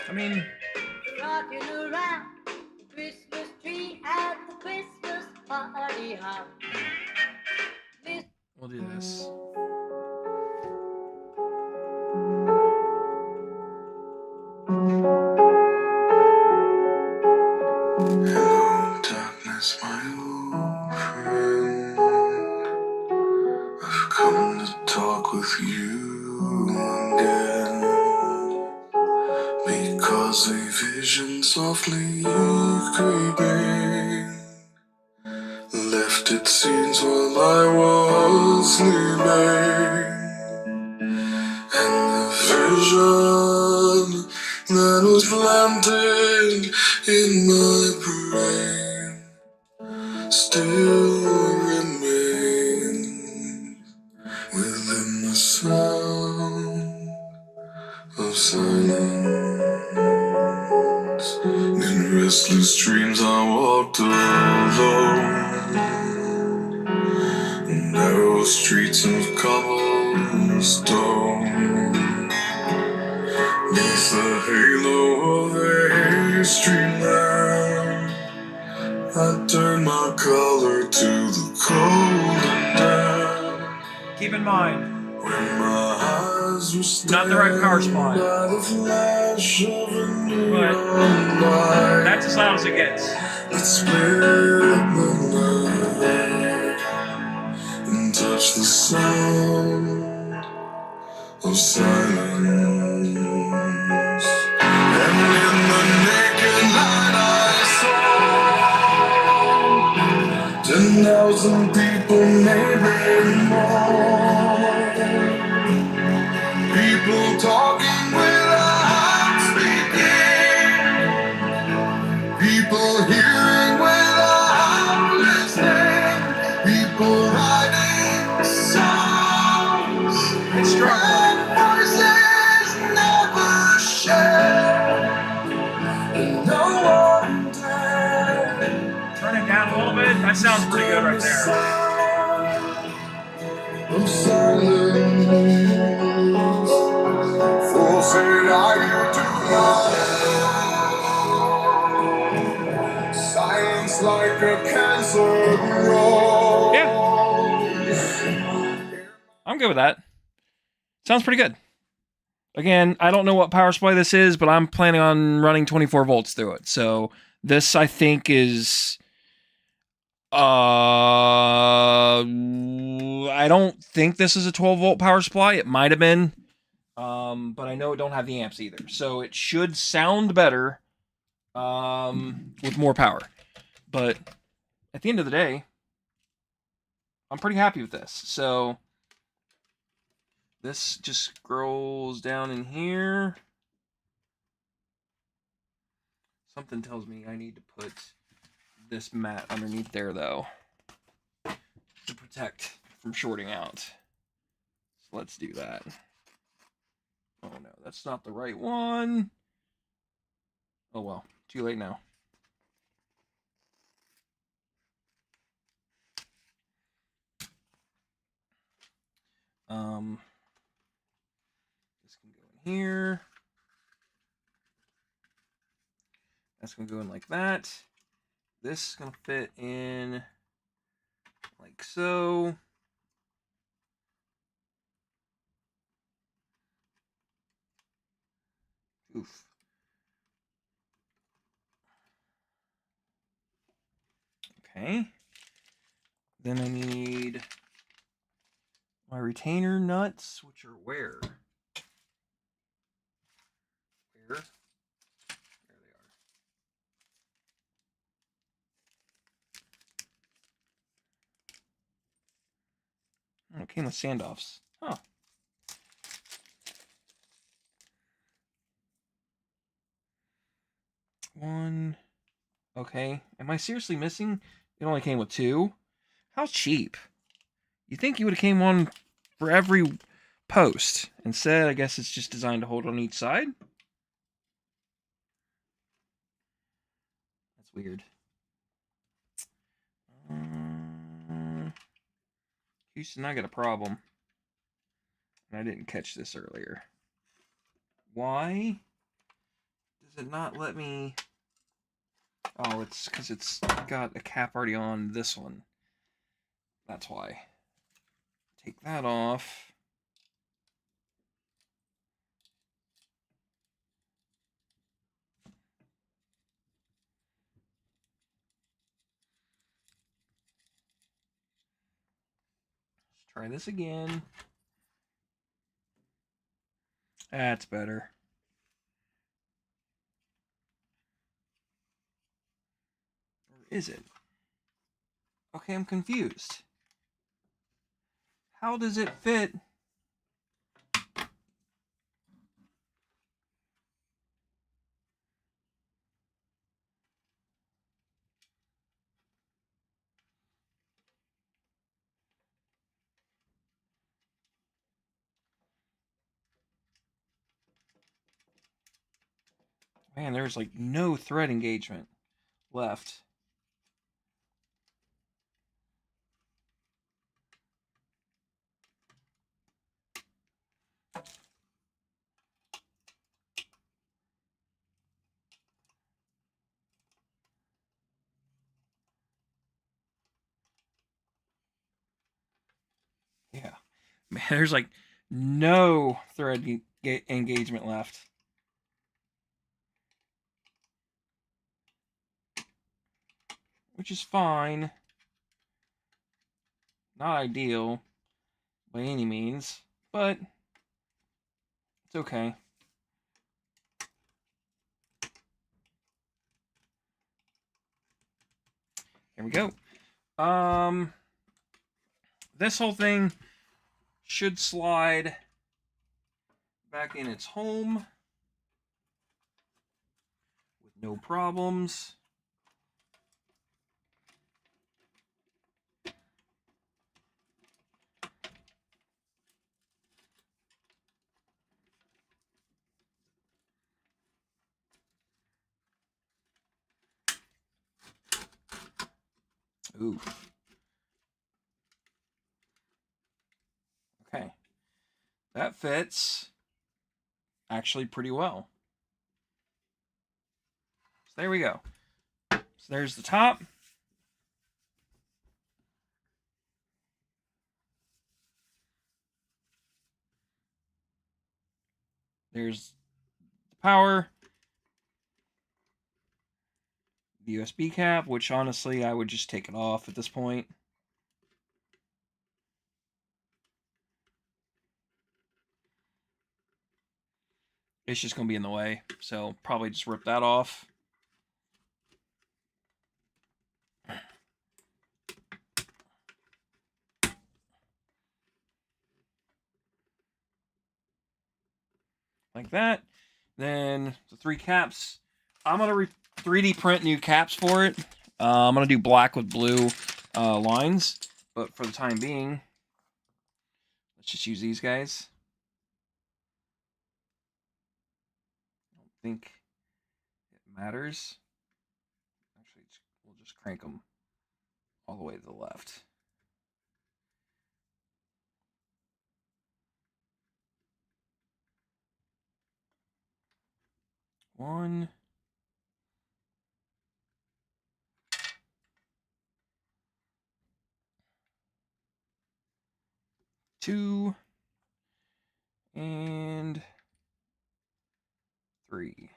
Speaker 1: I mean,
Speaker 3: Rocking around the Christmas tree at the Christmas party hop.
Speaker 1: We'll do this.
Speaker 4: Hello, darkness, my old friend. I've come to talk with you again, because a vision softly creeping left its scenes while I was sleeping, and the vision that was planted in my brain still remains within the sound of silence. In restless dreams I walked alone, narrow streets of cobblestone, neath the halo of a street lamp. I turned my collar to the cold and damp.
Speaker 1: Keep in mind,
Speaker 4: When my eyes were
Speaker 1: not the right power supply.
Speaker 4: by the flash of a neon
Speaker 1: But
Speaker 4: light
Speaker 1: that's as loud as it gets.
Speaker 4: that split the night and touched the sound of silence. And in the naked light I saw 10,000
Speaker 1: That sounds pretty good right there.
Speaker 4: Of silence, for say I you do not. Silence like a cancer grows.
Speaker 1: Yeah. I'm good with that. Sounds pretty good. Again, I don't know what power supply this is, but I'm planning on running 24 volts through it. So this, I think, is... I don't think this is a 12 volt power supply. It might have been. But I know it don't have the amps either. So it should sound better with more power. But at the end of the day, I'm pretty happy with this. So this just scrolls down in here. Something tells me I need to put this mat underneath there, though, to protect from shorting out. So let's do that. Oh no, that's not the right one. Oh well, too late now. This can go in here. That's gonna go in like that. This is gonna fit in like so. Oof. Okay. Then I need my retainer nuts, which are where? Where? There they are. Oh, it came with standoffs. Huh. One. Okay. Am I seriously missing? It only came with two? How cheap. You think you would have came one for every post. Instead, I guess it's just designed to hold on each side. That's weird. Houston, I got a problem. And I didn't catch this earlier. Why does it not let me... Oh, it's because it's got a cap already on this one. That's why. Take that off. Let's try this again. That's better. Or is it? Okay, I'm confused. How does it fit? Man, there's like no thread engagement left. Yeah. Man, there's like no thread engagement left. Which is fine. Not ideal by any means, but it's okay. There we go. This whole thing should slide back in its home with no problems. Ooh. Okay. That fits actually pretty well. So there we go. So there's the top. There's the power. The USB cap, which honestly I would just take it off at this point. It's just going to be in the way, so probably just rip that off. Like that. Then the 3 caps. I'm going to 3D print new caps for it. I'm going to do black with blue lines, but for the time being, let's just use these guys. I don't think it matters. Actually, we'll just crank them all the way to the left. One. 2 and 3.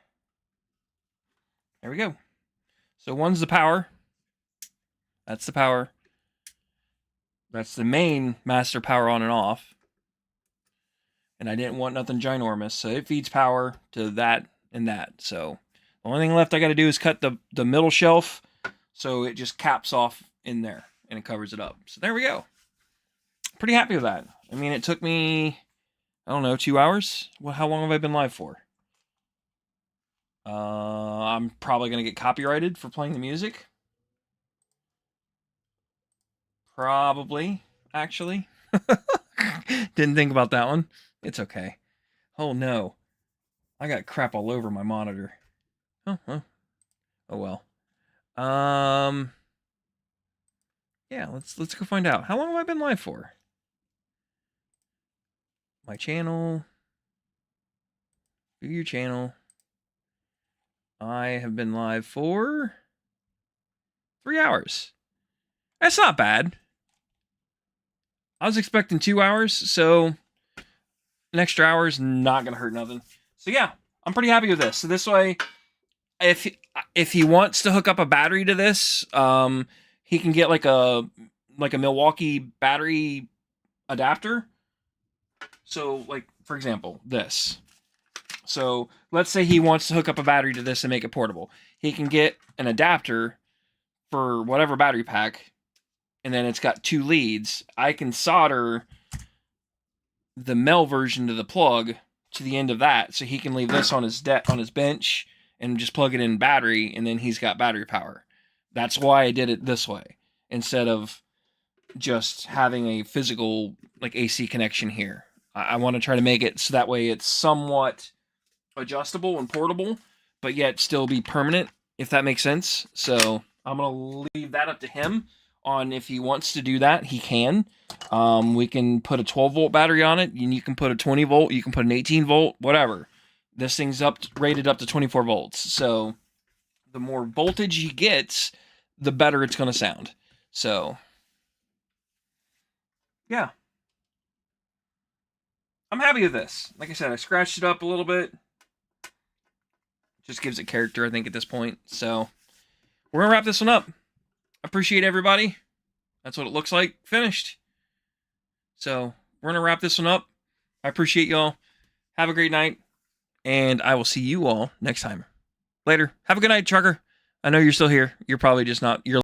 Speaker 1: There we go. So one's the power. That's the power. That's the main master power on and off. And I didn't want nothing ginormous, so it feeds power to that and that. So the only thing left I got to do is cut the middle shelf so it just caps off in there and it covers it up. So there we go. Pretty happy with that. I mean, it took me, I don't know, 2 hours? Well, how long have I been live for? I'm probably going to get copyrighted for playing the music. Probably, actually. Didn't think about that one. It's okay. Oh, no. I got crap all over my monitor. Oh well. Yeah, let's go find out. How long have I been live for? My channel. View your channel. I have been live for 3 hours. That's not bad. I was expecting 2 hours, so an extra hour is not going to hurt nothing. So yeah, I'm pretty happy with this. So this way, if he wants to hook up a battery to this, he can get like a Milwaukee battery adapter. So like, for example, this. So let's say he wants to hook up a battery to this and make it portable. He can get an adapter for whatever battery pack, and then it's got 2 leads. I can solder the male version to the plug to the end of that, so he can leave this on his bench and just plug it in battery, and then he's got battery power. That's why I did it this way, instead of just having a physical like AC connection here. I want to try to make it so that way it's somewhat adjustable and portable, but yet still be permanent, if that makes sense. So I'm going to leave that up to him on if he wants to do that. He can. We can put a 12-volt battery on it, and you can put a 20-volt, you can put an 18-volt, whatever. This thing's rated up to 24 volts. So the more voltage he gets, the better it's going to sound. So yeah. I'm happy with this. Like I said, I scratched it up a little bit. Just gives it character, I think, at this point. So we're going to wrap this one up. Appreciate everybody. That's what it looks like finished. So we're going to wrap this one up. I appreciate y'all. Have a great night. And I will see you all next time. Later. Have a good night, trucker. I know you're still here. You're probably just not. You're